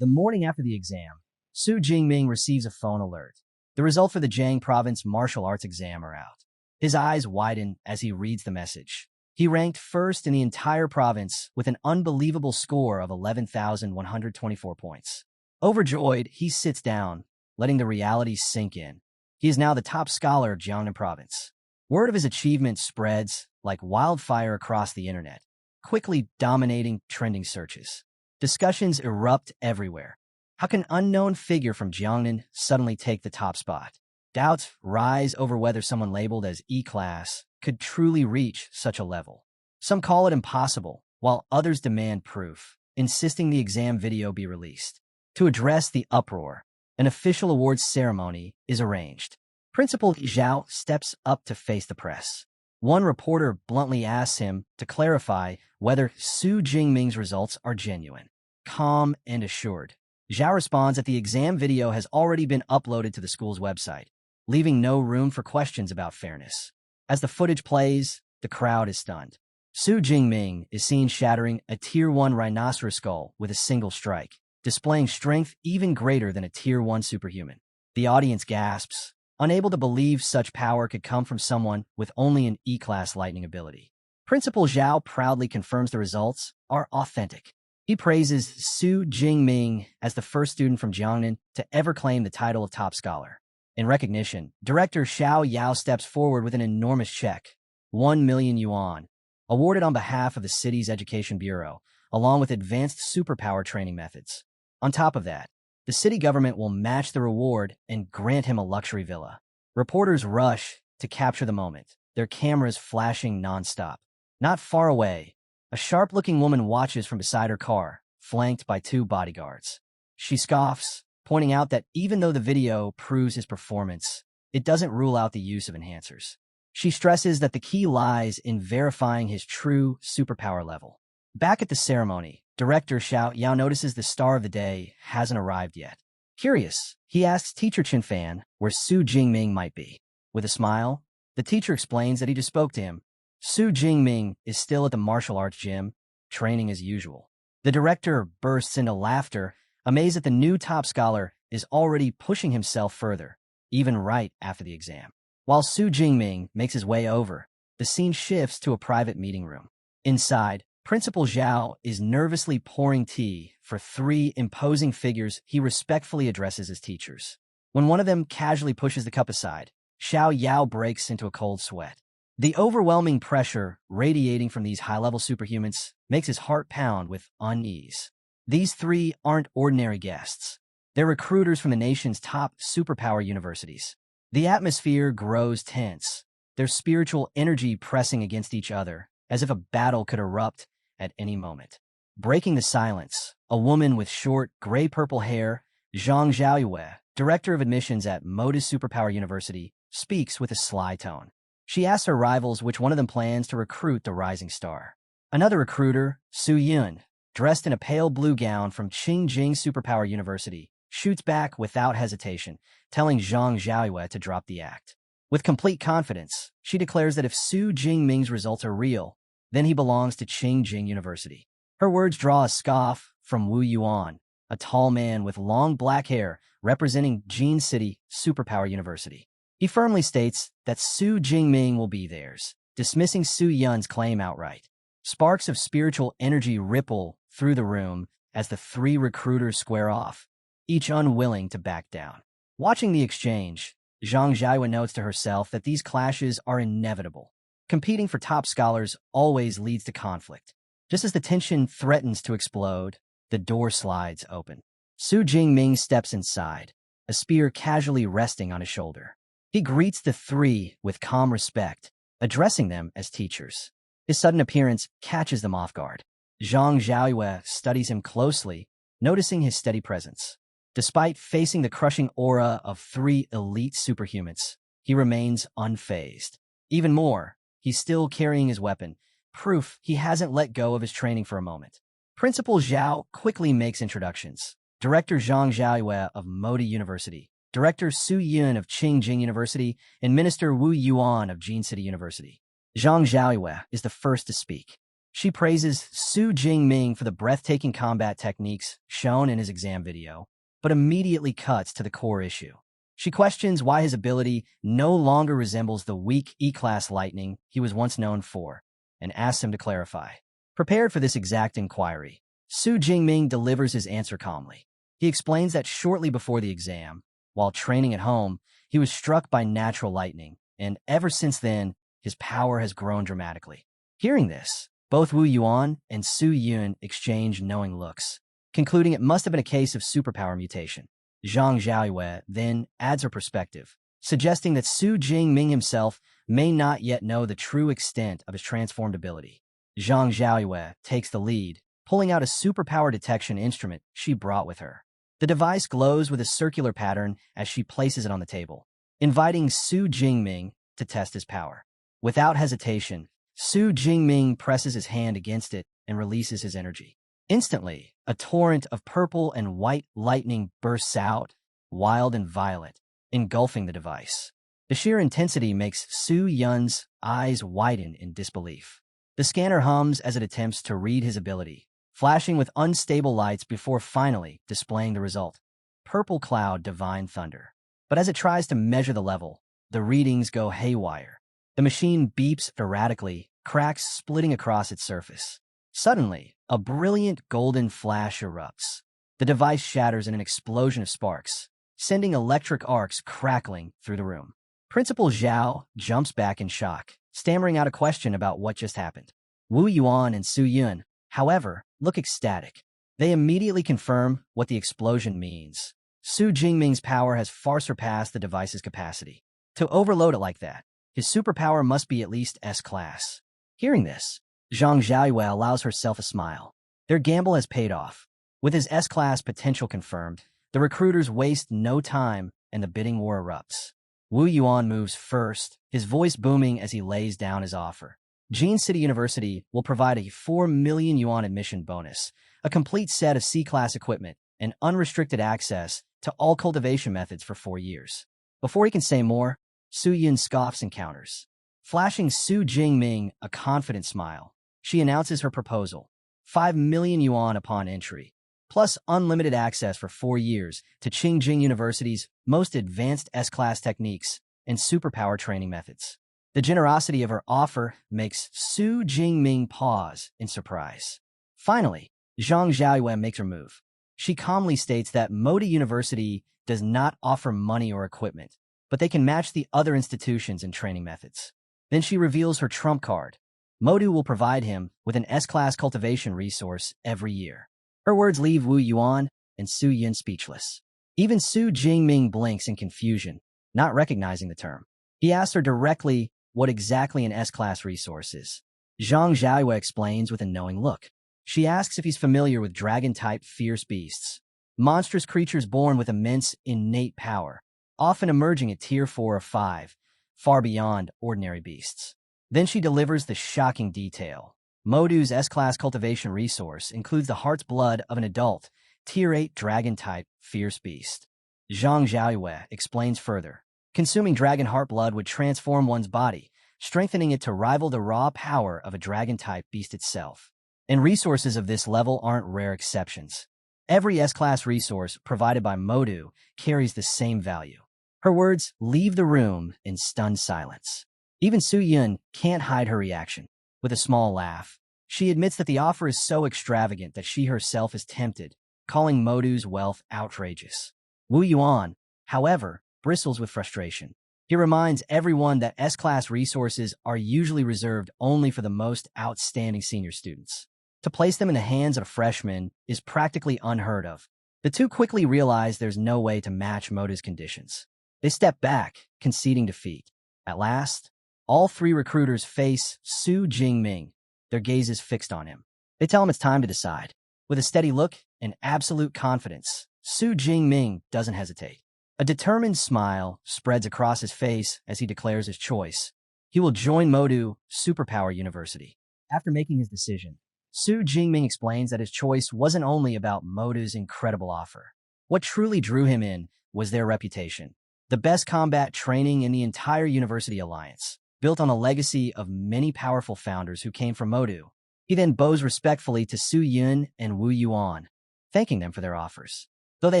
The morning after the exam, Su Jingming receives a phone alert. The results for the Jiang province martial arts exam are out. His eyes widen as he reads the message. He ranked first in the entire province with an unbelievable score of 11,124 points. Overjoyed, he sits down, letting the reality sink in. He is now the top scholar of Jiangnan province. Word of his achievement spreads like wildfire across the internet, quickly dominating trending searches. Discussions erupt everywhere. How can an unknown figure from Jiangnan suddenly take the top spot? Doubts rise over whether someone labeled as E-class could truly reach such a level. Some call it impossible, while others demand proof, insisting the exam video be released. To address the uproar, an official awards ceremony is arranged. Principal Zhao steps up to face the press. One reporter bluntly asks him to clarify whether Su Jingming's results are genuine. Calm and assured, Zhao responds that the exam video has already been uploaded to the school's website, leaving no room for questions about fairness. As the footage plays, the crowd is stunned. Su Jingming is seen shattering a Tier 1 rhinoceros skull with a single strike, displaying strength even greater than a Tier 1 superhuman. The audience gasps, unable to believe such power could come from someone with only an E-class lightning ability. Principal Zhao proudly confirms the results are authentic. He praises Su Jingming as the first student from Jiangnan to ever claim the title of top scholar. In recognition, Director Xiao Yao steps forward with an enormous check, 1 million yuan, awarded on behalf of the city's education bureau, along with advanced superpower training methods. On top of that, the city government will match the reward and grant him a luxury villa. Reporters rush to capture the moment, their cameras flashing nonstop. Not far away, a sharp-looking woman watches from beside her car, flanked by 2 bodyguards. She scoffs, pointing out that even though the video proves his performance, it doesn't rule out the use of enhancers. She stresses that the key lies in verifying his true superpower level. Back at the ceremony, Director Xiao Yao notices the star of the day hasn't arrived yet. Curious, he asks teacher Chen Fan where Su Jingming might be. With a smile, the teacher explains that he just spoke to him. Su Jingming is still at the martial arts gym, training as usual. The director bursts into laughter, amazed that the new top scholar is already pushing himself further, even right after the exam. While Su Jingming makes his way over, the scene shifts to a private meeting room. Inside, Principal Zhao is nervously pouring tea for 3 imposing figures he respectfully addresses as teachers. When one of them casually pushes the cup aside, Xiao Yao breaks into a cold sweat. The overwhelming pressure radiating from these high-level superhumans makes his heart pound with unease. These 3 aren't ordinary guests. They're recruiters from the nation's top superpower universities. The atmosphere grows tense, their spiritual energy pressing against each other, as if a battle could erupt at any moment. Breaking the silence, a woman with short, gray-purple hair, Zhang Zhaoyue, director of admissions at Modus Superpower University, speaks with a sly tone. She asks her rivals which one of them plans to recruit the rising star. Another recruiter, Su Yun, dressed in a pale blue gown from Qingjing Superpower University, shoots back without hesitation, telling Zhang Zhaoyue to drop the act. With complete confidence, she declares that if Su Jingming's results are real, then he belongs to Qingjing University. Her words draw a scoff from Wu Yuan, a tall man with long black hair representing Jin City Superpower University. He firmly states that Su Jingming will be theirs, dismissing Su Yun's claim outright. Sparks of spiritual energy ripple through the room as the 3 recruiters square off, each unwilling to back down. Watching the exchange, Zhang Zhaoyue notes to herself that these clashes are inevitable. Competing for top scholars always leads to conflict. Just as the tension threatens to explode, the door slides open. Su Jingming steps inside, a spear casually resting on his shoulder. He greets the 3 with calm respect, addressing them as teachers. His sudden appearance catches them off guard. Zhang Xiaoyue studies him closely, noticing his steady presence. Despite facing the crushing aura of 3 elite superhumans, he remains unfazed. Even more, he's still carrying his weapon, proof he hasn't let go of his training for a moment. Principal Zhao quickly makes introductions. Director Zhang Xiaoyue of Modi University, Director Su Yun of Qingjing University, and Minister Wu Yuan of Jin City University. Zhang Xiaoyue is the first to speak. She praises Su Jingming for the breathtaking combat techniques shown in his exam video, but immediately cuts to the core issue. She questions why his ability no longer resembles the weak E-class lightning he was once known for, and asks him to clarify. Prepared for this exact inquiry, Su Jingming delivers his answer calmly. He explains that shortly before the exam, while training at home, he was struck by natural lightning, and ever since then, his power has grown dramatically. Hearing this, both Wu Yuan and Su Yun exchange knowing looks, concluding it must have been a case of superpower mutation. Zhang Xiaoyue then adds her perspective, suggesting that Su Jingming himself may not yet know the true extent of his transformed ability. Zhang Xiaoyue takes the lead, pulling out a superpower detection instrument she brought with her. The device glows with a circular pattern as she places it on the table, inviting Su Jingming to test his power. Without hesitation, Su Jingming presses his hand against it and releases his energy. Instantly, a torrent of purple and white lightning bursts out, wild and violent, engulfing the device. The sheer intensity makes Su Yun's eyes widen in disbelief. The scanner hums as it attempts to read his ability, flashing with unstable lights before finally displaying the result. Purple cloud divine thunder. But as it tries to measure the level, the readings go haywire. The machine beeps erratically, cracks splitting across its surface. Suddenly, a brilliant golden flash erupts. The device shatters in an explosion of sparks, sending electric arcs crackling through the room. Principal Zhao jumps back in shock, stammering out a question about what just happened. Wu Yuan and Su Yun, however, look ecstatic. They immediately confirm what the explosion means. Su Jingming's power has far surpassed the device's capacity. To overload it like that, his superpower must be at least S-class. Hearing this, Zhang Xiaoyue allows herself a smile. Their gamble has paid off. With his S-class potential confirmed, the recruiters waste no time and the bidding war erupts. Wu Yuan moves first, his voice booming as he lays down his offer. Jin City University will provide a 4 million yuan admission bonus, a complete set of C-class equipment, and unrestricted access to all cultivation methods for 4 years. Before he can say more, Su Yun scoffs and counters. Flashing Su Jingming a confident smile, she announces her proposal: 5 million yuan upon entry, plus unlimited access for 4 years to Qingjing University's most advanced S-class techniques and superpower training methods. The generosity of her offer makes Su Jingming pause in surprise. Finally, Zhang Xiaoyue makes her move. She calmly states that Modi University does not offer money or equipment, but they can match the other institutions in training methods. Then she reveals her trump card. Modi will provide him with an S-class cultivation resource every year. Her words leave Wu Yuan and Su Yun speechless. Even Su Jingming blinks in confusion, not recognizing the term. He asks her directly what exactly an S-class resource is. Zhang Xiaoyue explains with a knowing look. She asks if he's familiar with dragon-type fierce beasts, monstrous creatures born with immense innate power, often emerging at Tier 4 or 5, far beyond ordinary beasts. Then she delivers the shocking detail. Modu's S-class cultivation resource includes the heart's blood of an adult, Tier 8 dragon-type fierce beast. Zhang Xiaoyue explains further. Consuming dragon heart blood would transform one's body, strengthening it to rival the raw power of a dragon-type beast itself. And resources of this level aren't rare exceptions. Every S-class resource provided by Modu carries the same value. Her words leave the room in stunned silence. Even Su Yun can't hide her reaction. With a small laugh, she admits that the offer is so extravagant that she herself is tempted, calling Modu's wealth outrageous. Wu Yuan, however, bristles with frustration. He reminds everyone that S-class resources are usually reserved only for the most outstanding senior students. To place them in the hands of a freshman is practically unheard of. The two quickly realize there's no way to match Modu's conditions. They step back, conceding defeat. At last, All three recruiters face Su Jingming, their gazes fixed on him. They tell him it's time to decide. With a steady look and absolute confidence, Su Jingming doesn't hesitate. A determined smile spreads across his face as he declares his choice. He will join Modu Superpower University. After making his decision, Su Jingming explains that his choice wasn't only about Modu's incredible offer. What truly drew him in was their reputation. The best combat training in the entire University Alliance, built on a legacy of many powerful founders who came from Modu. He then bows respectfully to Su Yun and Wu Yuan, thanking them for their offers. Though they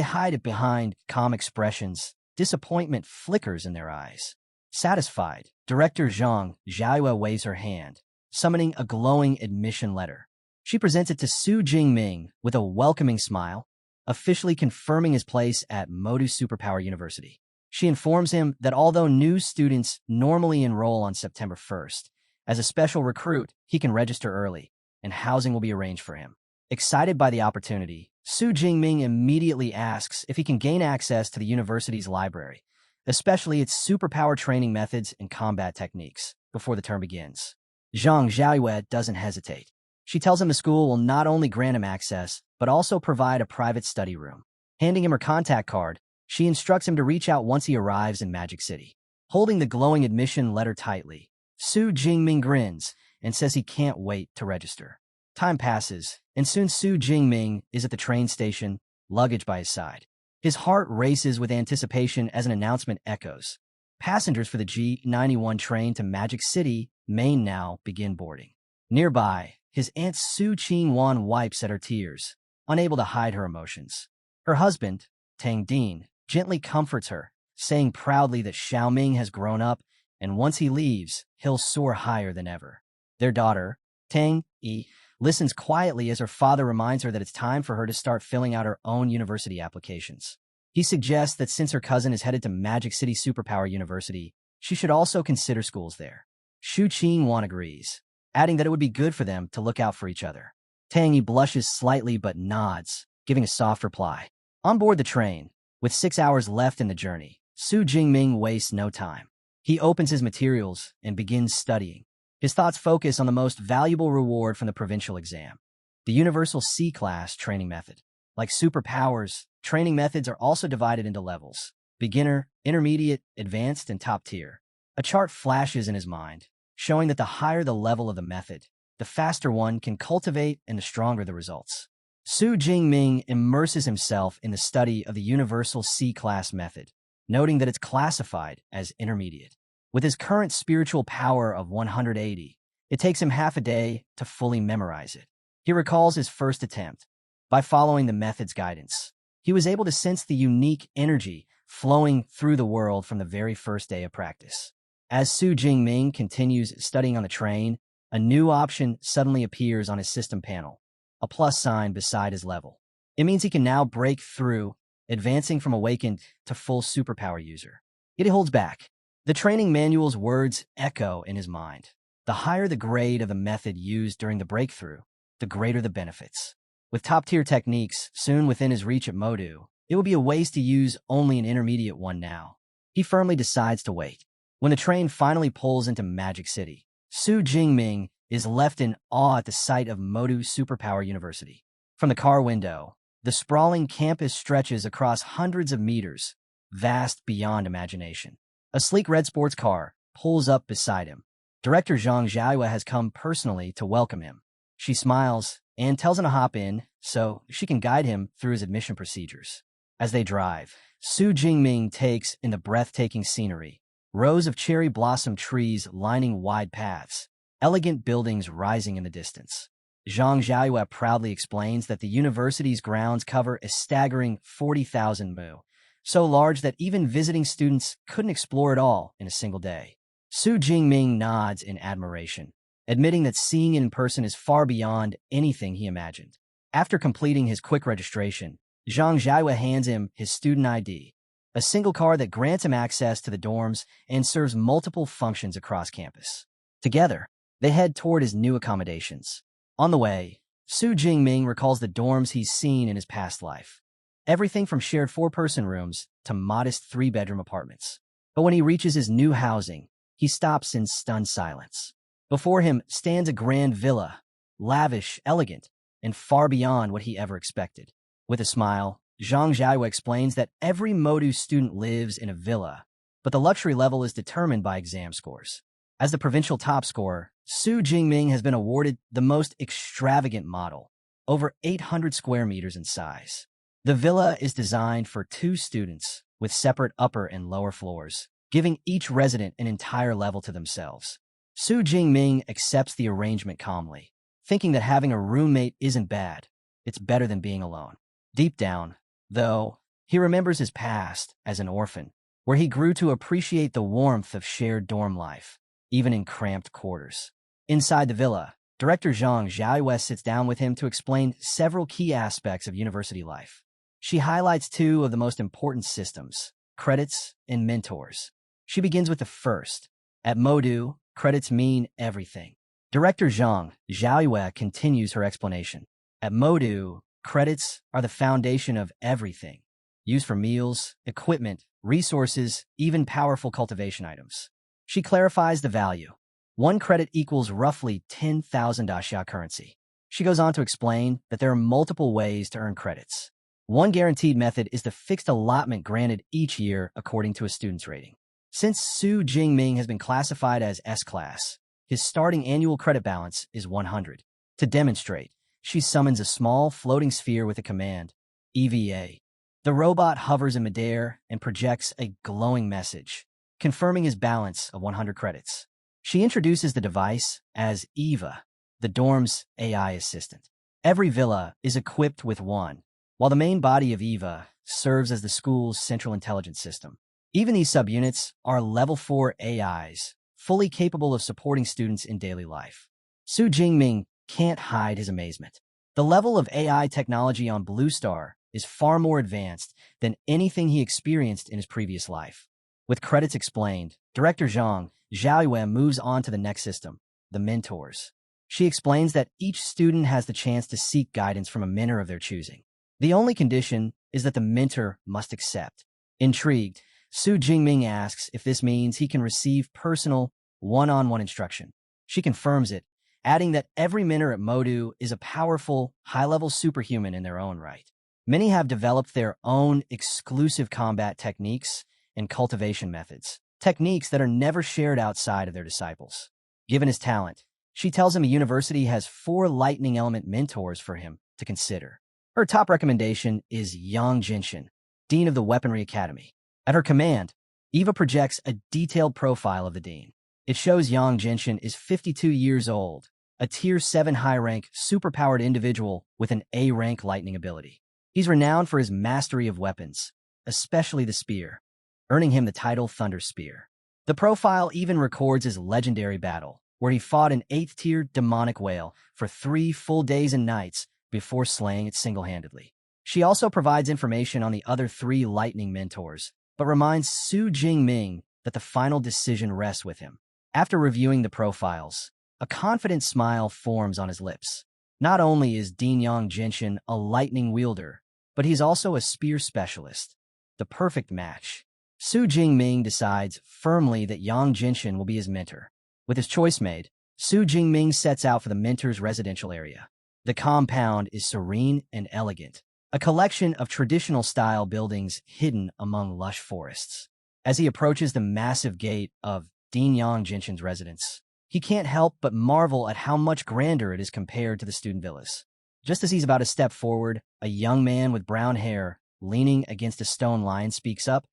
hide it behind calm expressions, disappointment flickers in their eyes. Satisfied, Director Zhang Xiaoyue waves her hand, summoning a glowing admission letter. She presents it to Su Jingming with a welcoming smile, officially confirming his place at Modu Superpower University. She informs him that although new students normally enroll on September 1st, as a special recruit, he can register early, and housing will be arranged for him. Excited by the opportunity, Su Jingming immediately asks if he can gain access to the university's library, especially its superpower training methods and combat techniques, before the term begins. Zhang Xiaoyue doesn't hesitate. She tells him the school will not only grant him access, but also provide a private study room. Handing him her contact card, she instructs him to reach out once he arrives in Magic City. Holding the glowing admission letter tightly, Su Jingming grins and says he can't wait to register. Time passes, and soon Su Jingming is at the train station, luggage by his side. His heart races with anticipation as an announcement echoes. Passengers for the G91 train to Magic City, Maine now begin boarding. Nearby, his aunt Su Qingwan wipes at her tears, unable to hide her emotions. Her husband, Tang Dean, gently comforts her, saying proudly that Xiaoming has grown up, and once he leaves, he'll soar higher than ever. Their daughter, Tang Yi, listens quietly as her father reminds her that it's time for her to start filling out her own university applications. He suggests that since her cousin is headed to Magic City Superpower University, she should also consider schools there. Shu Qingwan agrees, adding that it would be good for them to look out for each other. Tang Yi blushes slightly but nods, giving a soft reply. On board the train, with 6 hours left in the journey, Su Jingming wastes no time. He opens his materials and begins studying. His thoughts focus on the most valuable reward from the provincial exam, the Universal C-Class training method. Like superpowers, training methods are also divided into levels: beginner, intermediate, advanced, and top tier. A chart flashes in his mind, showing that the higher the level of the method, the faster one can cultivate and the stronger the results. Su Jingming immerses himself in the study of the Universal C-Class method, noting that it's classified as intermediate. With his current spiritual power of 180, it takes him half a day to fully memorize it. He recalls his first attempt. By following the method's guidance, he was able to sense the unique energy flowing through the world from the very first day of practice. As Su Jingming continues studying on the train, a new option suddenly appears on his system panel, a plus sign beside his level. It means he can now break through, advancing from awakened to full superpower user. Yet he holds back. The training manual's words echo in his mind. The higher the grade of the method used during the breakthrough, the greater the benefits. With top-tier techniques soon within his reach at Modu, it would be a waste to use only an intermediate one now. He firmly decides to wait. When the train finally pulls into Magic City, Su Jingming is left in awe at the sight of Modu Superpower University. From the car window, the sprawling campus stretches across hundreds of meters, vast beyond imagination. A sleek red sports car pulls up beside him. Director Zhang Xiaoyue has come personally to welcome him. She smiles and tells him to hop in so she can guide him through his admission procedures. As they drive, Su Jingming takes in the breathtaking scenery. Rows of cherry blossom trees lining wide paths, elegant buildings rising in the distance. Zhang Xiaoyue proudly explains that the university's grounds cover a staggering 40,000 mu, so large that even visiting students couldn't explore it all in a single day. Su Jingming nods in admiration, admitting that seeing it in person is far beyond anything he imagined. After completing his quick registration, Zhang Xiaoyue hands him his student ID, a single card that grants him access to the dorms and serves multiple functions across campus. Together, they head toward his new accommodations. On the way, Su Jingming recalls the dorms he's seen in his past life. Everything from shared 4-person rooms to modest 3-bedroom apartments. But when he reaches his new housing, He stops in stunned silence. Before him stands a grand villa, lavish, elegant, and far beyond what he ever expected. With a smile, Zhang Xiaoyu explains that every Modu student lives in a villa, but the luxury level is determined by exam scores. As the provincial top scorer, Su Jingming has been awarded the most extravagant model, over 800 square meters in size. The villa is designed for 2 students with separate upper and lower floors, giving each resident an entire level to themselves. Su Jingming accepts the arrangement calmly, thinking that having a roommate isn't bad. It's better than being alone. Deep down, though, he remembers his past as an orphan, where he grew to appreciate the warmth of shared dorm life, even in cramped quarters. Inside the villa, Director Zhang Xiaoyu sits down with him to explain several key aspects of university life. She highlights 2 of the most important systems, credits and mentors. She begins with the first. At Modu, credits mean everything. Director Zhang Xiaoyu continues her explanation. At Modu, credits are the foundation of everything, used for meals, equipment, resources, even powerful cultivation items. She clarifies the value. 1 credit equals roughly 10,000 Daxia currency. She goes on to explain that there are multiple ways to earn credits. One guaranteed method is the fixed allotment granted each year according to a student's rating. Since Su Jingming has been classified as S-class, his starting annual credit balance is 100. To demonstrate, she summons a small floating sphere with a command, EVA. The robot hovers in midair and projects a glowing message, confirming his balance of 100 credits. She introduces the device as Eva, the dorm's AI assistant. Every villa is equipped with one, while the main body of Eva serves as the school's central intelligence system. Even these subunits are level 4 AIs, fully capable of supporting students in daily life. Su Jingming can't hide his amazement. The level of AI technology on Blue Star is far more advanced than anything he experienced in his previous life. With credits explained, Director Zhang Xiaoyu moves on to the next system, the mentors. She explains that each student has the chance to seek guidance from a mentor of their choosing. The only condition is that the mentor must accept. Intrigued, Su Jingming asks if this means he can receive personal, one-on-one instruction. She confirms it, adding that every mentor at Modu is a powerful, high-level superhuman in their own right. Many have developed their own exclusive combat techniques and cultivation methods, techniques that are never shared outside of their disciples. Given his talent, she tells him a university has 4 lightning element mentors for him to consider. Her top recommendation is Yang Jinshin, Dean of the Weaponry Academy. At her command, Eva projects a detailed profile of the dean. It shows Yang Jinshin is 52 years old, a Tier 7 high-rank, superpowered individual with an A-rank lightning ability. He's renowned for his mastery of weapons, especially the spear, earning him the title Thunder Spear. The profile even records his legendary battle, where he fought an 8th-tier demonic whale for 3 full days and nights before slaying it single-handedly. She also provides information on the other 3 lightning mentors, but reminds Su Jingming that the final decision rests with him. After reviewing the profiles, a confident smile forms on his lips. Not only is Dean Yang Jinshin a lightning wielder, but he's also a spear specialist. The perfect match. Su Jingming decides firmly that Yang Jinshin will be his mentor. With his choice made, Su Jingming sets out for the mentor's residential area. The compound is serene and elegant, a collection of traditional-style buildings hidden among lush forests. As he approaches the massive gate of Dean Yang Jinshin's residence, he can't help but marvel at how much grander it is compared to the student villas. Just as he's about to step forward, a young man with brown hair, leaning against a stone lion, speaks up,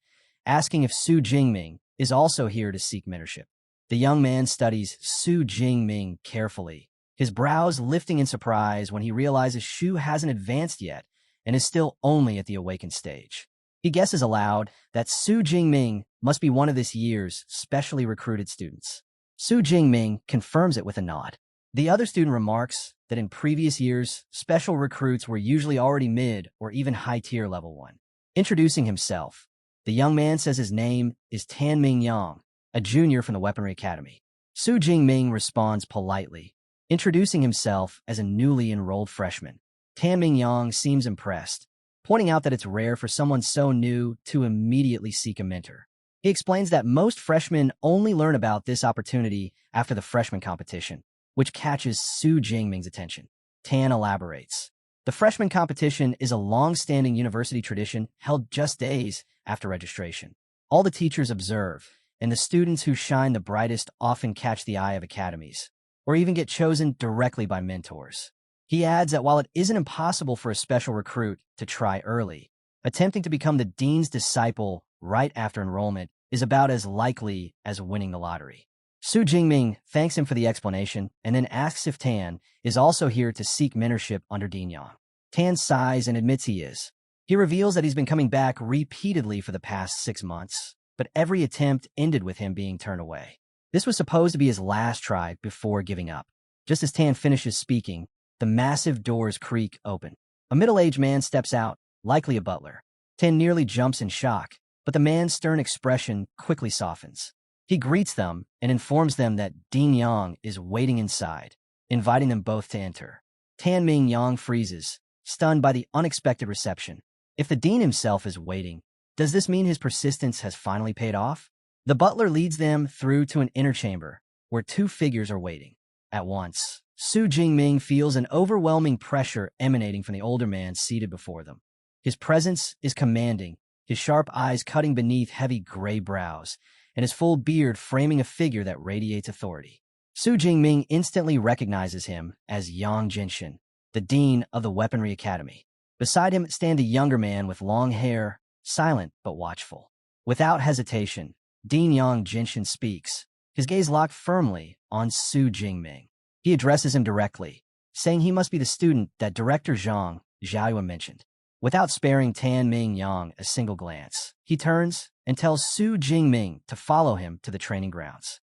asking if Su Jingming is also here to seek mentorship. The young man studies Su Jingming carefully, his brows lifting in surprise when he realizes Shu hasn't advanced yet and is still only at the awakened stage. He guesses aloud that Su Jingming must be one of this year's specially recruited students. Su Jingming confirms it with a nod. The other student remarks that in previous years, special recruits were usually already mid or even high-tier level 1. Introducing himself, the young man says his name is Tanming Yang, a junior from the Weaponry Academy. Su Jingming responds politely, introducing himself as a newly enrolled freshman. Tanming Yang seems impressed, pointing out that it's rare for someone so new to immediately seek a mentor. He explains that most freshmen only learn about this opportunity after the freshman competition, which catches Su Jingming's attention. Tan elaborates. The freshman competition is a long-standing university tradition held just days after registration. All the teachers observe, and the students who shine the brightest often catch the eye of academies, or even get chosen directly by mentors. He adds that while it isn't impossible for a special recruit to try early, attempting to become the dean's disciple right after enrollment is about as likely as winning the lottery. Su Jingming thanks him for the explanation and then asks if Tan is also here to seek mentorship under Dean Yang. Tan sighs and admits he is. He reveals that he's been coming back repeatedly for the past 6 months, but every attempt ended with him being turned away. This was supposed to be his last try before giving up. Just as Tan finishes speaking, the massive doors creak open. A middle-aged man steps out, likely a butler. Tan nearly jumps in shock, but the man's stern expression quickly softens. He greets them and informs them that Dean Yang is waiting inside, inviting them both to enter. Tan Ming Yang freezes, stunned by the unexpected reception. If the dean himself is waiting, does this mean his persistence has finally paid off? The butler leads them through to an inner chamber, where 2 figures are waiting. At once, Su Jingming feels an overwhelming pressure emanating from the older man seated before them. His presence is commanding, his sharp eyes cutting beneath heavy gray brows, and his full beard framing a figure that radiates authority. Su Jingming instantly recognizes him as Yang Jinshin, the dean of the Weaponry Academy. Beside him stand a younger man with long hair, silent but watchful. Without hesitation, Dean Yang Jinshin speaks, his gaze locked firmly on Su Jingming. He addresses him directly, saying he must be the student that Director Zhang Xiaoyuan mentioned. Without sparing Tan Ming Yang a single glance, he turns and tells Su Jingming to follow him to the training grounds.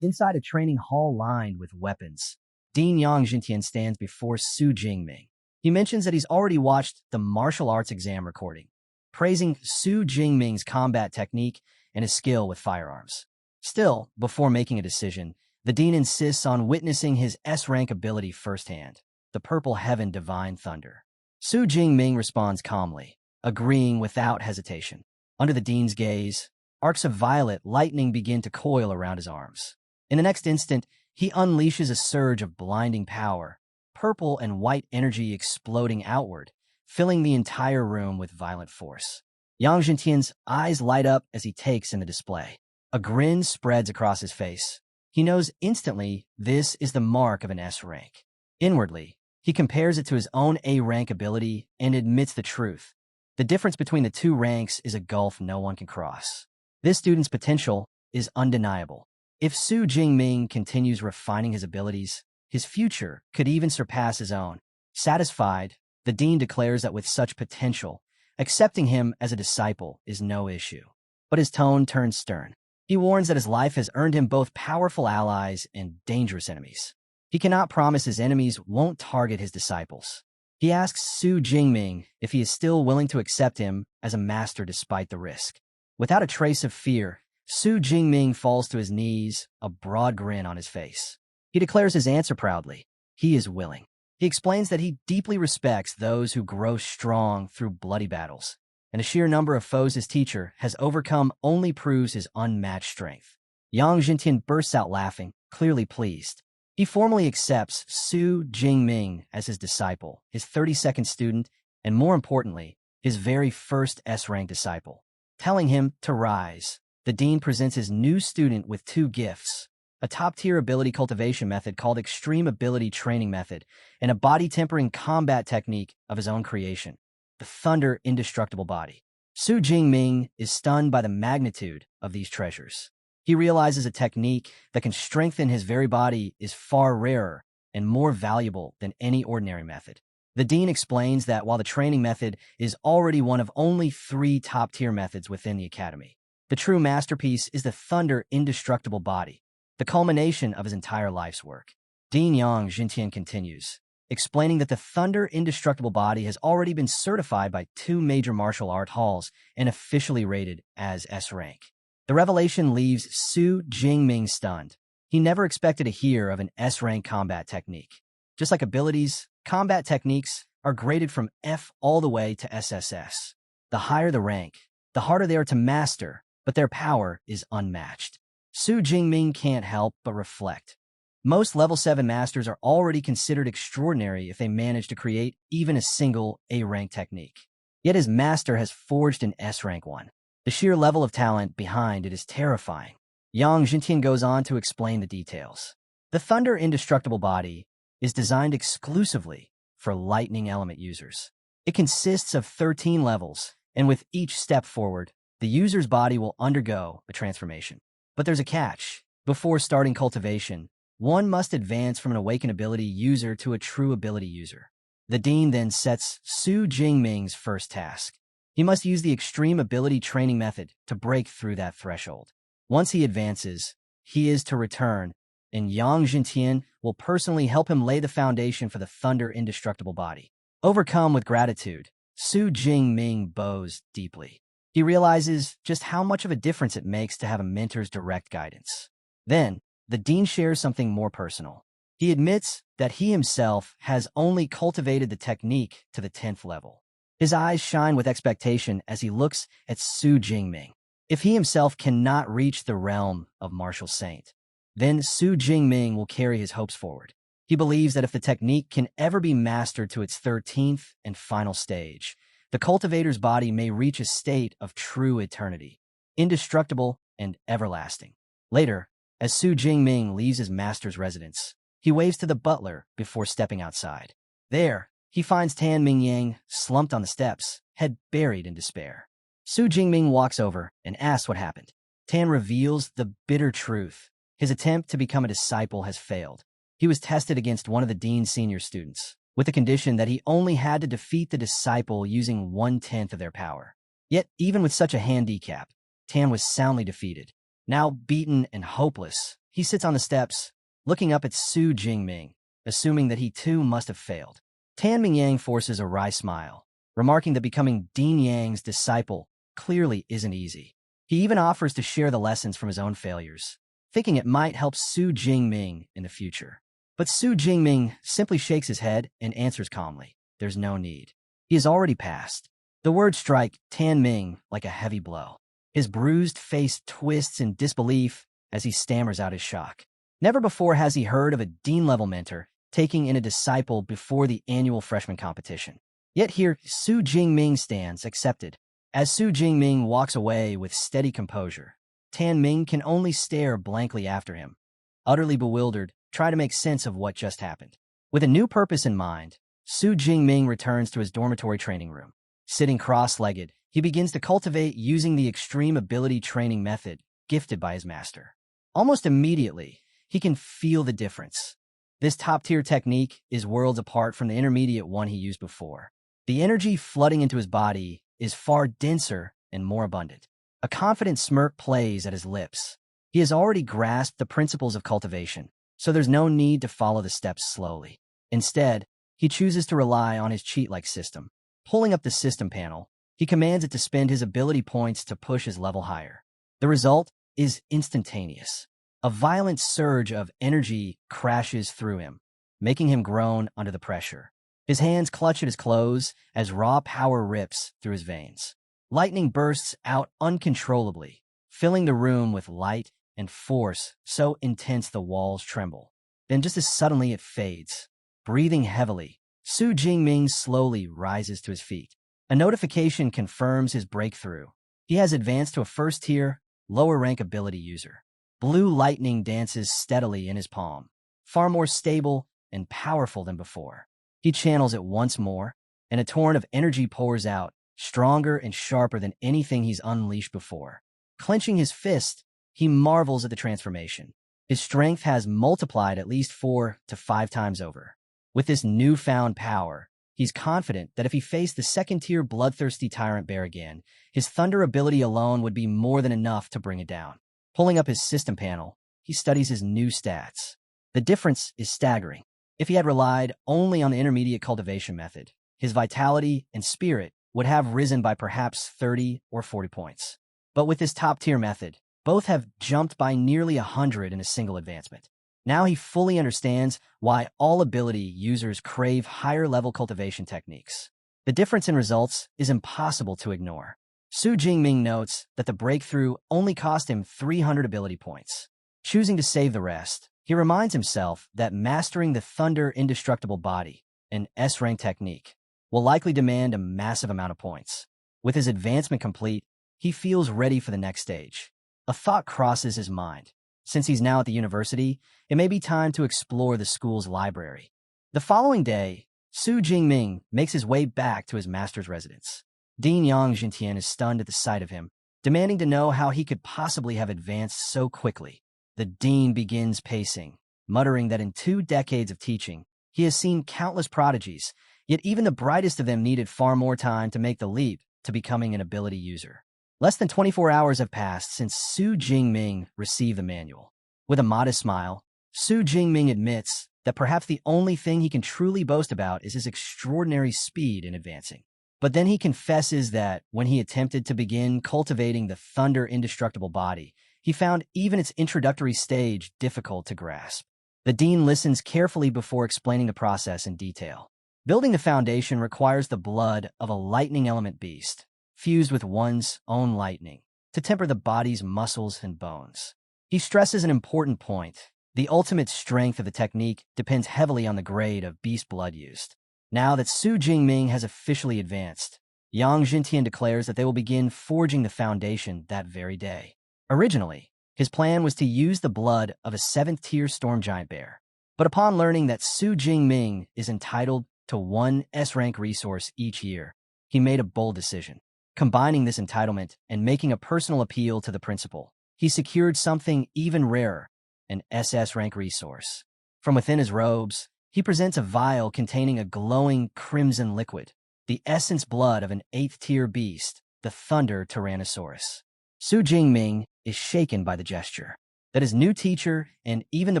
Inside a training hall lined with weapons, Dean Yang Jintian stands before Su Jingming. He mentions that he's already watched the martial arts exam recording, praising Su Jingming's combat technique and his skill with firearms. Still, before making a decision, the dean insists on witnessing his S-rank ability firsthand, the Purple Heaven Divine Thunder. Su Jingming responds calmly, agreeing without hesitation. Under the dean's gaze, arcs of violet lightning begin to coil around his arms. In the next instant, he unleashes a surge of blinding power, purple and white energy exploding outward, filling the entire room with violent force. Yang Jintian's eyes light up as he takes in the display. A grin spreads across his face. He knows instantly this is the mark of an S rank. Inwardly, he compares it to his own A rank ability and admits the truth. The difference between the 2 ranks is a gulf no one can cross. This student's potential is undeniable. If Su Jingming continues refining his abilities, his future could even surpass his own. Satisfied, the dean declares that with such potential, accepting him as a disciple is no issue. But his tone turns stern. He warns that his life has earned him both powerful allies and dangerous enemies. He cannot promise his enemies won't target his disciples. He asks Su Jingming if he is still willing to accept him as a master despite the risk. Without a trace of fear, Su Jingming falls to his knees, a broad grin on his face. He declares his answer proudly. He is willing. He explains that he deeply respects those who grow strong through bloody battles, and the sheer number of foes his teacher has overcome only proves his unmatched strength. Yang Jintian bursts out laughing, clearly pleased. He formally accepts Su Jingming as his disciple, his 32nd student, and more importantly, his very first S-rank disciple. Telling him to rise, the dean presents his new student with 2 gifts, a top-tier ability cultivation method called Extreme Ability Training Method, and a body-tempering combat technique of his own creation, the Thunder Indestructible Body. Su Jingming is stunned by the magnitude of these treasures. He realizes a technique that can strengthen his very body is far rarer and more valuable than any ordinary method. The dean explains that while the training method is already one of only 3 top-tier methods within the academy, the true masterpiece is the Thunder Indestructible Body, the culmination of his entire life's work. Dean Yang Jintian continues, explaining that the Thunder Indestructible Body has already been certified by 2 major martial art halls and officially rated as S-rank. The revelation leaves Su Jingming stunned. He never expected to hear of an S-rank combat technique. Just like abilities, combat techniques are graded from F all the way to SSS. The higher the rank, the harder they are to master, but their power is unmatched. Su Jingming can't help but reflect. Most level 7 masters are already considered extraordinary if they manage to create even a single A-rank technique. Yet his master has forged an S-rank one. The sheer level of talent behind it is terrifying. Yang Jintian goes on to explain the details. The Thunder Indestructible Body is designed exclusively for lightning element users. It consists of 13 levels, and with each step forward, the user's body will undergo a transformation. But there's a catch. Before starting cultivation, one must advance from an awakened ability user to a true ability user. The Dean then sets Su Jingming's first task. He must use the extreme ability training method to break through that threshold. Once he advances, he is to return, and Yang Jintian will personally help him lay the foundation for the Thunder Indestructible Body. Overcome with gratitude, Su Jingming bows deeply. He realizes just how much of a difference it makes to have a mentor's direct guidance. Then, the Dean shares something more personal. He admits that he himself has only cultivated the technique to the 10th level. His eyes shine with expectation as he looks at Su Jingming. If he himself cannot reach the realm of martial saint, then Su Jingming will carry his hopes forward. He believes that if the technique can ever be mastered to its 13th and final stage, the cultivator's body may reach a state of true eternity, indestructible and everlasting. Later, as Su Jingming leaves his master's residence, he waves to the butler before stepping outside. There, he finds Tan Mingyang slumped on the steps, head buried in despair. Su Jingming walks over and asks what happened. Tan reveals the bitter truth. His attempt to become a disciple has failed. He was tested against one of the Dean's senior students, with the condition that he only had to defeat the disciple using 1/10 of their power. Yet, even with such a handicap, Tan was soundly defeated. Now beaten and hopeless, he sits on the steps, looking up at Su Jingming, assuming that he too must have failed. Tan Mingyang forces a wry smile, remarking that becoming Dean Yang's disciple clearly isn't easy. He even offers to share the lessons from his own failures, thinking it might help Su Jingming in the future. But Su Jingming simply shakes his head and answers calmly, "There's no need. He has already passed." The words strike Tan Ming like a heavy blow. His bruised face twists in disbelief as he stammers out his shock. Never before has he heard of a Dean-level mentor taking in a disciple before the annual freshman competition. Yet here, Su Jingming stands, accepted. As Su Jingming walks away with steady composure, Tan Ming can only stare blankly after him. Utterly bewildered, try to make sense of what just happened. With a new purpose in mind, Su Jingming returns to his dormitory training room. Sitting cross-legged, he begins to cultivate using the extreme ability training method gifted by his master. Almost immediately, he can feel the difference. This top-tier technique is worlds apart from the intermediate one he used before. The energy flooding into his body is far denser and more abundant. A confident smirk plays at his lips. He has already grasped the principles of cultivation, so there's no need to follow the steps slowly. Instead, he chooses to rely on his cheat-like system. Pulling up the system panel, he commands it to spend his ability points to push his level higher. The result is instantaneous. A violent surge of energy crashes through him, making him groan under the pressure. His hands clutch at his clothes as raw power rips through his veins. Lightning bursts out uncontrollably, filling the room with light and force so intense the walls tremble. Then just as suddenly it fades. Breathing heavily, Su Jingming slowly rises to his feet. A notification confirms his breakthrough. He has advanced to a first-tier, lower-rank ability user. Blue lightning dances steadily in his palm, far more stable and powerful than before. He channels it once more, and a torrent of energy pours out, stronger and sharper than anything he's unleashed before. Clenching his fist, he marvels at the transformation. His strength has multiplied at least 4 to 5 times over. With this newfound power, he's confident that if he faced the second-tier bloodthirsty Tyrant Bear again, his thunder ability alone would be more than enough to bring it down. Pulling up his system panel, he studies his new stats. The difference is staggering. If he had relied only on the intermediate cultivation method, his vitality and spirit would have risen by perhaps 30 or 40 points. But with this top-tier method, both have jumped by nearly 100 in a single advancement. Now he fully understands why all ability users crave higher-level cultivation techniques. The difference in results is impossible to ignore. Su Jingming notes that the breakthrough only cost him 300 ability points. Choosing to save the rest, he reminds himself that mastering the Thunder Indestructible Body, an S-rank technique, will likely demand a massive amount of points. With his advancement complete, he feels ready for the next stage. A thought crosses his mind. Since he's now at the university, it may be time to explore the school's library. The following day, Su Jingming makes his way back to his master's residence. Dean Yang Jintian is stunned at the sight of him, demanding to know how he could possibly have advanced so quickly. The dean begins pacing, muttering that in 2 decades of teaching, he has seen countless prodigies, yet even the brightest of them needed far more time to make the leap to becoming an ability user. Less than 24 hours have passed since Su Jingming received the manual. With a modest smile, Su Jingming admits that perhaps the only thing he can truly boast about is his extraordinary speed in advancing. But then he confesses that when he attempted to begin cultivating the Thunder Indestructible Body, he found even its introductory stage difficult to grasp. The dean listens carefully before explaining the process in detail. Building the foundation requires the blood of a lightning element beast, fused with one's own lightning, to temper the body's muscles and bones. He stresses an important point. The ultimate strength of the technique depends heavily on the grade of beast blood used. Now that Su Jingming has officially advanced, Yang Jintian declares that they will begin forging the foundation that very day. Originally, his plan was to use the blood of a 7th-tier storm giant bear. But upon learning that Su Jingming is entitled to 1 S-rank resource each year, he made a bold decision. Combining this entitlement and making a personal appeal to the principal, he secured something even rarer, an SS rank resource. From within his robes, he presents a vial containing a glowing crimson liquid, the essence blood of an 8th-tier beast, the Thunder Tyrannosaurus. Su Jingming is shaken by the gesture. That his new teacher and even the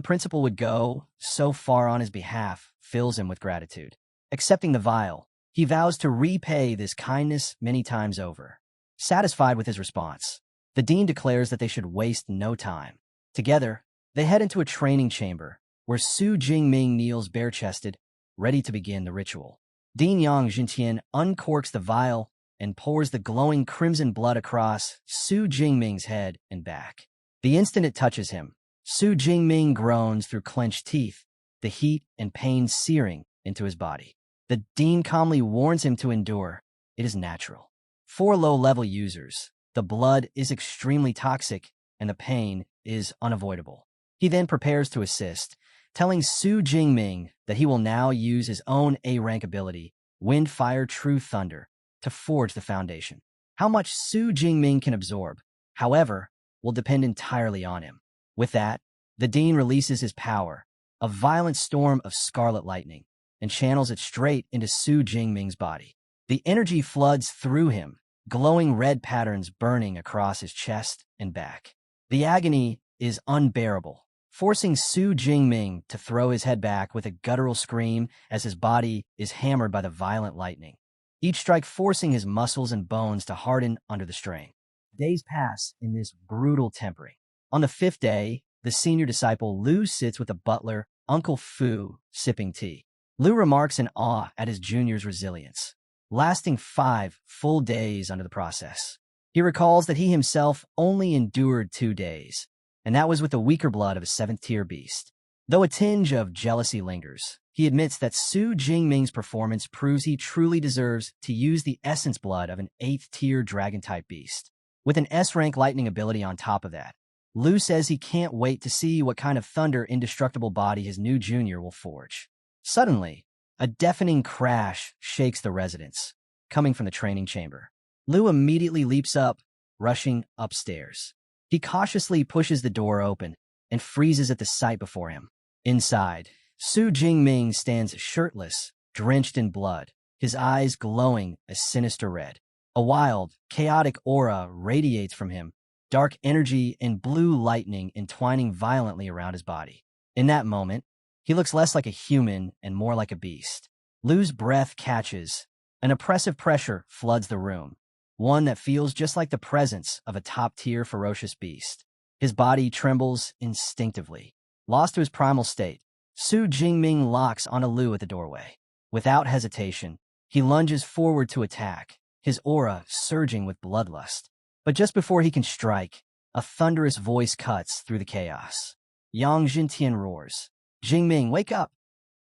principal would go so far on his behalf fills him with gratitude. Accepting the vial, he vows to repay this kindness many times over. Satisfied with his response, the dean declares that they should waste no time. Together, they head into a training chamber, where Su Jingming kneels bare-chested, ready to begin the ritual. Dean Yang Jintian uncorks the vial and pours the glowing crimson blood across Su Jingming's head and back. The instant it touches him, Su Jingming groans through clenched teeth, the heat and pain searing into his body. The dean calmly warns him to endure. It is natural. For low-level users, the blood is extremely toxic and the pain is unavoidable. He then prepares to assist, telling Su Jingming that he will now use his own A-rank ability, Wind Fire True Thunder, to forge the foundation. How much Su Jingming can absorb, however, will depend entirely on him. With that, the dean releases his power, a violent storm of scarlet lightning, and channels it straight into Su Jingming's body. The energy floods through him, glowing red patterns burning across his chest and back. The agony is unbearable, forcing Su Jingming to throw his head back with a guttural scream as his body is hammered by the violent lightning, each strike forcing his muscles and bones to harden under the strain. Days pass in this brutal tempering. On the 5th day, the senior disciple Lu sits with the butler, Uncle Fu, sipping tea. Lu remarks in awe at his junior's resilience, lasting 5 full days under the process. He recalls that he himself only endured 2 days, and that was with the weaker blood of a 7th-tier beast. Though a tinge of jealousy lingers, he admits that Su Jingming's performance proves he truly deserves to use the essence blood of an 8th-tier dragon-type beast. With an S-rank lightning ability on top of that, Lu says he can't wait to see what kind of Thunder Indestructible Body his new junior will forge. Suddenly, a deafening crash shakes the residence, coming from the training chamber. Lu immediately leaps up, rushing upstairs. He cautiously pushes the door open and freezes at the sight before him. Inside, Su Jingming stands shirtless, drenched in blood, his eyes glowing a sinister red. A wild, chaotic aura radiates from him, dark energy and blue lightning entwining violently around his body. In that moment, he looks less like a human and more like a beast. Lu's breath catches. An oppressive pressure floods the room, one that feels just like the presence of a top-tier ferocious beast. His body trembles instinctively. Lost to his primal state, Su Jingming locks onto Lu at the doorway. Without hesitation, he lunges forward to attack, his aura surging with bloodlust. But just before he can strike, a thunderous voice cuts through the chaos. Yang Jintian roars, "Jingming, wake up!"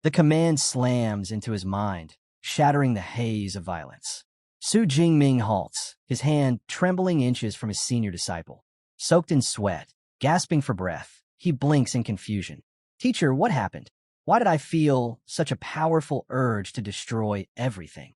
The command slams into his mind, shattering the haze of violence. Su Jingming halts, his hand trembling inches from his senior disciple. Soaked in sweat, gasping for breath, he blinks in confusion. "Teacher, what happened? Why did I feel such a powerful urge to destroy everything?"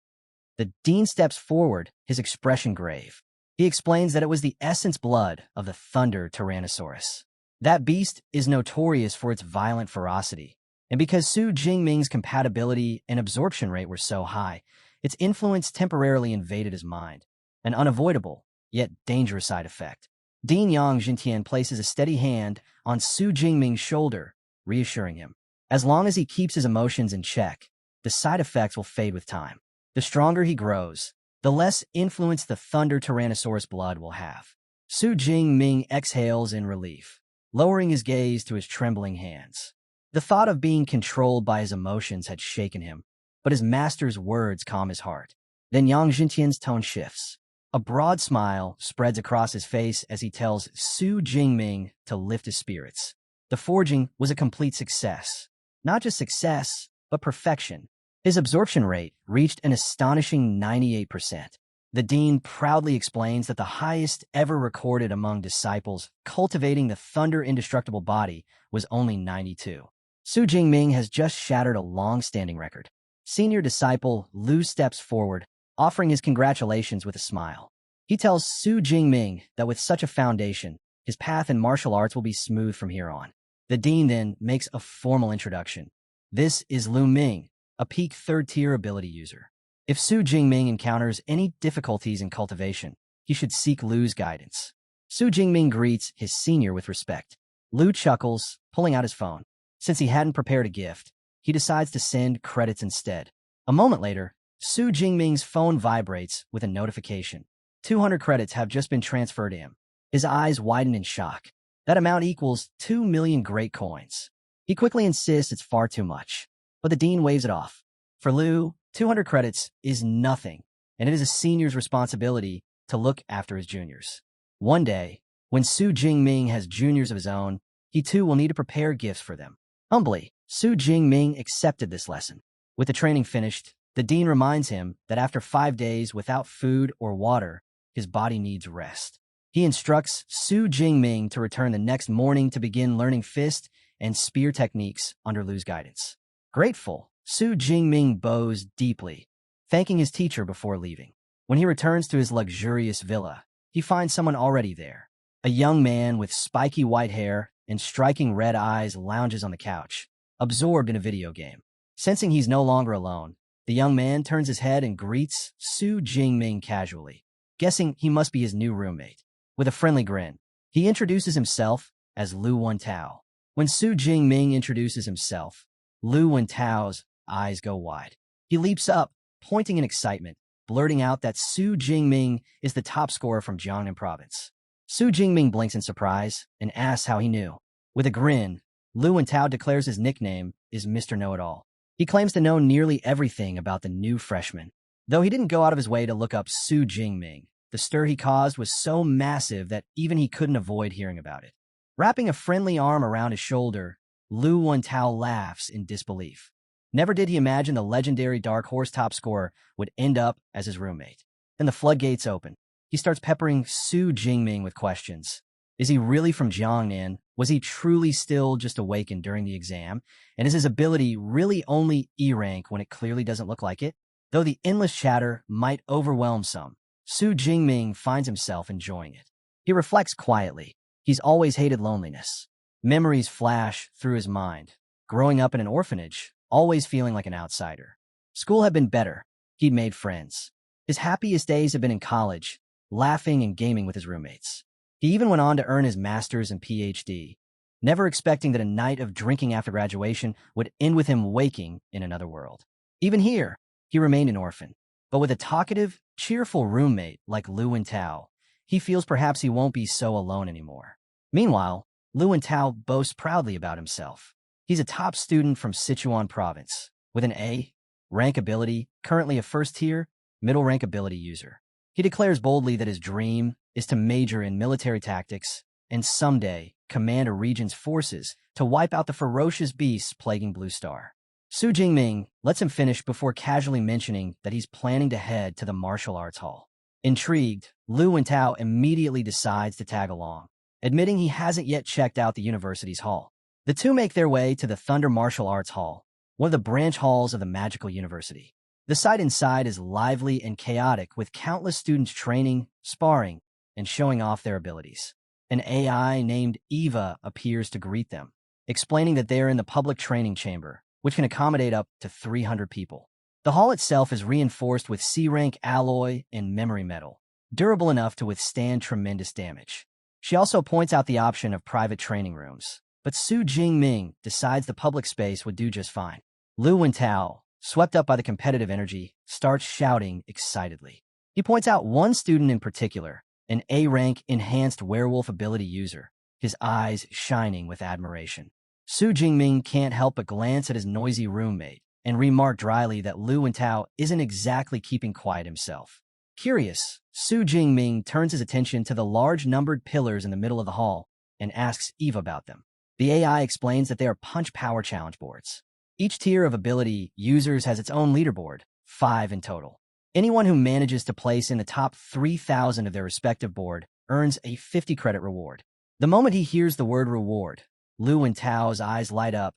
The dean steps forward, his expression grave. He explains that it was the essence blood of the Thunder Tyrannosaurus. That beast is notorious for its violent ferocity, and because Su Jingming's compatibility and absorption rate were so high, its influence temporarily invaded his mind, an unavoidable, yet dangerous side effect. Dean Yang Jintian places a steady hand on Su Jingming's shoulder, reassuring him. As long as he keeps his emotions in check, the side effects will fade with time. The stronger he grows, the less influence the Thunder Tyrannosaurus blood will have. Su Jingming exhales in relief, lowering his gaze to his trembling hands. The thought of being controlled by his emotions had shaken him, but his master's words calm his heart. Then Yang Jintian's tone shifts. A broad smile spreads across his face as he tells Su Jingming to lift his spirits. The forging was a complete success. Not just success, but perfection. His absorption rate reached an astonishing 98%. The dean proudly explains that the highest ever recorded among disciples cultivating the Thunder indestructible body was only 92. Su Jingming has just shattered a long-standing record. Senior disciple Lu steps forward, offering his congratulations with a smile. He tells Su Jingming that with such a foundation, his path in martial arts will be smooth from here on. The dean then makes a formal introduction. This is Lu Ming, a peak third-tier ability user. If Su Jingming encounters any difficulties in cultivation, he should seek Lu's guidance. Su Jingming greets his senior with respect. Lu chuckles, pulling out his phone. Since he hadn't prepared a gift, he decides to send credits instead. A moment later, Su Jingming's phone vibrates with a notification. 200 credits have just been transferred to him. His eyes widen in shock. That amount equals 2 million great coins. He quickly insists it's far too much, but the dean waves it off. For Lu, 200 credits is nothing, and it is a senior's responsibility to look after his juniors. One day, when Su Jingming has juniors of his own, he too will need to prepare gifts for them. Humbly, Su Jingming accepted this lesson. With the training finished, the dean reminds him that after 5 days without food or water, his body needs rest. He instructs Su Jingming to return the next morning to begin learning fist and spear techniques under Lu's guidance. Grateful, Su Jingming bows deeply, thanking his teacher before leaving. When he returns to his luxurious villa, he finds someone already there. A young man with spiky white hair and striking red eyes lounges on the couch, absorbed in a video game. Sensing he's no longer alone, the young man turns his head and greets Su Jingming casually, guessing he must be his new roommate. With a friendly grin, he introduces himself as Lu Wentao. When Su Jingming introduces himself, Lu Wentao's eyes go wide. He leaps up, pointing in excitement, blurting out that Su Jingming is the top scorer from Jiangnan province. Su Jingming blinks in surprise and asks how he knew. With a grin, Lu Wentao declares his nickname is Mr. Know-It-All. He claims to know nearly everything about the new freshman. Though he didn't go out of his way to look up Su Jingming, the stir he caused was so massive that even he couldn't avoid hearing about it. Wrapping a friendly arm around his shoulder, Lu Wentao laughs in disbelief. Never did he imagine the legendary Dark Horse top scorer would end up as his roommate. Then the floodgates open. He starts peppering Su Jingming with questions. Is he really from Jiangnan? Was he truly still just awakened during the exam? And is his ability really only E rank when it clearly doesn't look like it? Though the endless chatter might overwhelm some, Su Jingming finds himself enjoying it. He reflects quietly. He's always hated loneliness. Memories flash through his mind. Growing up in an orphanage, always feeling like an outsider. School had been better. He'd made friends. His happiest days had been in college, laughing and gaming with his roommates. He even went on to earn his master's and PhD, never expecting that a night of drinking after graduation would end with him waking in another world. Even here, he remained an orphan. But with a talkative, cheerful roommate like Lu Wentao, he feels perhaps he won't be so alone anymore. Meanwhile, Lu Wentao boasts proudly about himself. He's a top student from Sichuan province, with an A rank ability, currently a first-tier, middle rank ability user. He declares boldly that his dream is to major in military tactics and someday command a region's forces to wipe out the ferocious beasts plaguing Blue Star. Su Jingming lets him finish before casually mentioning that he's planning to head to the martial arts hall. Intrigued, Lu Wentao immediately decides to tag along, admitting he hasn't yet checked out the university's hall. The two make their way to the Thunder Martial Arts Hall, one of the branch halls of the magical university. The site inside is lively and chaotic, with countless students training, sparring, and showing off their abilities. An AI named Eva appears to greet them, explaining that they are in the public training chamber, which can accommodate up to 300 people. The hall itself is reinforced with C-rank alloy and memory metal, durable enough to withstand tremendous damage. She also points out the option of private training rooms, but Su Jingming decides the public space would do just fine. Lu Wentao, swept up by the competitive energy, starts shouting excitedly. He points out one student in particular, an A-rank enhanced werewolf ability user, his eyes shining with admiration. Su Jingming can't help but glance at his noisy roommate and remark dryly that Lu Wentao isn't exactly keeping quiet himself. Curious, Su Jingming turns his attention to the large numbered pillars in the middle of the hall and asks Eve about them. The AI explains that they are punch power challenge boards. Each tier of ability users has its own leaderboard, 5 in total. Anyone who manages to place in the top 3,000 of their respective board earns a 50 credit reward. The moment he hears the word reward, Lu Wentao's eyes light up,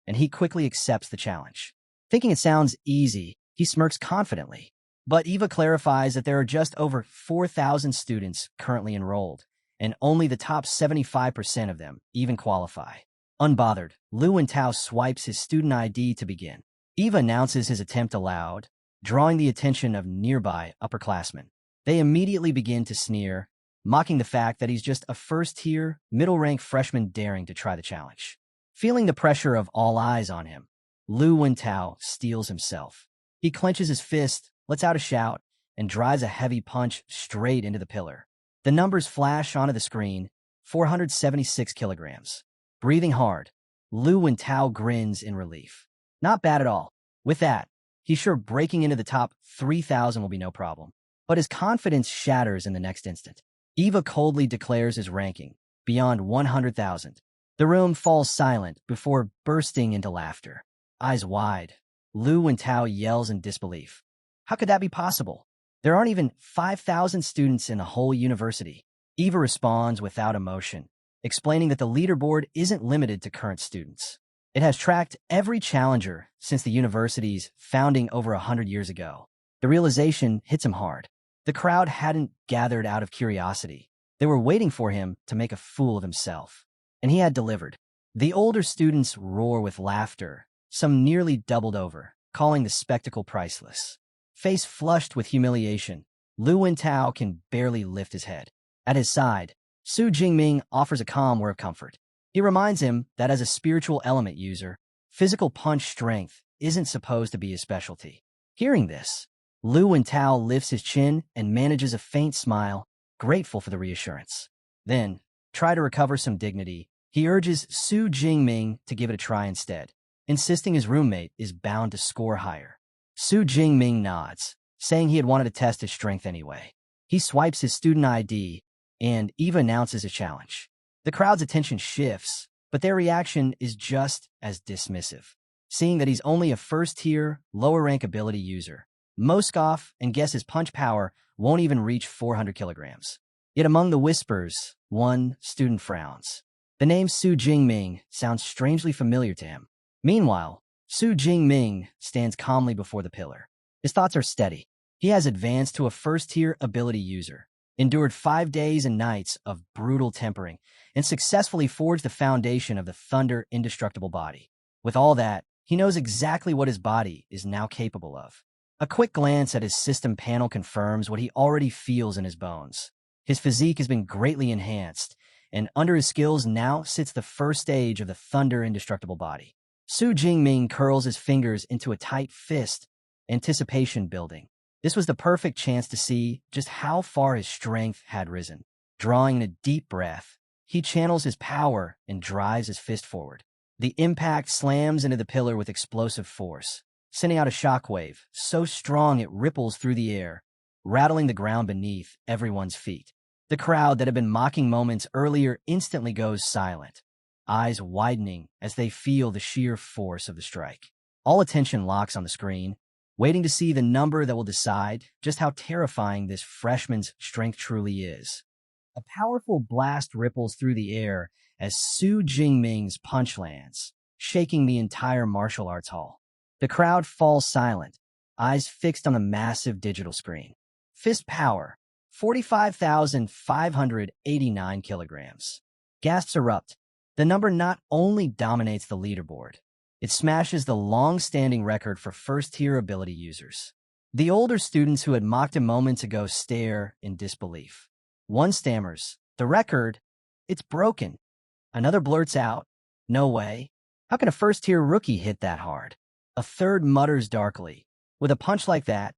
and he quickly accepts the challenge. Thinking it sounds easy, he smirks confidently. But Eva clarifies that there are just over 4,000 students currently enrolled, and only the top 75% of them even qualify. Unbothered, Lu Wentao swipes his student ID to begin. Eva announces his attempt aloud, drawing the attention of nearby upperclassmen. They immediately begin to sneer, mocking the fact that he's just a first-tier, middle-rank freshman daring to try the challenge. Feeling the pressure of all eyes on him, Lu Wentao steels himself. He clenches his fist, lets out a shout, and drives a heavy punch straight into the pillar. The numbers flash onto the screen, 476 kilograms. Breathing hard, Lu Wentao grins in relief. Not bad at all. With that, he's sure breaking into the top 3,000 will be no problem. But his confidence shatters in the next instant. Eva coldly declares his ranking, beyond 100,000. The room falls silent before bursting into laughter. Eyes wide, Lu Wentao yells in disbelief. How could that be possible? There aren't even 5,000 students in the whole university. Eva responds without emotion, explaining that the leaderboard isn't limited to current students. It has tracked every challenger since the university's founding over 100 years ago. The realization hits him hard. The crowd hadn't gathered out of curiosity. They were waiting for him to make a fool of himself. And he had delivered. The older students roar with laughter, some nearly doubled over, calling the spectacle priceless. Face flushed with humiliation, Lu Wentao can barely lift his head. At his side, Su Jingming offers a calm word of comfort. He reminds him that as a spiritual element user, physical punch strength isn't supposed to be his specialty. Hearing this, Lu Wentao lifts his chin and manages a faint smile, grateful for the reassurance. Then, try to recover some dignity, he urges Su Jingming to give it a try instead, insisting his roommate is bound to score higher. Su Jingming nods, saying he had wanted to test his strength anyway. He swipes his student ID, and Eva announces a challenge. The crowd's attention shifts, but their reaction is just as dismissive. Seeing that he's only a first-tier, lower-rank ability user, most scoff and guess his punch power won't even reach 400 kilograms. Yet among the whispers, one student frowns. The name Su Jingming sounds strangely familiar to him. Meanwhile, Su Jingming stands calmly before the pillar. His thoughts are steady. He has advanced to a first-tier ability user, endured 5 days and nights of brutal tempering, and successfully forged the foundation of the Thunder indestructible body. With all that, he knows exactly what his body is now capable of. A quick glance at his system panel confirms what he already feels in his bones. His physique has been greatly enhanced, and under his skills now sits the first stage of the Thunder indestructible body. Su Jingming curls his fingers into a tight fist, anticipation building. This was the perfect chance to see just how far his strength had risen. Drawing in a deep breath, he channels his power and drives his fist forward. The impact slams into the pillar with explosive force, sending out a shockwave so strong it ripples through the air, rattling the ground beneath everyone's feet. The crowd that had been mocking moments earlier instantly goes silent, eyes widening as they feel the sheer force of the strike. All attention locks on the screen, waiting to see the number that will decide just how terrifying this freshman's strength truly is. A powerful blast ripples through the air as Su Jingming's punch lands, shaking the entire martial arts hall. The crowd falls silent, eyes fixed on the massive digital screen. Fist power, 45,589 kilograms. Gasps erupt. The number not only dominates the leaderboard, it smashes the long-standing record for first-tier ability users. The older students who had mocked him moments ago stare in disbelief. One stammers, "The record? It's broken." Another blurts out, "No way. How can a first-tier rookie hit that hard?" A third mutters darkly, "With a punch like that,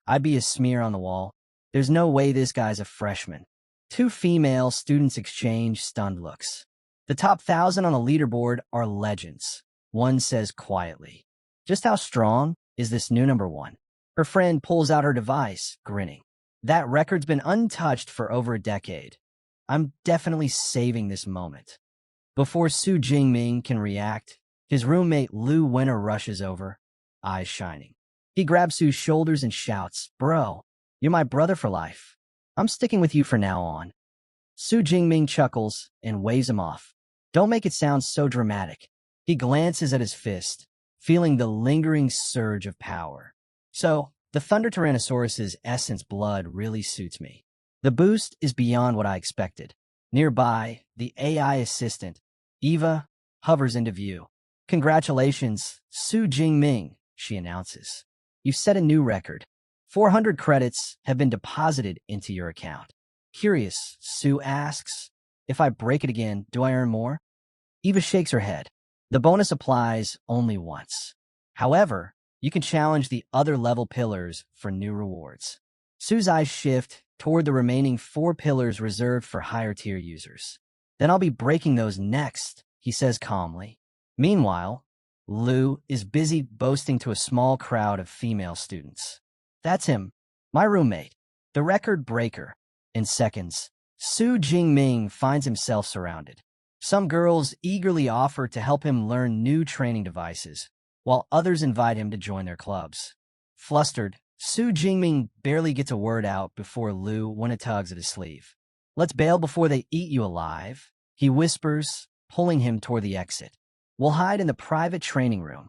I'd be a smear on the wall. There's no way this guy's a freshman." Two female students exchange stunned looks. The top 1,000 on the leaderboard are legends. One says quietly, "Just how strong is this new number one?" Her friend pulls out her device, grinning. "That record's been untouched for over a decade. I'm definitely saving this moment." Before Su Jingming can react, his roommate Lu Winter rushes over, eyes shining. He grabs Su's shoulders and shouts, "Bro, you're my brother for life. I'm sticking with you from now on." Su Jingming chuckles and waves him off. "Don't make it sound so dramatic." He glances at his fist, feeling the lingering surge of power. "So, the Thunder Tyrannosaurus's essence blood really suits me. The boost is beyond what I expected." Nearby, the AI assistant, Eva, hovers into view. "Congratulations, Su Jingming," she announces. "You've set a new record. 400 credits have been deposited into your account." Curious, Su asks, "If I break it again, do I earn more?" Eva shakes her head. "The bonus applies only once. However, you can challenge the other level pillars for new rewards." Su's eyes shift toward the remaining 4 pillars reserved for higher tier users. "Then I'll be breaking those next," he says calmly. Meanwhile, Lu is busy boasting to a small crowd of female students. "That's him, my roommate, the record breaker." In seconds, Su Jingming finds himself surrounded. Some girls eagerly offer to help him learn new training devices, while others invite him to join their clubs. Flustered, Su Jingming barely gets a word out before Lu Winter tugs at his sleeve. "Let's bail before they eat you alive," he whispers, pulling him toward the exit. "We'll hide in the private training room."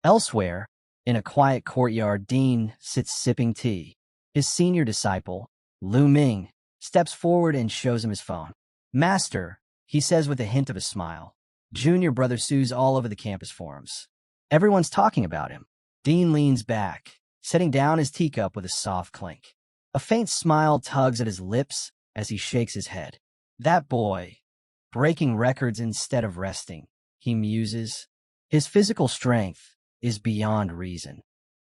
Elsewhere, in a quiet courtyard, Dean sits sipping tea. His senior disciple, Lu Ming, steps forward and shows him his phone. "Master," he says with a hint of a smile, "Junior brother Su's all over the campus forums. Everyone's talking about him." Dean leans back, setting down his teacup with a soft clink. A faint smile tugs at his lips as he shakes his head. "That boy, breaking records instead of resting," he muses. "His physical strength is beyond reason."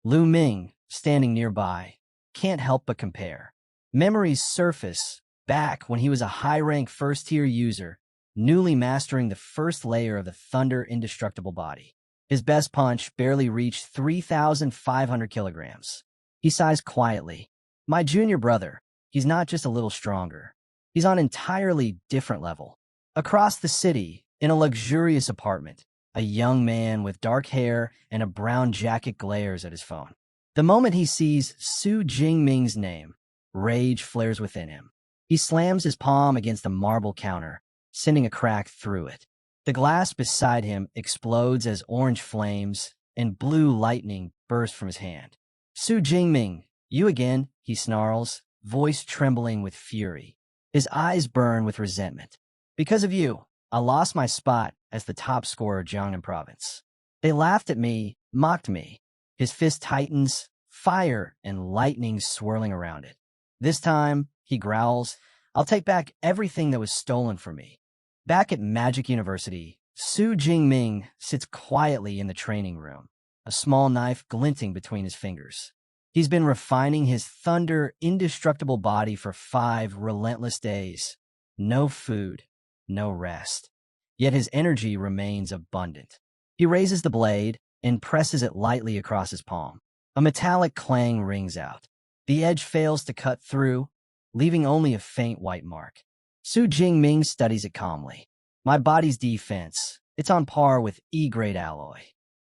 Lu Ming, standing nearby, can't help but compare. Memories surface back when he was a high-rank first-tier user, newly mastering the first layer of the Thunder indestructible body. His best punch barely reached 3,500 kilograms. He sighs quietly. "My junior brother, he's not just a little stronger. He's on an entirely different level." Across the city, in a luxurious apartment, a young man with dark hair and a brown jacket glares at his phone. The moment he sees Su Jingming's name, rage flares within him. He slams his palm against the marble counter, sending a crack through it. The glass beside him explodes as orange flames and blue lightning burst from his hand. "Su Jingming, you again," he snarls, voice trembling with fury. His eyes burn with resentment. "Because of you, I lost my spot as the top scorer of Jiangnan province. They laughed at me, mocked me." His fist tightens, fire and lightning swirling around it. "This time," he growls, "I'll take back everything that was stolen from me." Back at Magic University, Su Jingming sits quietly in the training room, a small knife glinting between his fingers. He's been refining his Thunder indestructible body for 5 relentless days. No food, no rest. Yet his energy remains abundant. He raises the blade and presses it lightly across his palm. A metallic clang rings out. The edge fails to cut through, leaving only a faint white mark. Su Jingming studies it calmly. My body's defense, it's on par with E-grade alloy.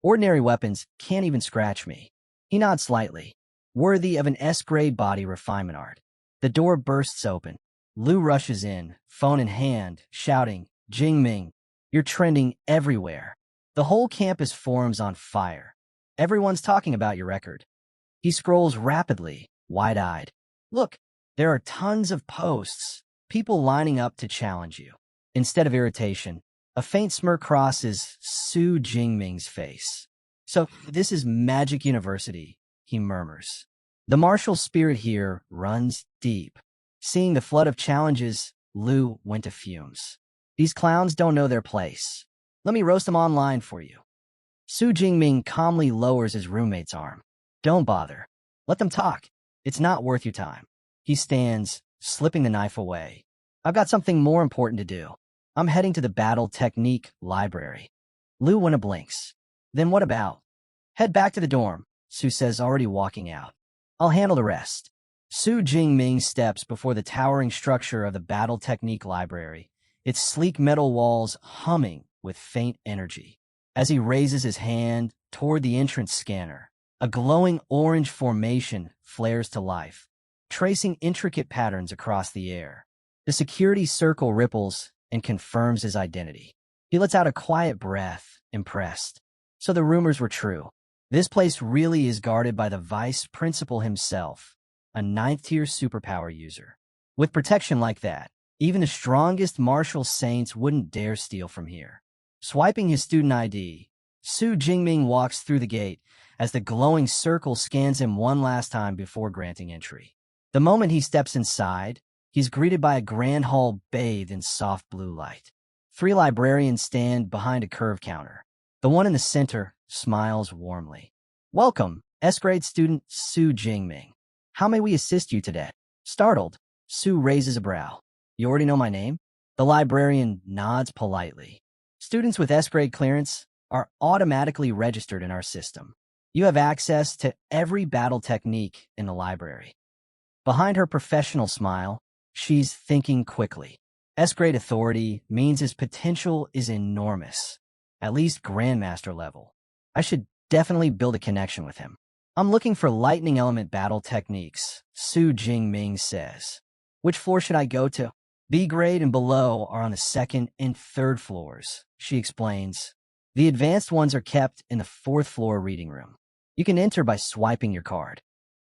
Ordinary weapons can't even scratch me. He nods slightly, worthy of an S-grade body refinement art. The door bursts open. Lu rushes in, phone in hand, shouting, Jingming, you're trending everywhere. The whole campus forum's on fire. Everyone's talking about your record. He scrolls rapidly, wide-eyed. Look, there are tons of posts, people lining up to challenge you. Instead of irritation, a faint smirk crosses Su Jingming's face. So this is Magic University, he murmurs. The martial spirit here runs deep. Seeing the flood of challenges, Lu went to fumes. These clowns don't know their place. Let me roast them online for you. Su Jingming calmly lowers his roommate's arm. Don't bother. Let them talk. It's not worth your time. He stands, slipping the knife away. I've got something more important to do. I'm heading to the Battle Technique Library. Lu Wenna blinks. Then what about? Head back to the dorm, Su says, already walking out. I'll handle the rest. Su Jingming steps before the towering structure of the Battle Technique Library, its sleek metal walls humming with faint energy. As he raises his hand toward the entrance scanner, a glowing orange formation flares to life, tracing intricate patterns across the air. The security circle ripples and confirms his identity. He lets out a quiet breath, impressed. So the rumors were true. This place really is guarded by the vice principal himself, a 9th-tier superpower user. With protection like that, even the strongest martial saints wouldn't dare steal from here. Swiping his student ID, Su Jingming walks through the gate as the glowing circle scans him one last time before granting entry. The moment he steps inside, he's greeted by a grand hall bathed in soft blue light. 3 librarians stand behind a curved counter. The one in the center smiles warmly. Welcome, S-grade student Su Jingming. How may we assist you today? Startled, Su raises a brow. You already know my name? The librarian nods politely. Students with S-grade clearance are automatically registered in our system. You have access to every battle technique in the library. Behind her professional smile, she's thinking quickly. S-grade authority means his potential is enormous, at least Grandmaster level. I should definitely build a connection with him. I'm looking for lightning element battle techniques, Su Jingming says. Which floor should I go to? B grade and below are on the 2nd and 3rd floors, she explains. The advanced ones are kept in the 4th floor reading room. You can enter by swiping your card.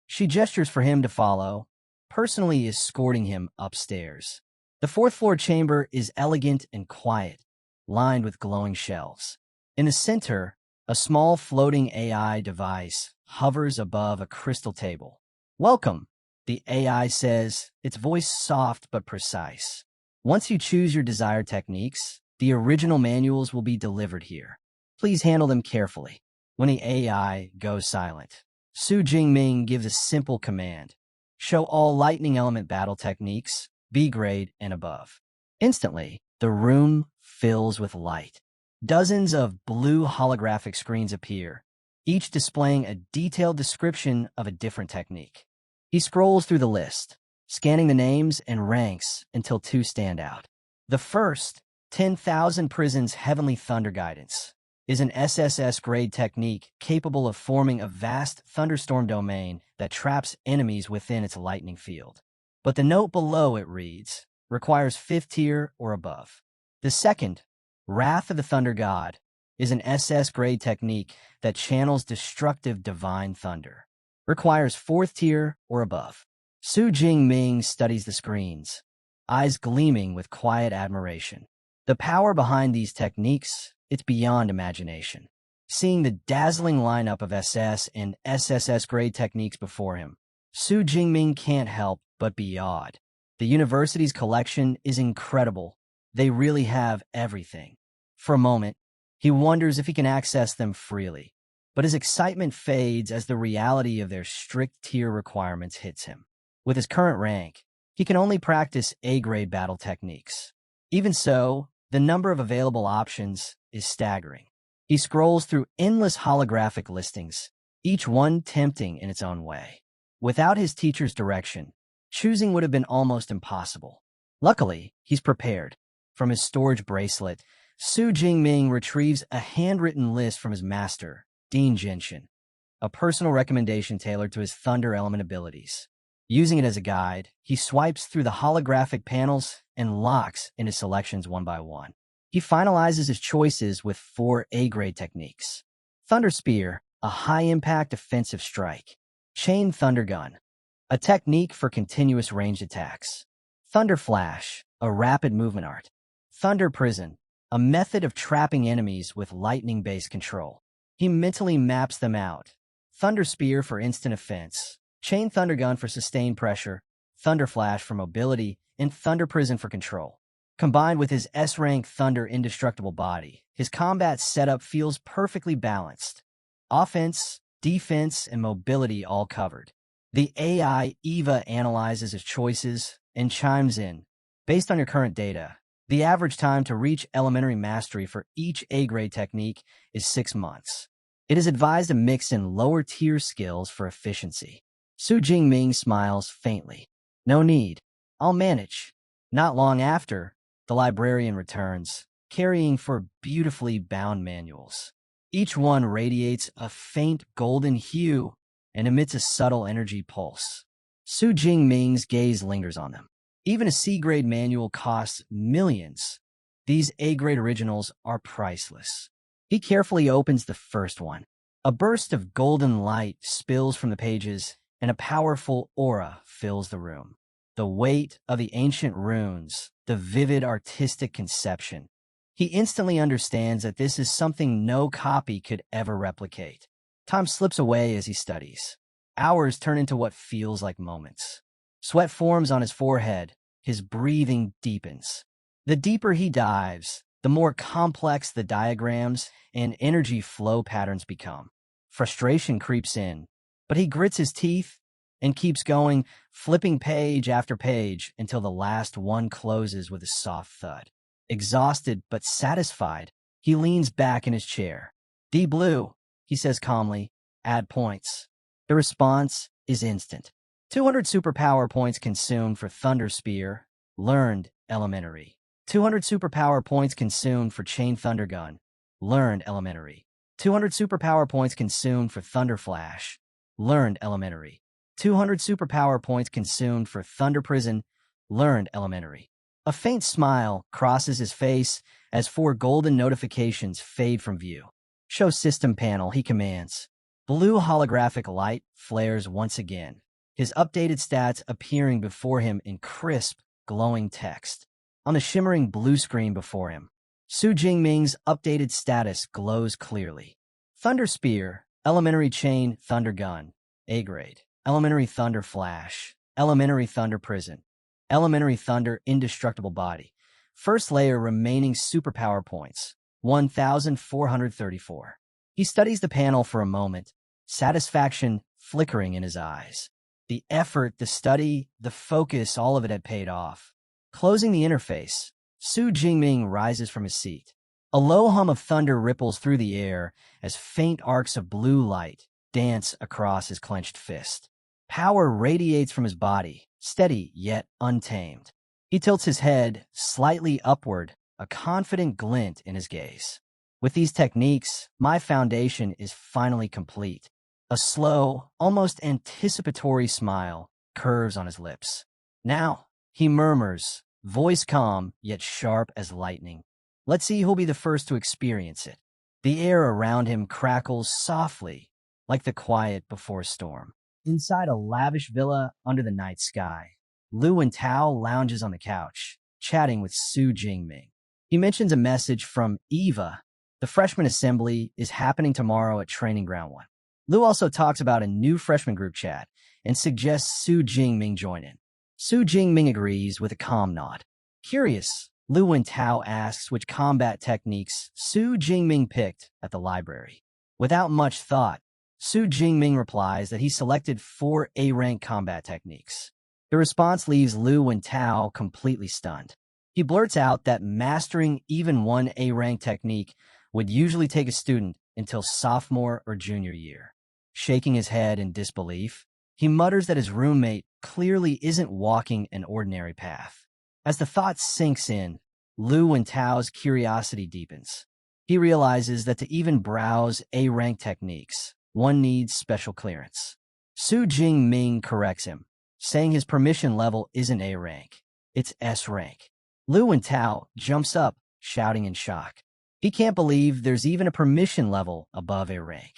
She gestures for him to follow, personally escorting him upstairs. The 4th floor chamber is elegant and quiet, lined with glowing shelves. In the center, a small floating AI device hovers above a crystal table. Welcome, the AI says, its voice soft but precise. Once you choose your desired techniques, the original manuals will be delivered here. Please handle them carefully. When the AI goes silent, Su Jingming gives a simple command. Show all lightning element battle techniques, B grade and above. Instantly, the room fills with light. Dozens of blue holographic screens appear, each displaying a detailed description of a different technique. He scrolls through the list, scanning the names and ranks until 2 stand out. The first, 10,000 Prisons Heavenly Thunder Guidance, is an SSS-grade technique capable of forming a vast thunderstorm domain that traps enemies within its lightning field. But the note below it reads, requires 5th tier or above. The second, Wrath of the Thunder God, is an SS-grade technique that channels destructive divine thunder. Requires 4th tier or above. Su Jingming studies the screens, eyes gleaming with quiet admiration. The power behind these techniques, it's beyond imagination. Seeing the dazzling lineup of SS and SSS-grade techniques before him, Su Jingming can't help but be awed. The university's collection is incredible. They really have everything. For a moment, he wonders if he can access them freely, but his excitement fades as the reality of their strict tier requirements hits him. With his current rank, he can only practice A-grade battle techniques. Even so, the number of available options is staggering. He scrolls through endless holographic listings, each one tempting in its own way. Without his teacher's direction, choosing would have been almost impossible. Luckily, he's prepared. From his storage bracelet, Su Jingming retrieves a handwritten list from his master, Dean Genshin, a personal recommendation tailored to his thunder element abilities. Using it as a guide, he swipes through the holographic panels and locks in his selections one by one. He finalizes his choices with 4 A-grade techniques. Thunder Spear, a high-impact offensive strike. Chain Thunder Gun, a technique for continuous ranged attacks. Thunder Flash, a rapid movement art. Thunder Prison, a method of trapping enemies with lightning-based control. He mentally maps them out. Thunder Spear for instant offense. Chain Thunder Gun for sustained pressure. Thunder Flash for mobility. And Thunder Prison for control. Combined with his S-rank Thunder Indestructible body, his combat setup feels perfectly balanced. Offense, defense, and mobility all covered. The AI Eva analyzes his choices and chimes in. Based on your current data, the average time to reach elementary mastery for each A-grade technique is 6 months. It is advised to mix in lower-tier skills for efficiency. Su Jingming smiles faintly. No need. I'll manage. Not long after, the librarian returns, carrying 4 beautifully bound manuals. Each one radiates a faint golden hue and emits a subtle energy pulse. Su Jingming's gaze lingers on them. Even a C-grade manual costs millions. These A-grade originals are priceless. He carefully opens the first one. A burst of golden light spills from the pages, and a powerful aura fills the room. The weight of the ancient runes, the vivid artistic conception. He instantly understands that this is something no copy could ever replicate. Time slips away as he studies. Hours turn into what feels like moments. Sweat forms on his forehead. His breathing deepens. The deeper he dives, the more complex the diagrams and energy flow patterns become. Frustration creeps in, but he grits his teeth and keeps going, flipping page after page until the last one closes with a soft thud. Exhausted but satisfied, he leans back in his chair. "D blue," he says calmly. "Add points." The response is instant. 200 superpower points consumed for Thunder Spear, learned elementary. 200 superpower points consumed for Chain Thunder Gun, learned elementary. 200 superpower points consumed for Thunder Flash, learned elementary. 200 superpower points consumed for Thunder Prison, learned elementary. A faint smile crosses his face as 4 golden notifications fade from view. "Show system panel," he commands. Blue holographic light flares once again, his updated stats appearing before him in crisp, glowing text. On the shimmering blue screen before him, Su Jingming's updated status glows clearly. Thunder Spear, Elementary Chain Thunder Gun, A-grade. Elementary Thunder Flash, Elementary Thunder Prison, Elementary Thunder Indestructible Body. First layer remaining superpower points, 1,434. He studies the panel for a moment, satisfaction flickering in his eyes. The effort, the study, the focus, all of it had paid off. Closing the interface, Su Jingming rises from his seat. A low hum of thunder ripples through the air as faint arcs of blue light dance across his clenched fist. Power radiates from his body, steady yet untamed. He tilts his head slightly upward, a confident glint in his gaze. With these techniques, my foundation is finally complete. A slow, almost anticipatory smile curves on his lips. Now, he murmurs, voice calm yet sharp as lightning. Let's see who'll be the first to experience it. The air around him crackles softly, like the quiet before a storm. Inside a lavish villa under the night sky, Lu and Tao lounges on the couch, chatting with Su Jingming. He mentions a message from Eva. The freshman assembly is happening tomorrow at Training Ground 1. Lu also talks about a new freshman group chat and suggests Su Jingming join in. Su Jingming agrees with a calm nod. Curious, Lu and Tao asks which combat techniques Su Jingming picked at the library. Without much thought, Su Jingming replies that he selected 4 A-rank combat techniques. The response leaves Lu and Tao completely stunned. He blurts out that mastering even one A-rank technique would usually take a student until sophomore or junior year. Shaking his head in disbelief, He mutters that his roommate clearly isn't walking an ordinary path. As the thought sinks in, Lu Wentao's curiosity deepens. He realizes that to even browse A-rank techniques, one needs special clearance. Su Jingming corrects him, saying his permission level isn't A-rank, it's S-rank. Lu Wentao jumps up, shouting in shock. He can't believe there's even a permission level above A-rank.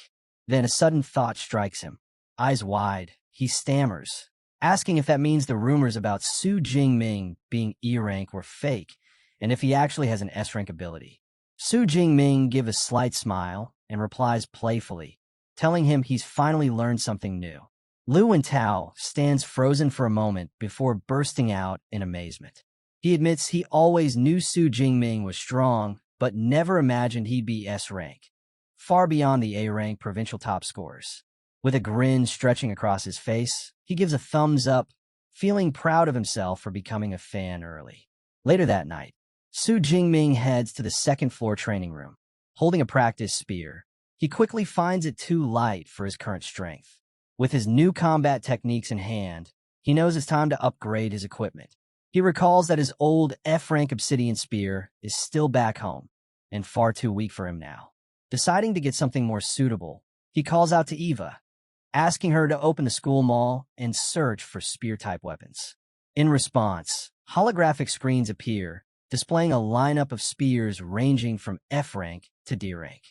Then a sudden thought strikes him. Eyes wide, he stammers, asking if that means the rumors about Su Jingming being E-rank were fake, and if he actually has an S-rank ability. Su Jingming gives a slight smile and replies playfully, telling him he's finally learned something new. Lu Wentao stands frozen for a moment before bursting out in amazement. He admits he always knew Su Jingming was strong, but never imagined he'd be S-rank, far beyond the A-rank provincial top scorers. With a grin stretching across his face, he gives a thumbs up, feeling proud of himself for becoming a fan early. Later that night, Su Jingming heads to the second-floor training room. Holding a practice spear, he quickly finds it too light for his current strength. With his new combat techniques in hand, he knows it's time to upgrade his equipment. He recalls that his old F-rank obsidian spear is still back home, and far too weak for him now. Deciding to get something more suitable, he calls out to Eva, asking her to open the school mall and search for spear-type weapons. In response, holographic screens appear, displaying a lineup of spears ranging from F-rank to D-rank.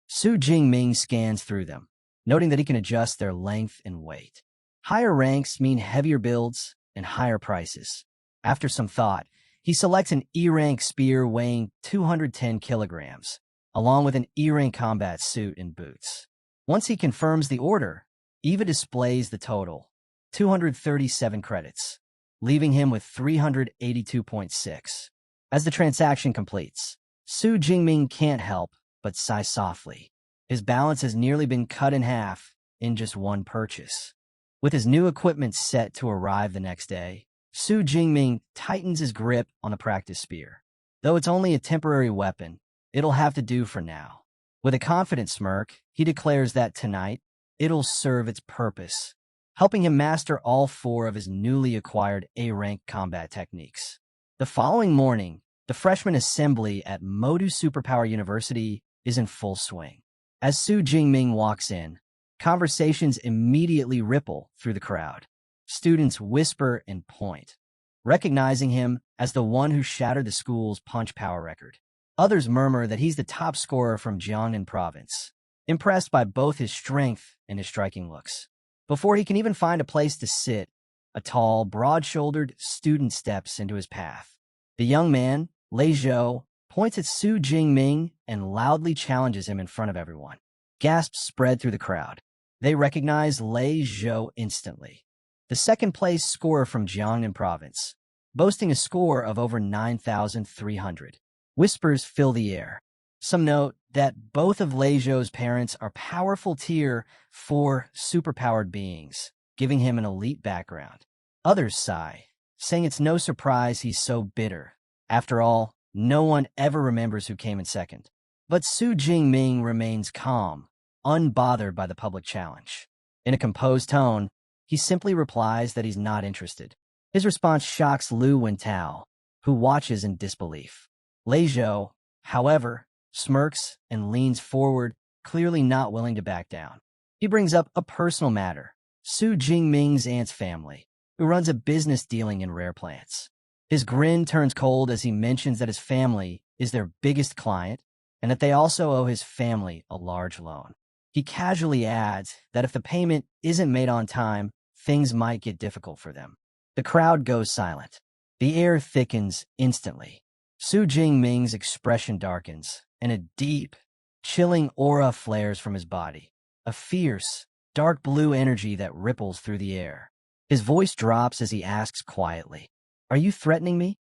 Su Jingming scans through them, noting that he can adjust their length and weight. Higher ranks mean heavier builds and higher prices. After some thought, he selects an E-rank spear weighing 210 kilograms, along with an E-rank combat suit and boots. Once he confirms the order, Eva displays the total, 237 credits, leaving him with 382.6. As the transaction completes, Su Jingming can't help but sigh softly. His balance has nearly been cut in half in just one purchase. With his new equipment set to arrive the next day, Su Jingming tightens his grip on the practice spear. Though it's only a temporary weapon, it'll have to do for now. With a confident smirk, he declares that tonight, it'll serve its purpose, helping him master all 4 of his newly acquired A-rank combat techniques. The following morning, the freshman assembly at Modu Superpower University is in full swing. As Su Jingming walks in, conversations immediately ripple through the crowd. Students whisper and point, recognizing him as the one who shattered the school's punch power record. Others murmur that he's the top scorer from Jiangnan province, impressed by both his strength and his striking looks. Before he can even find a place to sit, a tall, broad-shouldered student steps into his path. The young man, Lei Zhou, points at Su Jingming and loudly challenges him in front of everyone. Gasps spread through the crowd. They recognize Lei Zhou instantly, the second-place scorer from Jiangnan province, boasting a score of over 9,300. Whispers fill the air. Some note that both of Lei Zhou's parents are powerful Tier 4 superpowered beings, giving him an elite background. Others sigh, saying it's no surprise he's so bitter. After all, no one ever remembers who came in second. But Su Jingming remains calm, unbothered by the public challenge. In a composed tone, he simply replies that he's not interested. His response shocks Lu Wentao, who watches in disbelief. Lei Zhou, however, smirks and leans forward, clearly not willing to back down. He brings up a personal matter, Su Jingming's aunt's family, who runs a business dealing in rare plants. His grin turns cold as he mentions that his family is their biggest client and that they also owe his family a large loan. He casually adds that if the payment isn't made on time, things might get difficult for them. The crowd goes silent. The air thickens instantly. Su Jingming's expression darkens, and a deep, chilling aura flares from his body, a fierce, dark blue energy that ripples through the air. His voice drops as he asks quietly, "Are you threatening me?"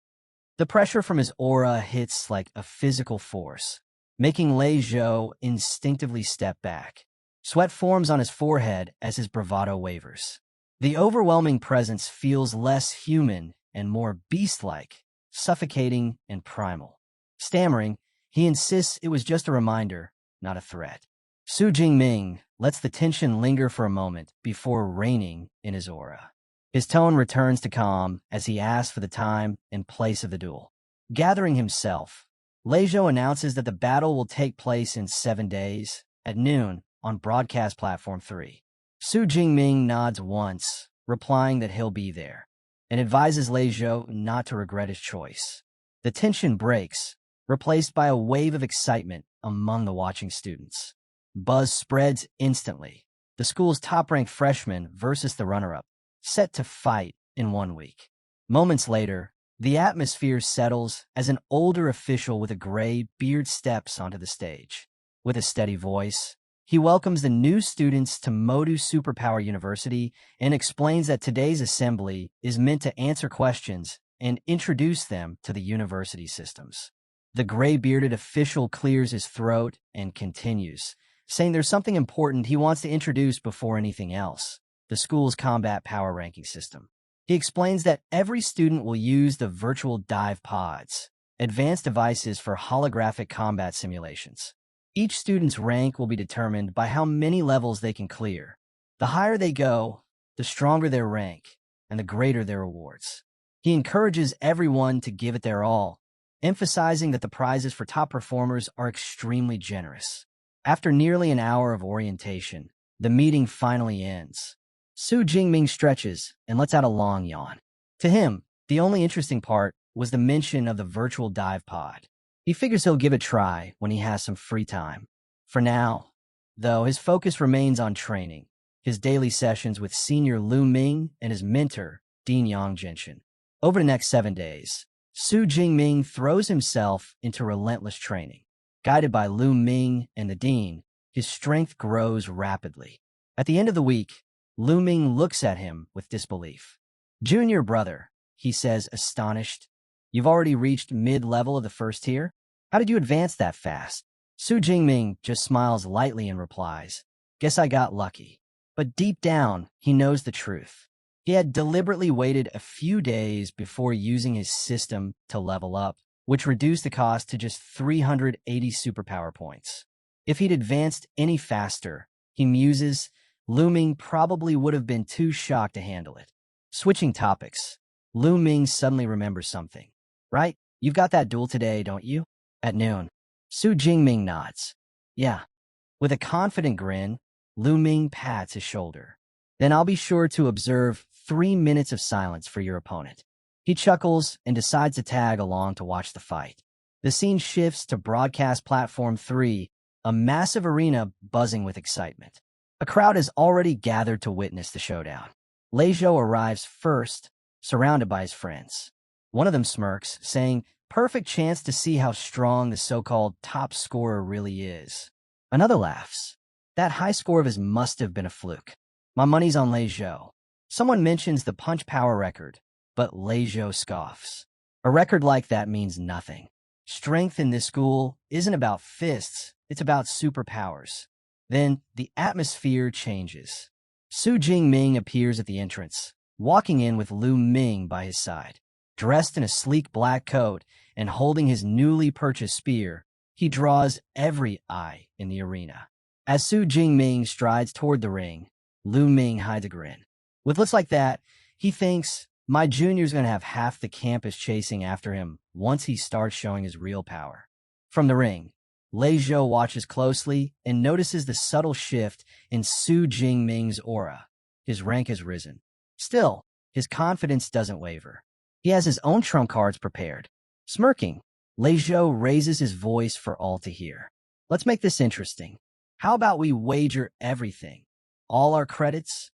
The pressure from his aura hits like a physical force, making Lei Zhou instinctively step back. Sweat forms on his forehead as his bravado wavers. The overwhelming presence feels less human and more beast-like, suffocating and primal. Stammering, he insists it was just a reminder, not a threat. Su Jingming, lets the tension linger for a moment before reigning in his aura. His tone returns to calm as he asks for the time and place of the duel. Gathering himself, Leizhou announces that the battle will take place in 7 days, at noon, on broadcast platform 3. Su Jingming nods once, replying that he'll be there, and advises Leizhou not to regret his choice. The tension breaks, replaced by a wave of excitement among the watching students. Buzz spreads instantly. The school's top-ranked freshman versus the runner-up, set to fight in 1 week. Moments later, the atmosphere settles as an older official with a gray beard steps onto the stage. With a steady voice, he welcomes the new students to Modu Superpower University and explains that today's assembly is meant to answer questions and introduce them to the university systems. The gray-bearded official clears his throat and continues, saying there's something important he wants to introduce before anything else: the school's combat power ranking system. He explains that every student will use the virtual dive pods, advanced devices for holographic combat simulations. Each student's rank will be determined by how many levels they can clear. The higher they go, the stronger their rank, and the greater their rewards. He encourages everyone to give it their all, emphasizing that the prizes for top performers are extremely generous. After nearly an hour of orientation, the meeting finally ends. Su Jingming stretches and lets out a long yawn. To him, the only interesting part was the mention of the virtual dive pod. He figures he'll give it a try when he has some free time. For now, though, his focus remains on training, his daily sessions with senior Lu Ming and his mentor, Dean Yang Genshin. Over the next 7 days, Su Jingming throws himself into relentless training. Guided by Lu Ming and the dean, his strength grows rapidly. At the end of the week, Lu Ming looks at him with disbelief. "Junior brother," he says, astonished. "You've already reached mid-level of the first tier? How did you advance that fast?" Su Jingming just smiles lightly and replies, "Guess I got lucky." But deep down, he knows the truth. He had deliberately waited a few days before using his system to level up, which reduced the cost to just 380 superpower points. If he'd advanced any faster, he muses, Lu Ming probably would have been too shocked to handle it. Switching topics, Lu Ming suddenly remembers something. "Right, you've got that duel today, don't you?" At noon. Su Jingming nods. "Yeah." With a confident grin, Lu Ming pats his shoulder. "Then I'll be sure to observe 3 minutes of silence for your opponent." He chuckles and decides to tag along to watch the fight. The scene shifts to broadcast platform 3, a massive arena buzzing with excitement. A crowd has already gathered to witness the showdown. Leizhou arrives first, surrounded by his friends. One of them smirks, saying, "Perfect chance to see how strong the so-called top scorer really is." Another laughs. "That high score of his must have been a fluke. My money's on Leizhou." Someone mentions the punch power record, but Leizhou scoffs. A record like that means nothing. Strength in this school isn't about fists, it's about superpowers. Then the atmosphere changes. Su Jingming appears at the entrance, walking in with Lu Ming by his side. Dressed in a sleek black coat and holding his newly purchased spear, he draws every eye in the arena. As Su Jingming strides toward the ring, Lu Ming hides a grin. With looks like that, he thinks, my junior's going to have half the campus chasing after him once he starts showing his real power. From the ring, Leizhou watches closely and notices the subtle shift in Su Jingming's aura. His rank has risen. Still, his confidence doesn't waver. He has his own trump cards prepared. Smirking, Leizhou raises his voice for all to hear. "Let's make this interesting. How about we wager everything? All our credits?"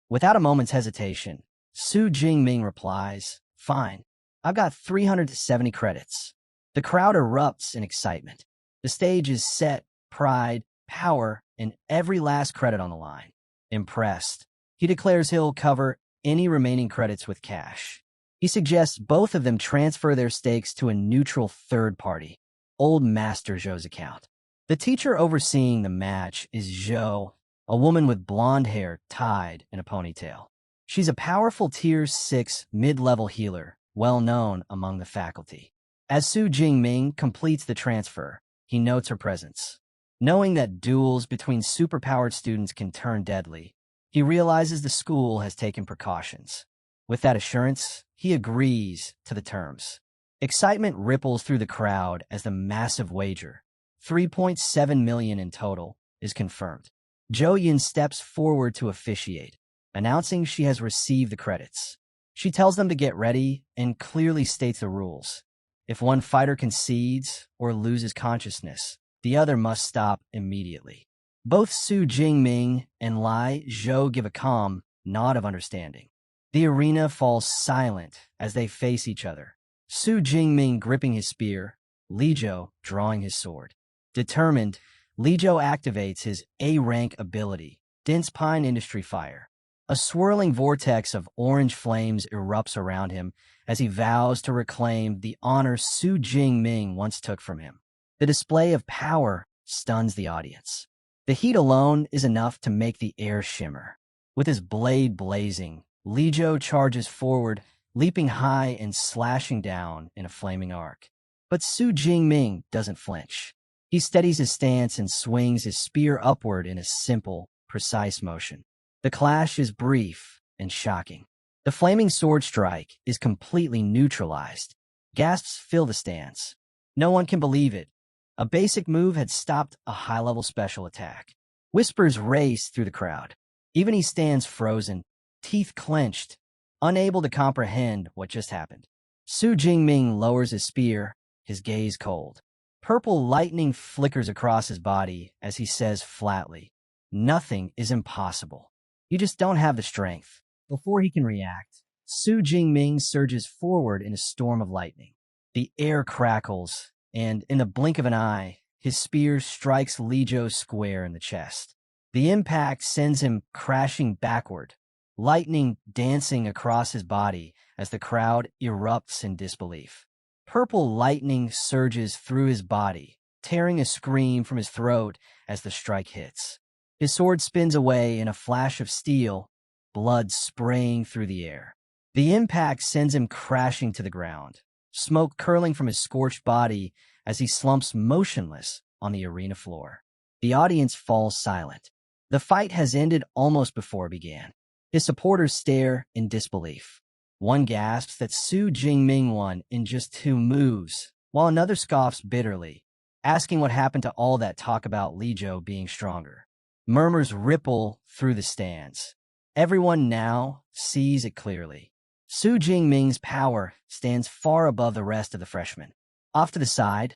Without a moment's hesitation, Su Jingming replies, "Fine. I've got 370 credits." The crowd erupts in excitement. The stage is set, pride, power, and every last credit on the line. Impressed, he declares he'll cover any remaining credits with cash. He suggests both of them transfer their stakes to a neutral third party, Old Master Zhou's account. The teacher overseeing the match is Zhou, a woman with blonde hair tied in a ponytail. She's a powerful Tier 6 mid-level healer, well known among the faculty. As Su Jingming completes the transfer, he notes her presence. Knowing that duels between superpowered students can turn deadly, he realizes the school has taken precautions. With that assurance, he agrees to the terms. Excitement ripples through the crowd as the massive wager, 3.7 million in total, is confirmed. Jo Yun steps forward to officiate, announcing she has received the credits. She tells them to get ready and clearly states the rules. If one fighter concedes or loses consciousness, the other must stop immediately. Both Su Jingming and Lai Zhou give a calm nod of understanding. The arena falls silent as they face each other. Su Jingming gripping his spear, Li Zhou drawing his sword. Determined, Li Zhou activates his A-rank ability, Dense Pine Industry Fire. A swirling vortex of orange flames erupts around him as he vows to reclaim the honor Su Jingming once took from him. The display of power stuns the audience. The heat alone is enough to make the air shimmer. With his blade blazing, Li Zhou charges forward, leaping high and slashing down in a flaming arc. But Su Jingming doesn't flinch. He steadies his stance and swings his spear upward in a simple, precise motion. The clash is brief and shocking. The flaming sword strike is completely neutralized. Gasps fill the stands. No one can believe it. A basic move had stopped a high-level special attack. Whispers race through the crowd. Even he stands frozen, teeth clenched, unable to comprehend what just happened. Su Jingming lowers his spear, his gaze cold. Purple lightning flickers across his body as he says flatly, "Nothing is impossible. You just don't have the strength." Before he can react, Su Jingming surges forward in a storm of lightning. The air crackles, and in the blink of an eye, his spear strikes Li Zhou square in the chest. The impact sends him crashing backward, lightning dancing across his body as the crowd erupts in disbelief. Purple lightning surges through his body, tearing a scream from his throat as the strike hits. His sword spins away in a flash of steel, blood spraying through the air. The impact sends him crashing to the ground, smoke curling from his scorched body as he slumps motionless on the arena floor. The audience falls silent. The fight has ended almost before it began. His supporters stare in disbelief. One gasps that Su Jingming won in just 2 moves, while another scoffs bitterly, asking what happened to all that talk about Li Zhou being stronger. Murmurs ripple through the stands. Everyone now sees it clearly. Su Jingming's power stands far above the rest of the freshmen. Off to the side,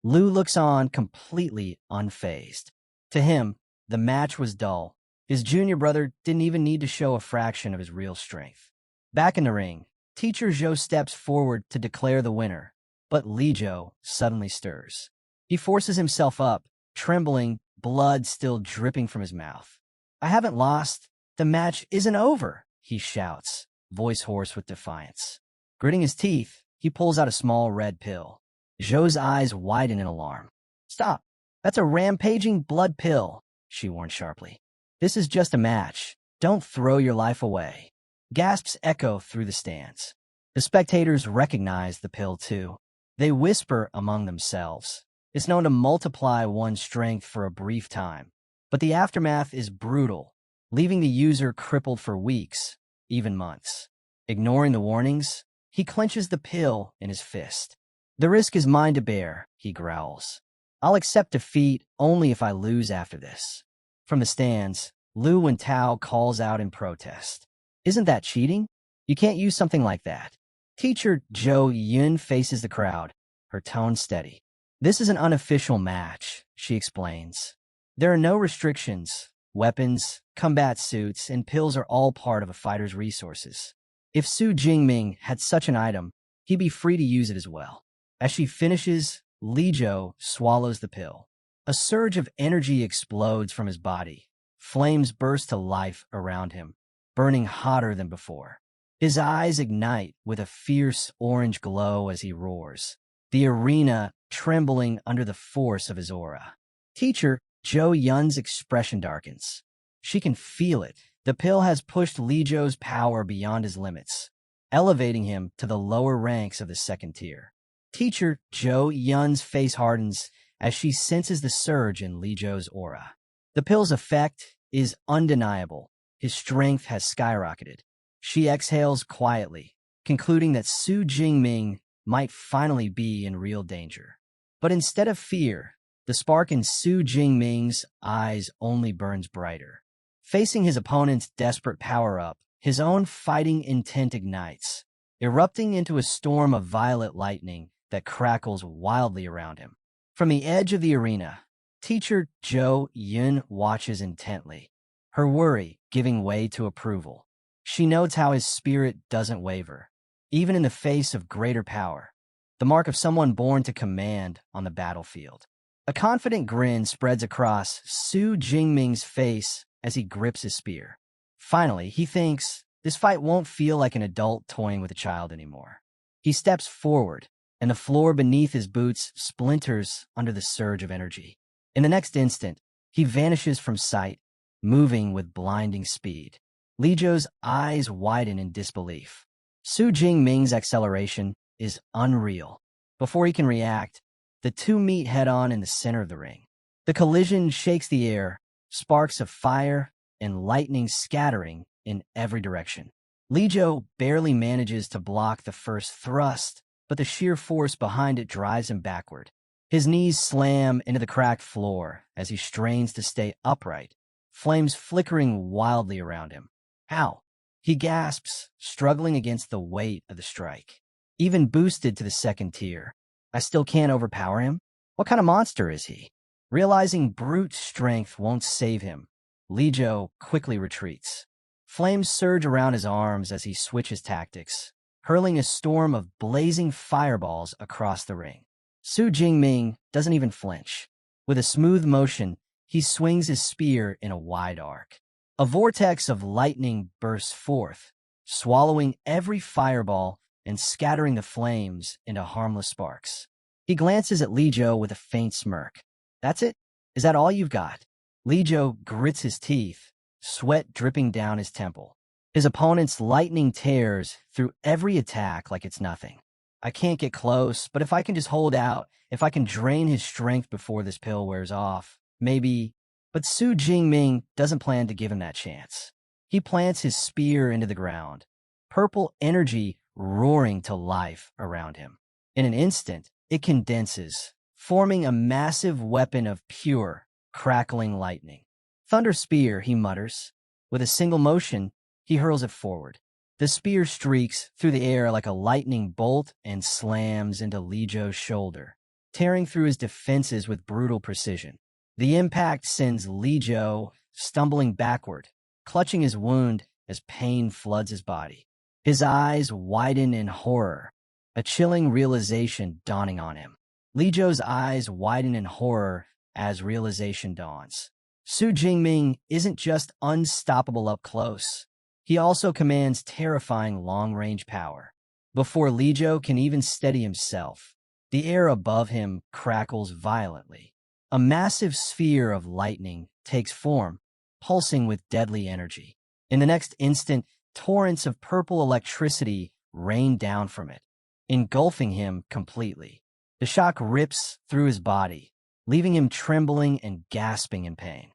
Lu looks on completely unfazed. To him, the match was dull. His junior brother didn't even need to show a fraction of his real strength. Back in the ring, Teacher Zhou steps forward to declare the winner, but Li Zhou suddenly stirs. He forces himself up, trembling, blood still dripping from his mouth. "I haven't lost. The match isn't over," he shouts, voice hoarse with defiance. Gritting his teeth, he pulls out a small red pill. Zhou's eyes widen in alarm. "Stop. That's a rampaging blood pill," she warns sharply. "This is just a match. Don't throw your life away." Gasps echo through the stands. The spectators recognize the pill too. They whisper among themselves. It's known to multiply one's strength for a brief time, but the aftermath is brutal, leaving the user crippled for weeks, even months. Ignoring the warnings, he clenches the pill in his fist. "The risk is mine to bear," he growls. "I'll accept defeat only if I lose after this." From the stands, Lu Wentao calls out in protest. "Isn't that cheating? You can't use something like that." Teacher Jo Yun faces the crowd, her tone steady. "This is an unofficial match," she explains. "There are no restrictions. Weapons, combat suits, and pills are all part of a fighter's resources. If Su Jingming had such an item, he'd be free to use it as well." As she finishes, Li Zhou swallows the pill. A surge of energy explodes from his body. Flames burst to life around him, burning hotter than before. His eyes ignite with a fierce orange glow as he roars, the arena trembling under the force of his aura. Teacher Jo Yun's expression darkens. She can feel it. The pill has pushed Li Zhou's power beyond his limits, elevating him to the lower ranks of the second tier. Teacher Jo Yun's face hardens as she senses the surge in Li Zhou's aura. The pill's effect is undeniable. His strength has skyrocketed. She exhales quietly, concluding that Su Jingming might finally be in real danger. But instead of fear, the spark in Su Jingming's eyes only burns brighter. Facing his opponent's desperate power-up, his own fighting intent ignites, erupting into a storm of violet lightning that crackles wildly around him. From the edge of the arena, teacher Zhou Yun watches intently, her worry giving way to approval. She notes how his spirit doesn't waver, even in the face of greater power, the mark of someone born to command on the battlefield. A confident grin spreads across Su Jingming's face as he grips his spear. Finally, he thinks this fight won't feel like an adult toying with a child anymore. He steps forward, and the floor beneath his boots splinters under the surge of energy. In the next instant, he vanishes from sight, moving with blinding speed. Li Zhou's eyes widen in disbelief. Su Jingming's acceleration is unreal. Before he can react, the two meet head-on in the center of the ring. The collision shakes the air, sparks of fire and lightning scattering in every direction. Li Zhou barely manages to block the first thrust, but the sheer force behind it drives him backward. His knees slam into the cracked floor as he strains to stay upright, flames flickering wildly around him. Ow! He gasps, struggling against the weight of the strike. Even boosted to the second tier, I still can't overpower him? What kind of monster is he? Realizing brute strength won't save him, Li Zhou quickly retreats. Flames surge around his arms as he switches tactics, hurling a storm of blazing fireballs across the ring. Su Jingming doesn't even flinch. With a smooth motion, he swings his spear in a wide arc. A vortex of lightning bursts forth, swallowing every fireball and scattering the flames into harmless sparks. He glances at Li Zhou with a faint smirk. That's it? Is that all you've got? Li Zhou grits his teeth, sweat dripping down his temple. His opponent's lightning tears through every attack like it's nothing. I can't get close, but if I can just hold out, if I can drain his strength before this pill wears off, maybe. But Su Jingming doesn't plan to give him that chance. He plants his spear into the ground, purple energy roaring to life around him. In an instant, it condenses, forming a massive weapon of pure, crackling lightning. Thunder spear, he mutters. With a single motion, he hurls it forward. The spear streaks through the air like a lightning bolt and slams into Li Zhou's shoulder, tearing through his defenses with brutal precision. The impact sends Li Zhou stumbling backward, clutching his wound as pain floods his body. His eyes widen in horror, a chilling realization dawning on him. Li Zhou's eyes widen in horror as realization dawns. Su Jingming isn't just unstoppable up close. He also commands terrifying long-range power. Before Li Zhou can even steady himself, the air above him crackles violently. A massive sphere of lightning takes form, pulsing with deadly energy. In the next instant, torrents of purple electricity rain down from it, engulfing him completely. The shock rips through his body, leaving him trembling and gasping in pain.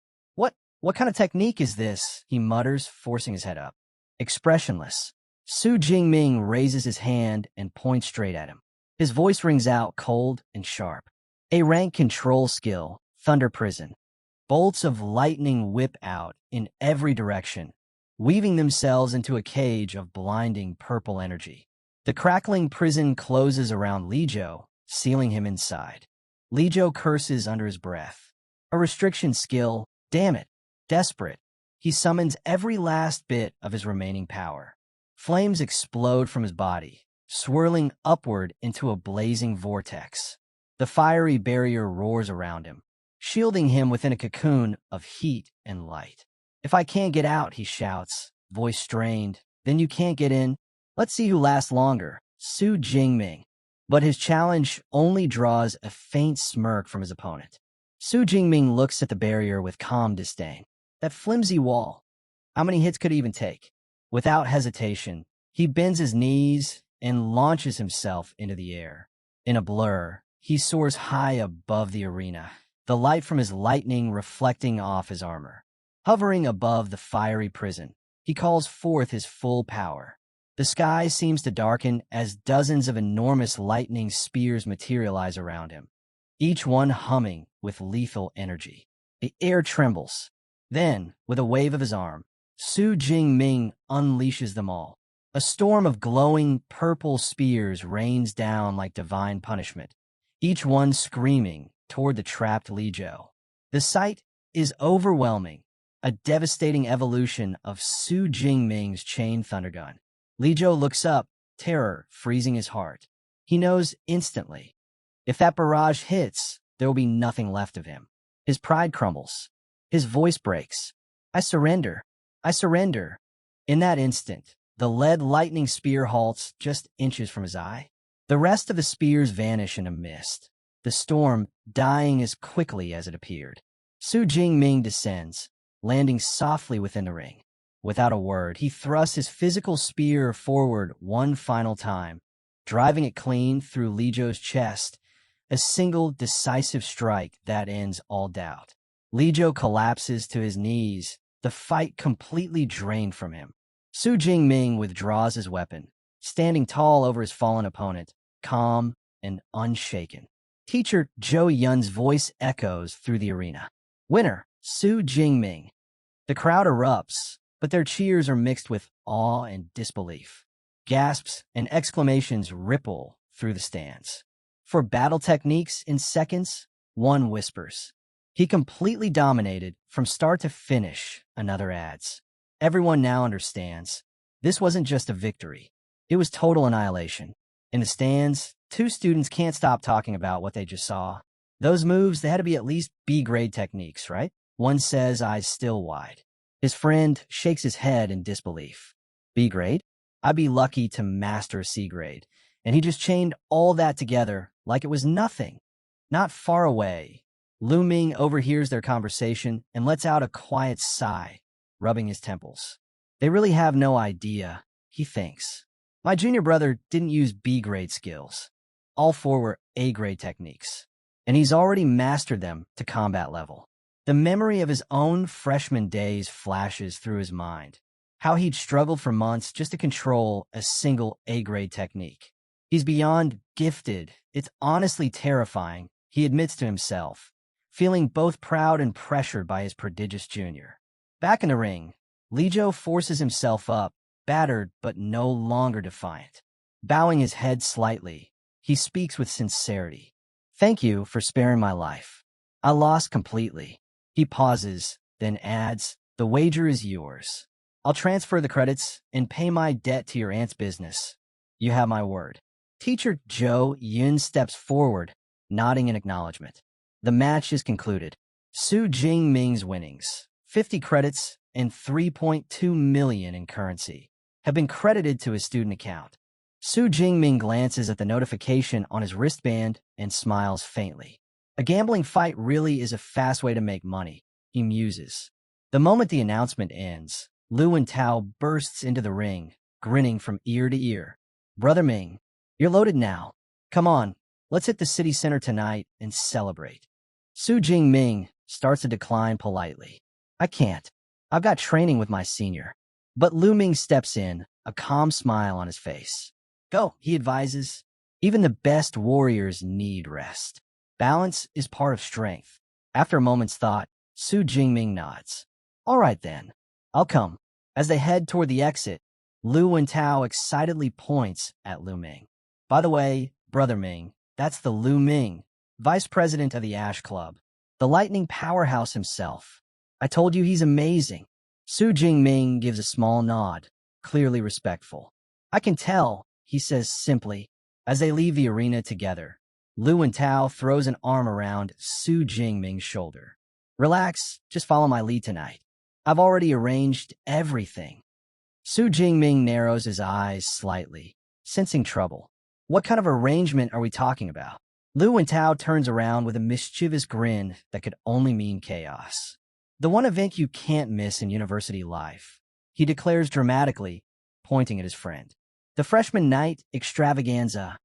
What kind of technique is this? He mutters, forcing his head up. Expressionless, Su Jingming raises his hand and points straight at him. His voice rings out cold and sharp. A rank control skill, Thunder Prison. Bolts of lightning whip out in every direction, weaving themselves into a cage of blinding purple energy. The crackling prison closes around Li Zhou, sealing him inside. Li Zhou curses under his breath. A restriction skill, damn it. Desperate, he summons every last bit of his remaining power. Flames explode from his body, swirling upward into a blazing vortex. The fiery barrier roars around him, shielding him within a cocoon of heat and light. If I can't get out, he shouts, voice strained, then you can't get in. Let's see who lasts longer, Su Jingming. But his challenge only draws a faint smirk from his opponent. Su Jingming looks at the barrier with calm disdain. That flimsy wall. How many hits could he even take? Without hesitation, he bends his knees and launches himself into the air. In a blur, He soars high above the arena, the light from his lightning reflecting off his armor. Hovering above the fiery prison, he calls forth his full power. The sky seems to darken as dozens of enormous lightning spears materialize around him, each one humming with lethal energy. The air trembles. Then, with a wave of his arm, Su Jingming unleashes them all. A storm of glowing purple spears rains down like divine punishment, each one screaming toward the trapped Li Zhou. The sight is overwhelming, a devastating evolution of Su Jingming's chain thundergun. Li Zhou looks up, terror freezing his heart. He knows instantly, if that barrage hits, there will be nothing left of him. His pride crumbles. His voice breaks. I surrender. I surrender. In that instant, the lead lightning spear halts just inches from his eye. The rest of the spears vanish in a mist, the storm dying as quickly as it appeared. Su Jingming descends, landing softly within the ring. Without a word, he thrusts his physical spear forward one final time, driving it clean through Li Zhou's chest, a single decisive strike that ends all doubt. Li Zhou collapses to his knees, the fight completely drained from him. Su Jingming withdraws his weapon, standing tall over his fallen opponent, calm and unshaken. Teacher Zhou Yun's voice echoes through the arena. Winner, Su Jingming. The crowd erupts, but their cheers are mixed with awe and disbelief. Gasps and exclamations ripple through the stands. For battle techniques in seconds, one whispers. He completely dominated from start to finish, another adds. Everyone now understands. This wasn't just a victory. It was total annihilation. In the stands, two students can't stop talking about what they just saw. Those moves, they had to be at least B-grade techniques, right? One says, eyes still wide. His friend shakes his head in disbelief. B-grade? I'd be lucky to master a C-grade. And he just chained all that together like it was nothing. Not far away, Lu Ming overhears their conversation and lets out a quiet sigh, rubbing his temples. They really have no idea, he thinks. My junior brother didn't use B-grade skills. All four were A-grade techniques, and he's already mastered them to combat level. The memory of his own freshman days flashes through his mind, how he'd struggled for months just to control a single A-grade technique. He's beyond gifted. It's honestly terrifying, he admits to himself, feeling both proud and pressured by his prodigious junior. Back in the ring, Li Zhou forces himself up, battered but no longer defiant. Bowing his head slightly, he speaks with sincerity. Thank you for sparing my life. I lost completely. He pauses, then adds, the wager is yours. I'll transfer the credits and pay my debt to your aunt's business. You have my word. Teacher Zhou Yun steps forward, nodding in acknowledgement. The match is concluded. Su Jingming's winnings, 50 credits and 3.2 million in currency, have been credited to his student account. Su Jingming glances at the notification on his wristband and smiles faintly. A gambling fight really is a fast way to make money, he muses. The moment the announcement ends, Lu and Tao bursts into the ring, grinning from ear to ear. Brother Ming, you're loaded now. Come on, let's hit the city center tonight and celebrate. Su Jingming starts to decline politely. I can't. I've got training with my senior. But Lu Ming steps in, a calm smile on his face. Go, he advises. Even the best warriors need rest. Balance is part of strength. After a moment's thought, Su Jingming nods. All right then, I'll come. As they head toward the exit, Lu and Tao excitedly points at Lu Ming. By the way, Brother Ming, that's the Lu Ming, vice president of the Ash Club, the lightning powerhouse himself. I told you he's amazing. Su Jingming gives a small nod, clearly respectful. I can tell, he says simply. As they leave the arena together, Lu and Tao throws an arm around Su Jingming's shoulder. Relax, just follow my lead tonight. I've already arranged everything. Su Jingming narrows his eyes slightly, sensing trouble. What kind of arrangement are we talking about? Lu and Tao turns around with a mischievous grin that could only mean chaos. The one event you can't miss in university life, he declares dramatically, pointing at his friend. The freshman night extravaganza.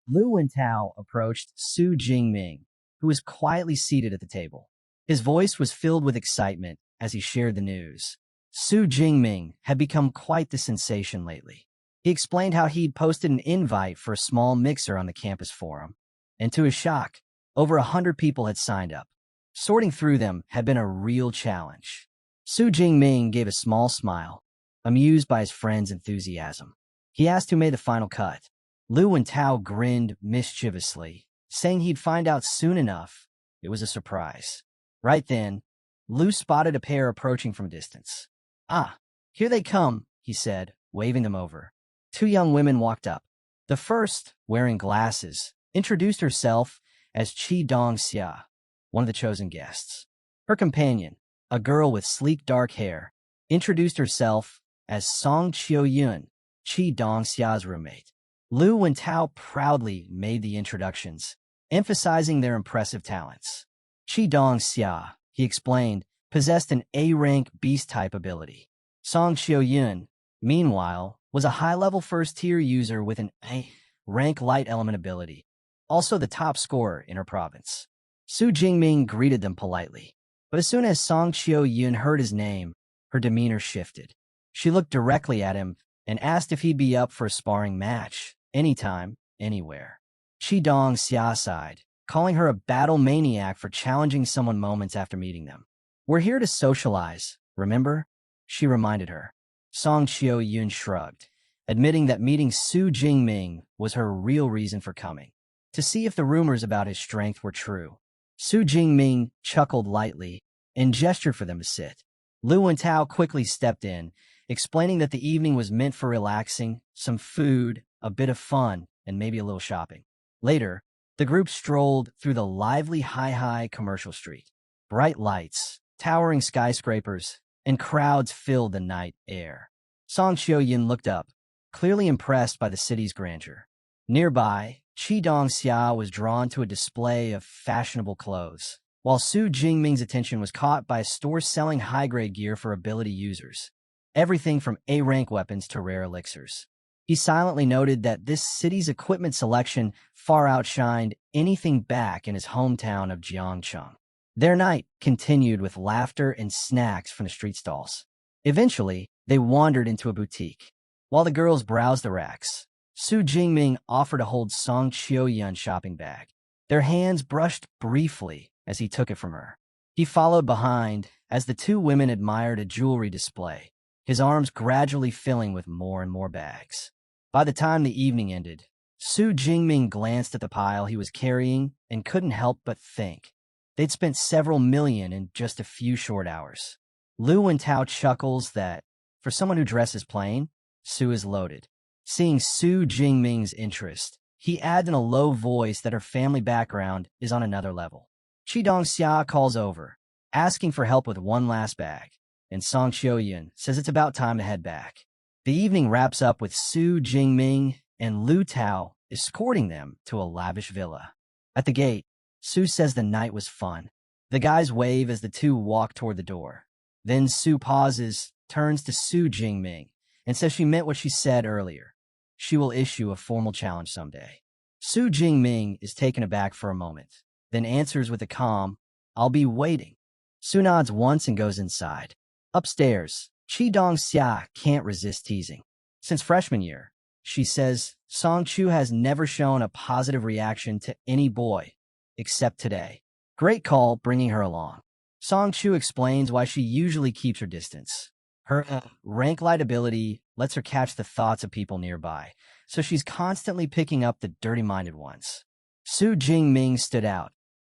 Lu and Tao approached Su Jingming, who was quietly seated at the table. His voice was filled with excitement as he shared the news. Su Jingming had become quite the sensation lately. He explained how he'd posted an invite for a small mixer on the campus forum, and to his shock, over 100 people had signed up. Sorting through them had been a real challenge. Su Jingming gave a small smile, amused by his friend's enthusiasm. He asked who made the final cut. Lu and Tao grinned mischievously, saying he'd find out soon enough. It was a surprise. Right then, Lu spotted a pair approaching from a distance. "Ah, here they come," he said, waving them over. Two young women walked up. The first, wearing glasses, introduced herself as Chi Dong-xia, one of the chosen guests. Her companion, a girl with sleek dark hair, introduced herself as Song Chio-yun, Chi Dong-xia's roommate. Lu and Tao proudly made the introductions, emphasizing their impressive talents. Chi Dong-xia, he explained, possessed an A-rank beast-type ability. Song Chio-yun, meanwhile, was a high-level first-tier user with an A-rank light element ability, also the top scorer in her province. Su Jingming greeted them politely, but as soon as Song Chio-yun heard his name, her demeanor shifted. She looked directly at him and asked if he'd be up for a sparring match, anytime, anywhere. Chi Dong-xia sighed, calling her a battle maniac for challenging someone moments after meeting them. "We're here to socialize, remember?" she reminded her. Song Chio-yun shrugged, admitting that meeting Su Jingming was her real reason for coming, to see if the rumors about his strength were true. Su Jingming chuckled lightly and gestured for them to sit. Lu and Tao quickly stepped in, explaining that the evening was meant for relaxing, some food, a bit of fun, and maybe a little shopping. Later, the group strolled through the lively Hai commercial street. Bright lights, towering skyscrapers, and crowds filled the night air. Song Chio-yun looked up, clearly impressed by the city's grandeur. Nearby, Chi Dong-xia was drawn to a display of fashionable clothes, while Su Jingming's attention was caught by a store selling high-grade gear for ability users, everything from A-rank weapons to rare elixirs. He silently noted that this city's equipment selection far outshined anything back in his hometown of Jiangcheng. Their night continued with laughter and snacks from the street stalls. Eventually, they wandered into a boutique. While the girls browsed the racks, Su Jingming offered to hold Song Chio-yun's shopping bag. Their hands brushed briefly as he took it from her. He followed behind as the two women admired a jewelry display, his arms gradually filling with more and more bags. By the time the evening ended, Su Jingming glanced at the pile he was carrying and couldn't help but think. They'd spent several million in just a few short hours. Lu and Tao chuckles that, for someone who dresses plain, Su is loaded. Seeing Su Jingming's interest, he adds in a low voice that her family background is on another level. Chi Dong-xia calls over, asking for help with one last bag, and Song Chio-yun says it's about time to head back. The evening wraps up with Su Jingming and Lu Tao escorting them to a lavish villa. At the gate, Su says the night was fun. The guys wave as the two walk toward the door. Then Su pauses, turns to Su Jingming, and says she meant what she said earlier. She will issue a formal challenge someday. Su Jingming is taken aback for a moment, then answers with a calm, "I'll be waiting." Su nods once and goes inside. Upstairs, Chi Dong-xia can't resist teasing. Since freshman year, she says, Song Chu has never shown a positive reaction to any boy, except today. Great call bringing her along. Song Chu explains why she usually keeps her distance. Her rank light ability lets her catch the thoughts of people nearby, so she's constantly picking up the dirty-minded ones. Su Jingming stood out.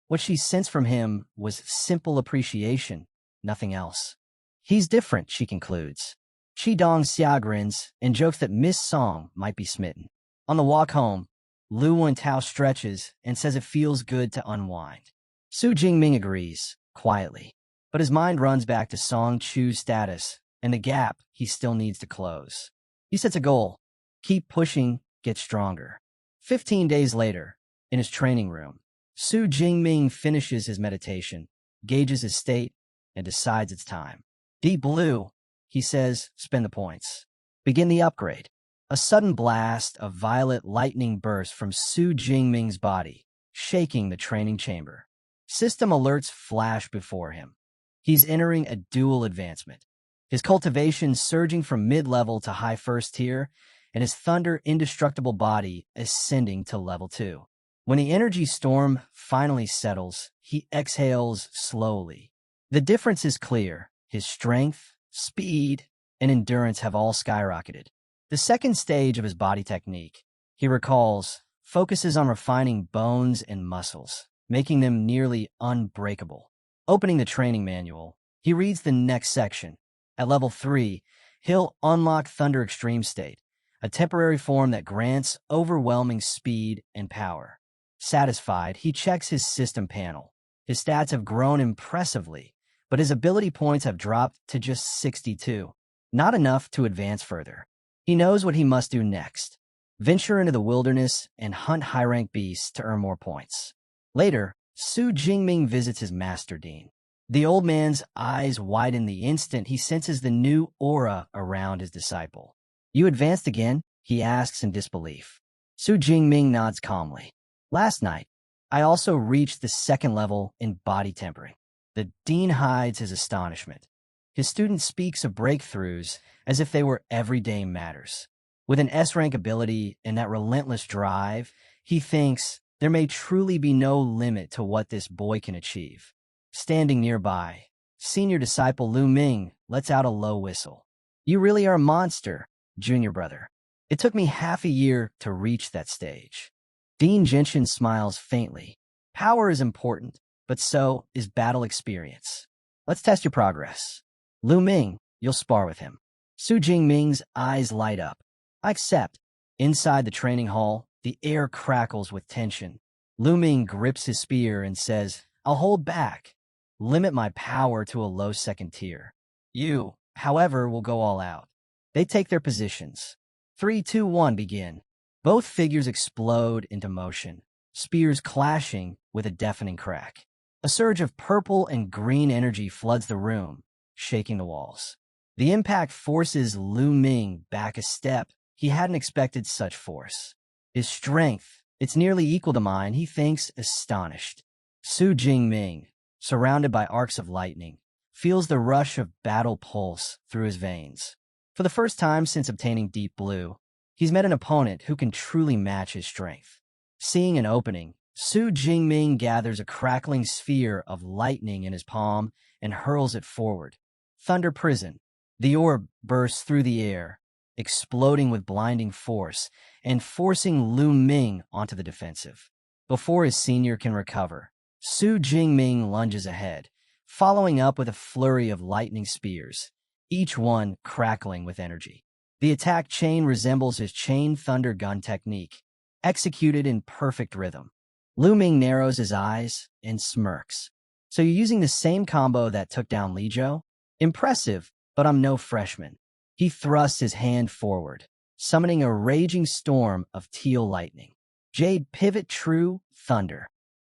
What she sensed from him was simple appreciation, nothing else. He's different, she concludes. Chi Dong-xia grins and jokes that Miss Song might be smitten. On the walk home, Lu and Tao stretches and says it feels good to unwind. Su Jingming agrees, quietly, but his mind runs back to Song Chu's status and the gap he still needs to close. He sets a goal: keep pushing, get stronger. 15 days later, in his training room, Su Jingming finishes his meditation, gauges his state, and decides it's time. Deep Blue, he says, spend the points. Begin the upgrade. A sudden blast of violet lightning burst from Su Jingming's body, shaking the training chamber. System alerts flash before him. He's entering a dual advancement. His cultivation surging from mid-level to high first tier, and his thunder indestructible body ascending to level 2. When the energy storm finally settles, he exhales slowly. The difference is clear. His strength, speed, and endurance have all skyrocketed. The second stage of his body technique, he recalls, focuses on refining bones and muscles, making them nearly unbreakable. Opening the training manual, he reads the next section. At level 3, he'll unlock Thunder Extreme State, a temporary form that grants overwhelming speed and power. Satisfied, he checks his system panel. His stats have grown impressively, but his ability points have dropped to just 62. Not enough to advance further. He knows what he must do next. Venture into the wilderness and hunt high-rank beasts to earn more points. Later, Su Jingming visits his master Dean. The old man's eyes widen the instant he senses the new aura around his disciple. "You advanced again?" he asks in disbelief. Su Jingming nods calmly. "Last night, I also reached the second level in body tempering." The dean hides his astonishment. His student speaks of breakthroughs as if they were everyday matters. With an S-rank ability and that relentless drive, he thinks there may truly be no limit to what this boy can achieve. Standing nearby, senior disciple Lu Ming lets out a low whistle. "You really are a monster, junior brother. It took me half a year to reach that stage." Dean Genshin smiles faintly. "Power is important, but so is battle experience. Let's test your progress. Lu Ming, you'll spar with him." Su Jingming's eyes light up. "I accept." Inside the training hall, the air crackles with tension. Lu Ming grips his spear and says, "I'll hold back. Limit my power to a low second tier. You, however, will go all out." They take their positions. 3, 2, 1, begin. Both figures explode into motion, spears clashing with a deafening crack. A surge of purple and green energy floods the room, shaking the walls. The impact forces Lu Ming back a step. He hadn't expected such force. His strength, it's nearly equal to mine, he thinks, astonished. Su Jingming, surrounded by arcs of lightning, feels the rush of battle pulse through his veins. For the first time since obtaining Deep Blue, he's met an opponent who can truly match his strength. Seeing an opening, Su Jingming gathers a crackling sphere of lightning in his palm and hurls it forward. Thunder Prison. The orb bursts through the air, exploding with blinding force and forcing Lu Ming onto the defensive. Before his senior can recover, Su Jingming lunges ahead, following up with a flurry of lightning spears, each one crackling with energy. The attack chain resembles his chain thunder gun technique, executed in perfect rhythm. Lu Ming narrows his eyes and smirks. "So you're using the same combo that took down Li Zhou? Impressive, but I'm no freshman." He thrusts his hand forward, summoning a raging storm of teal lightning. Jade Pivot True Thunder.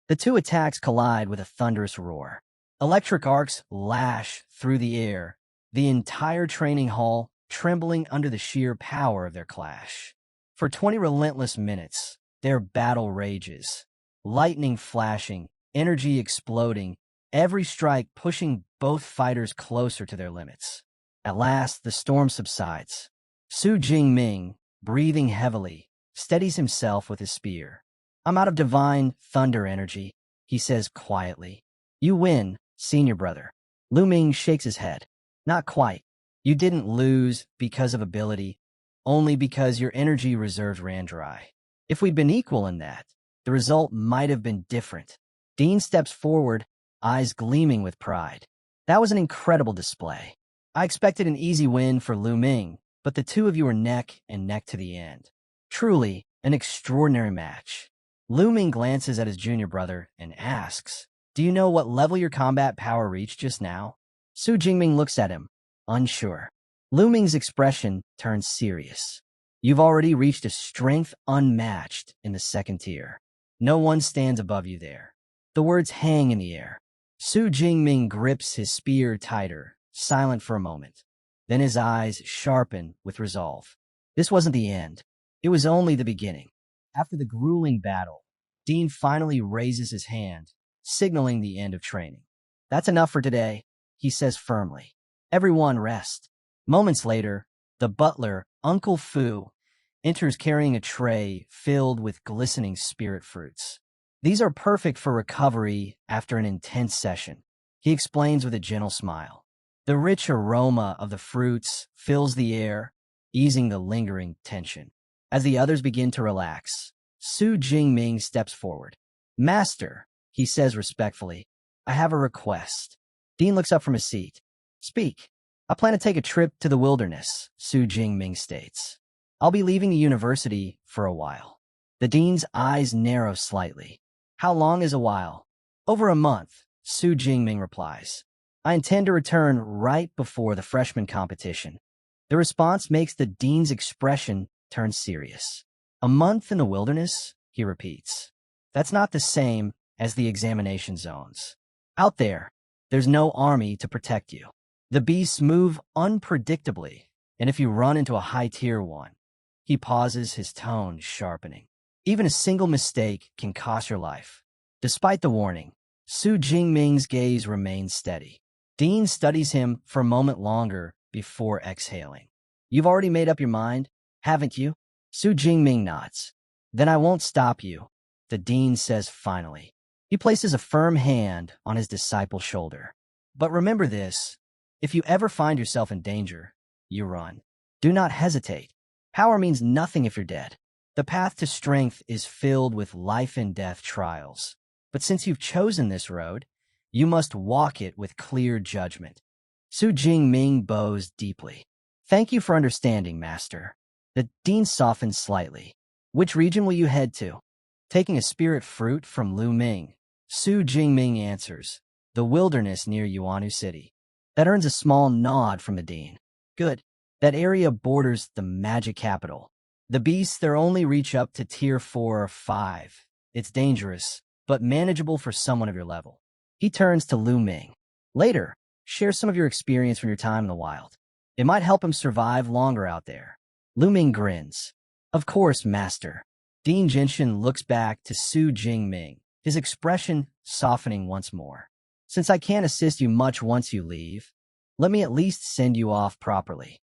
The two attacks collide with a thunderous roar. Electric arcs lash through the air, the entire training hall trembling under the sheer power of their clash. For 20 relentless minutes, their battle rages. Lightning flashing, energy exploding, every strike pushing both fighters closer to their limits. At last, the storm subsides. Su Jingming, breathing heavily, steadies himself with his spear. "I'm out of divine thunder energy," he says quietly. "You win, senior brother." Lu Ming shakes his head. "Not quite. You didn't lose because of ability, only because your energy reserves ran dry. If we'd been equal in that, the result might have been different." Dean steps forward, eyes gleaming with pride. "That was an incredible display. I expected an easy win for Lu Ming, but the two of you were neck and neck to the end. Truly an extraordinary match." Lu Ming glances at his junior brother and asks, "Do you know what level your combat power reached just now?" Su Jingming looks at him, unsure. Lu Ming's expression turns serious. "You've already reached a strength unmatched in the second tier. No one stands above you there." The words hang in the air. Su Jingming grips his spear tighter, silent for a moment. Then his eyes sharpen with resolve. This wasn't the end. It was only the beginning. After the grueling battle, Dean finally raises his hand, signaling the end of training. That's enough for today, he says firmly. Everyone rest. Moments later, the butler, Uncle Fu, enters carrying a tray filled with glistening spirit fruits. These are perfect for recovery after an intense session, he explains with a gentle smile. The rich aroma of the fruits fills the air, easing the lingering tension. As the others begin to relax, Su Jingming steps forward. Master, he says respectfully, I have a request. Dean looks up from his seat. Speak. I plan to take a trip to the wilderness, Su Jingming states. I'll be leaving the university for a while. The dean's eyes narrow slightly. How long is a while? Over a month, Su Jingming replies. I intend to return right before the freshman competition. The response makes the dean's expression turn serious. A month in the wilderness, he repeats. That's not the same as the examination zones. Out there, there's no army to protect you. The beasts move unpredictably, and if you run into a high-tier one, he pauses, his tone sharpening. Even a single mistake can cost your life. Despite the warning, Su Jingming's gaze remains steady. Dean studies him for a moment longer before exhaling. You've already made up your mind, haven't you? Su Jingming nods. Then I won't stop you, the dean says finally. He places a firm hand on his disciple's shoulder. But remember this, if you ever find yourself in danger, you run. Do not hesitate. Power means nothing if you're dead. The path to strength is filled with life and death trials. But since you've chosen this road, you must walk it with clear judgment. Su Jingming bows deeply. Thank you for understanding, Master. The dean softens slightly. Which region will you head to? Taking a spirit fruit from Lu Ming, Su Jingming answers. The wilderness near Yuanu City. That earns a small nod from the dean. Good. That area borders the magic capital. The beasts there only reach up to tier 4 or 5. It's dangerous, but manageable for someone of your level. He turns to Lu Ming. Later, share some of your experience from your time in the wild. It might help him survive longer out there. Lu Ming grins. Of course, Master. Dean Jinshin looks back to Su Jingming, his expression softening once more. Since I can't assist you much once you leave, let me at least send you off properly.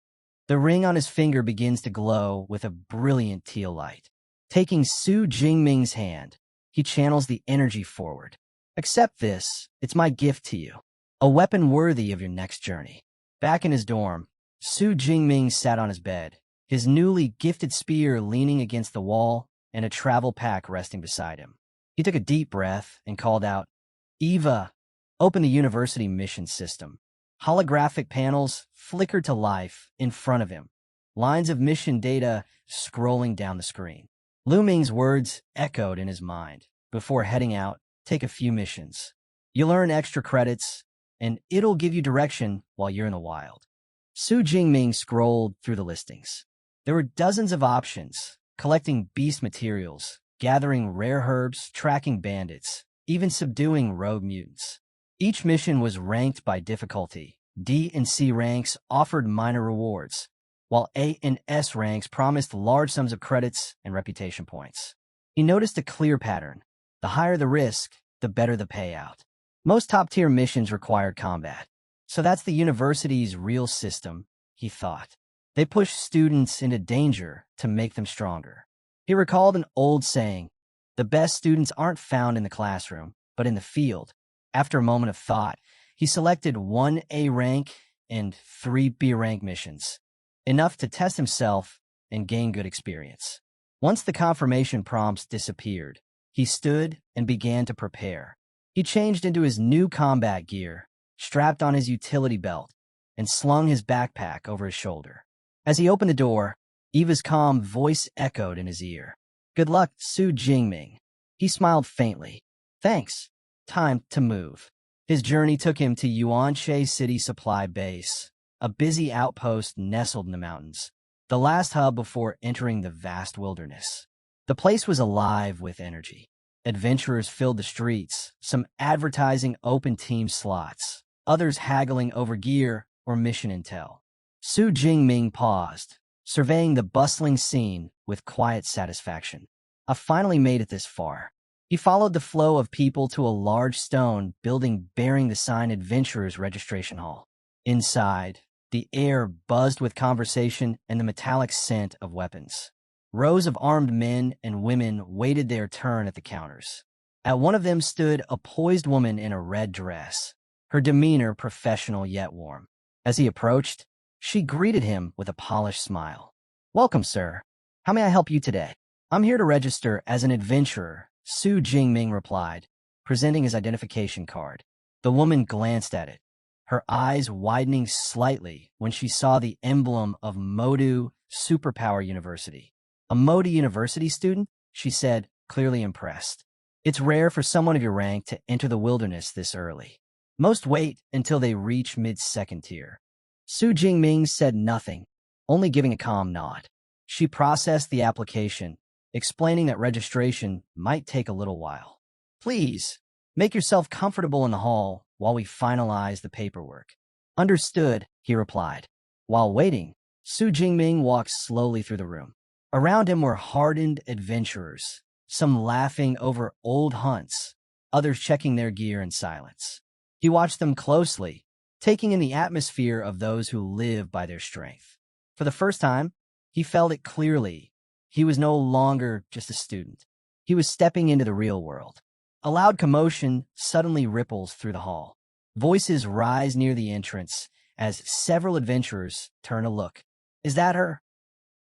The ring on his finger begins to glow with a brilliant teal light. Taking Su Jingming's hand, he channels the energy forward. Accept this, it's my gift to you. A weapon worthy of your next journey. Back in his dorm, Su Jingming sat on his bed, his newly gifted spear leaning against the wall and a travel pack resting beside him. He took a deep breath and called out, Eva, open the university mission system. Holographic panels flickered to life in front of him, lines of mission data scrolling down the screen. Lu Ming's words echoed in his mind. Before heading out, take a few missions. You'll earn extra credits, and it'll give you direction while you're in the wild. Su Jingming scrolled through the listings. There were dozens of options, collecting beast materials, gathering rare herbs, tracking bandits, even subduing rogue mutants. Each mission was ranked by difficulty. D and C ranks offered minor rewards, while A and S ranks promised large sums of credits and reputation points. He noticed a clear pattern. The higher the risk, the better the payout. Most top-tier missions required combat. So that's the university's real system, he thought. They push students into danger to make them stronger. He recalled an old saying, the best students aren't found in the classroom, but in the field. After a moment of thought, he selected 1 A rank and 3 B rank missions, enough to test himself and gain good experience. Once the confirmation prompts disappeared, he stood and began to prepare. He changed into his new combat gear, strapped on his utility belt, and slung his backpack over his shoulder. As he opened the door, Eva's calm voice echoed in his ear. Good luck, Su Jingming. He smiled faintly. Thanks. Time to move. His journey took him to Yuanche City Supply Base, a busy outpost nestled in the mountains, the last hub before entering the vast wilderness. The place was alive with energy. Adventurers filled the streets, some advertising open team slots, others haggling over gear or mission intel. Su Jingming paused, surveying the bustling scene with quiet satisfaction. "I finally made it this far." He followed the flow of people to a large stone building bearing the sign Adventurers Registration Hall. Inside, the air buzzed with conversation and the metallic scent of weapons. Rows of armed men and women waited their turn at the counters. At one of them stood a poised woman in a red dress, her demeanor professional yet warm. As he approached, she greeted him with a polished smile. "Welcome, sir. How may I help you today?" "I'm here to register as an adventurer," Su Jingming replied, presenting his identification card. The woman glanced at it, her eyes widening slightly when she saw the emblem of Modu Superpower University. "A Modu University student?" she said, clearly impressed. "It's rare for someone of your rank to enter the wilderness this early. Most wait until they reach mid-second tier." Su Jingming said nothing, only giving a calm nod. She processed the application, explaining that registration might take a little while. "Please, make yourself comfortable in the hall while we finalize the paperwork." "Understood," he replied. While waiting, Su Jingming walked slowly through the room. Around him were hardened adventurers, some laughing over old hunts, others checking their gear in silence. He watched them closely, taking in the atmosphere of those who live by their strength. For the first time, he felt it clearly. He was no longer just a student. He was stepping into the real world. A loud commotion suddenly ripples through the hall. Voices rise near the entrance as several adventurers turn to look. "Is that her?"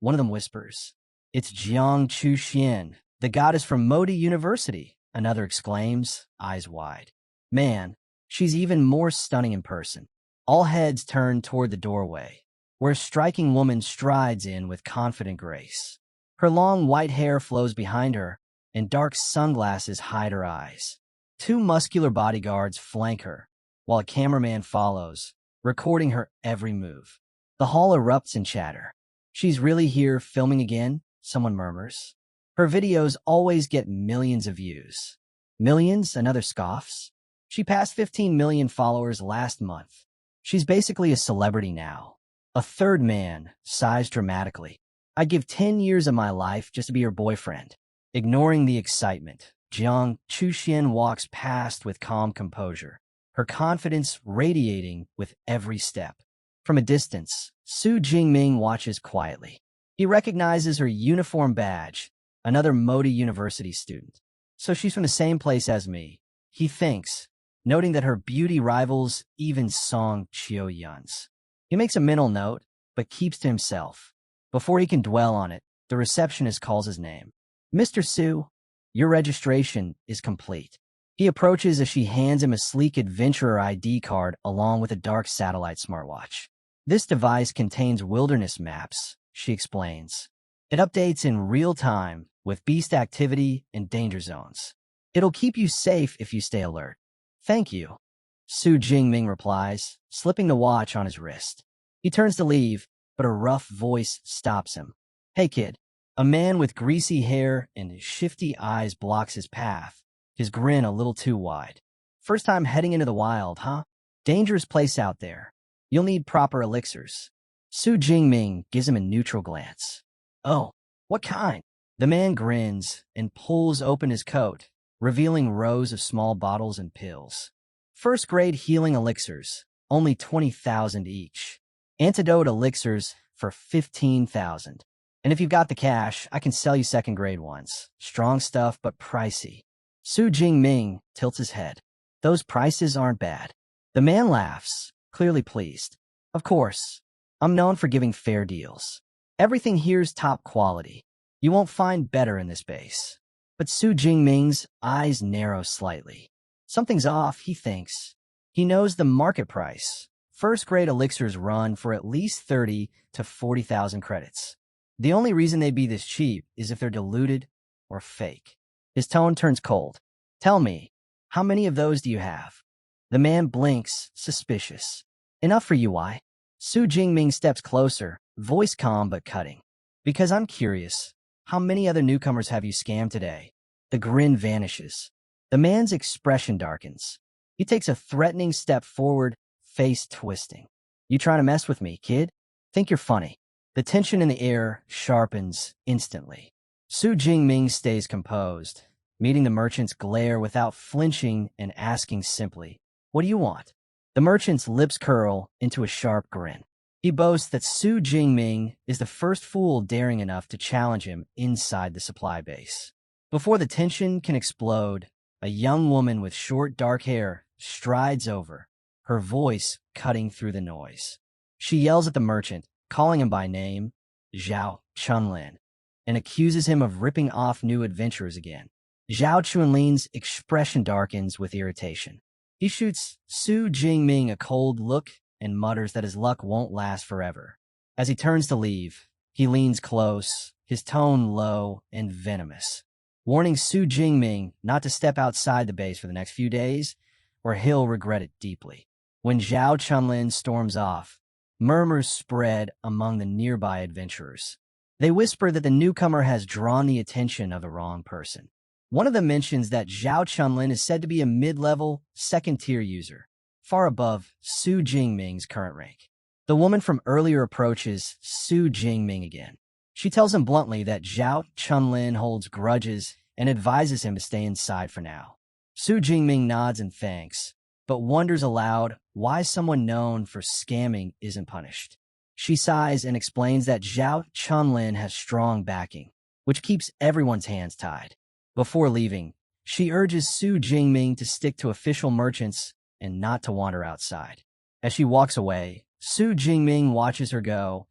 One of them whispers. "It's Jiang Chuxian, the goddess from Modi University," another exclaims, eyes wide. "Man, she's even more stunning in person." All heads turn toward the doorway, where a striking woman strides in with confident grace. Her long white hair flows behind her, and dark sunglasses hide her eyes. Two muscular bodyguards flank her, while a cameraman follows, recording her every move. The hall erupts in chatter. "She's really here filming again?" someone murmurs. "Her videos always get millions of views." "Millions?" another scoffs. "She passed 15 million followers last month. She's basically a celebrity now." A third man sighs dramatically. "I'd give 10 years of my life just to be her boyfriend." Ignoring the excitement, Jiang Chuxian walks past with calm composure, her confidence radiating with every step. From a distance, Su Jingming watches quietly. He recognizes her uniform badge, another Modi University student. "So she's from the same place as me," he thinks, noting that her beauty rivals even Song Chiuyun's. He makes a mental note, but keeps to himself. Before he can dwell on it, the receptionist calls his name. "Mr. Su, your registration is complete." He approaches as she hands him a sleek adventurer ID card along with a dark satellite smartwatch. "This device contains wilderness maps," she explains. "It updates in real time with beast activity and danger zones. It'll keep you safe if you stay alert." "Thank you," Su Jingming replies, slipping the watch on his wrist. He turns to leave, but a rough voice stops him. "Hey, kid." A man with greasy hair and shifty eyes blocks his path, his grin a little too wide. "First time heading into the wild, huh? Dangerous place out there. You'll need proper elixirs." Su Jingming gives him a neutral glance. "Oh, what kind?" The man grins and pulls open his coat, revealing rows of small bottles and pills. "First-grade healing elixirs, only 20,000 each. Antidote elixirs for 15,000. And if you've got the cash, I can sell you second-grade ones. Strong stuff, but pricey." Su Jingming tilts his head. "Those prices aren't bad." The man laughs, clearly pleased. "Of course, I'm known for giving fair deals. Everything here's top quality. You won't find better in this base." But Su Jingming's eyes narrow slightly. Something's off, he thinks. He knows the market price. First-grade elixirs run for at least 30 to 40,000 credits. The only reason they'd be this cheap is if they're diluted or fake. His tone turns cold. "Tell me, how many of those do you have?" The man blinks, suspicious. "Enough for you, why?" Su Jingming steps closer, voice calm but cutting. "Because I'm curious. How many other newcomers have you scammed today?" The grin vanishes. The man's expression darkens. He takes a threatening step forward, face twisting. "You trying to mess with me, kid? Think you're funny." The tension in the air sharpens instantly. Su Jingming stays composed, meeting the merchant's glare without flinching and asking simply, "What do you want?" The merchant's lips curl into a sharp grin. He boasts that Su Jingming is the first fool daring enough to challenge him inside the supply base. Before the tension can explode, a young woman with short dark hair strides over, her voice cutting through the noise. She yells at the merchant, calling him by name, Zhao Chunlin, and accuses him of ripping off new adventurers again. Zhao Chunlin's expression darkens with irritation. He shoots Su Jingming a cold look and mutters that his luck won't last forever. As he turns to leave, he leans close, his tone low and venomous, warning Su Jingming not to step outside the base for the next few days, or he'll regret it deeply. When Zhao Chunlin storms off, murmurs spread among the nearby adventurers. They whisper that the newcomer has drawn the attention of the wrong person. One of them mentions that Zhao Chunlin is said to be a mid-level, second-tier user, far above Su Jingming's current rank. The woman from earlier approaches Su Jingming again. She tells him bluntly that Zhao Chunlin holds grudges and advises him to stay inside for now. Su Jingming nods in thanks, but wonders aloud why someone known for scamming isn't punished. She sighs and explains that Zhao Chunlin has strong backing, which keeps everyone's hands tied. Before leaving, she urges Su Jingming to stick to official merchants and not to wander outside. As she walks away, Su Jingming watches her go,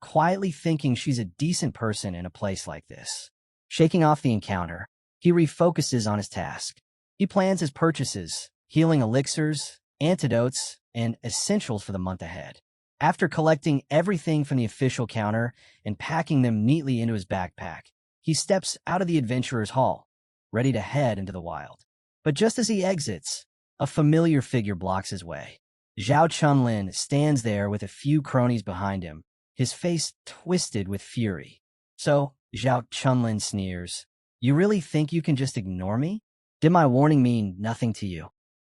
quietly thinking she's a decent person in a place like this. Shaking off the encounter, he refocuses on his task. He plans his purchases, healing elixirs, antidotes, and essentials for the month ahead. After collecting everything from the official counter and packing them neatly into his backpack, he steps out of the adventurer's hall, ready to head into the wild. But just as he exits, a familiar figure blocks his way. Zhao Chunlin stands there with a few cronies behind him, his face twisted with fury. "So," Zhao Chunlin sneers, "you really think you can just ignore me? Did my warning mean nothing to you?"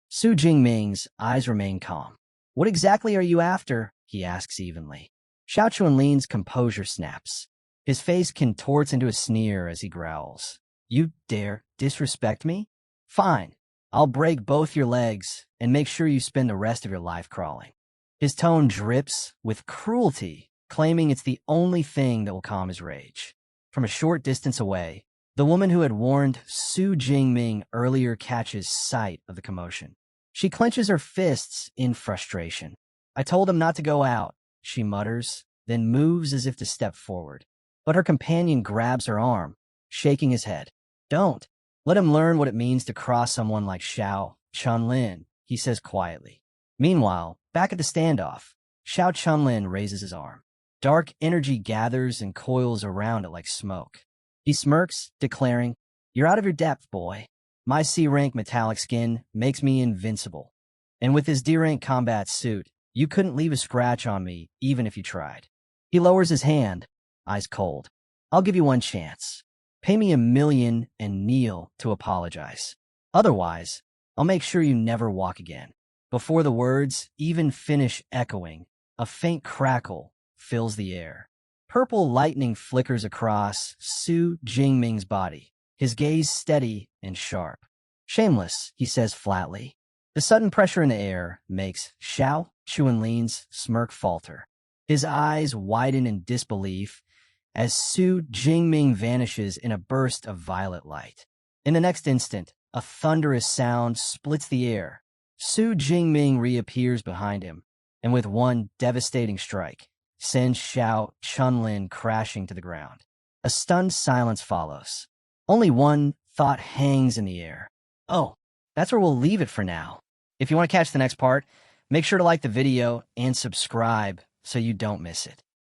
Su Jingming's eyes remain calm. "What exactly are you after?" he asks evenly. Zhao Chunlin's composure snaps. His face contorts into a sneer as he growls, "You dare disrespect me? Fine. I'll break both your legs and make sure you spend the rest of your life crawling." His tone drips with cruelty, claiming it's the only thing that will calm his rage. From a short distance away, the woman who had warned Su Jingming earlier catches sight of the commotion. She clenches her fists in frustration. "I told him not to go out," she mutters, then moves as if to step forward. But her companion grabs her arm, shaking his head. "Don't. Let him learn what it means to cross someone like Zhao Chunlin," he says quietly. Meanwhile, back at the standoff, Zhao Chunlin raises his arm. Dark energy gathers and coils around it like smoke. He smirks, declaring, "You're out of your depth, boy. My C-rank metallic skin makes me invincible. And with this D-rank combat suit, you couldn't leave a scratch on me even if you tried." He lowers his hand, eyes cold. "I'll give you one chance. Pay me 1,000,000 and kneel to apologize. Otherwise, I'll make sure you never walk again." Before the words even finish echoing, a faint crackle fills the air. Purple lightning flickers across Su Jingming's body, his gaze steady and sharp. "Shameless," he says flatly. The sudden pressure in the air makes Zhao Chunlin's smirk falter. His eyes widen in disbelief as Su Jingming vanishes in a burst of violet light. In the next instant, a thunderous sound splits the air. Su Jingming reappears behind him, and with one devastating strike, sends Zhao Chunlin crashing to the ground. A stunned silence follows. Only one thought hangs in the air. "Oh, that's where we'll leave it for now." If you want to catch the next part, make sure to like the video and subscribe so you don't miss it.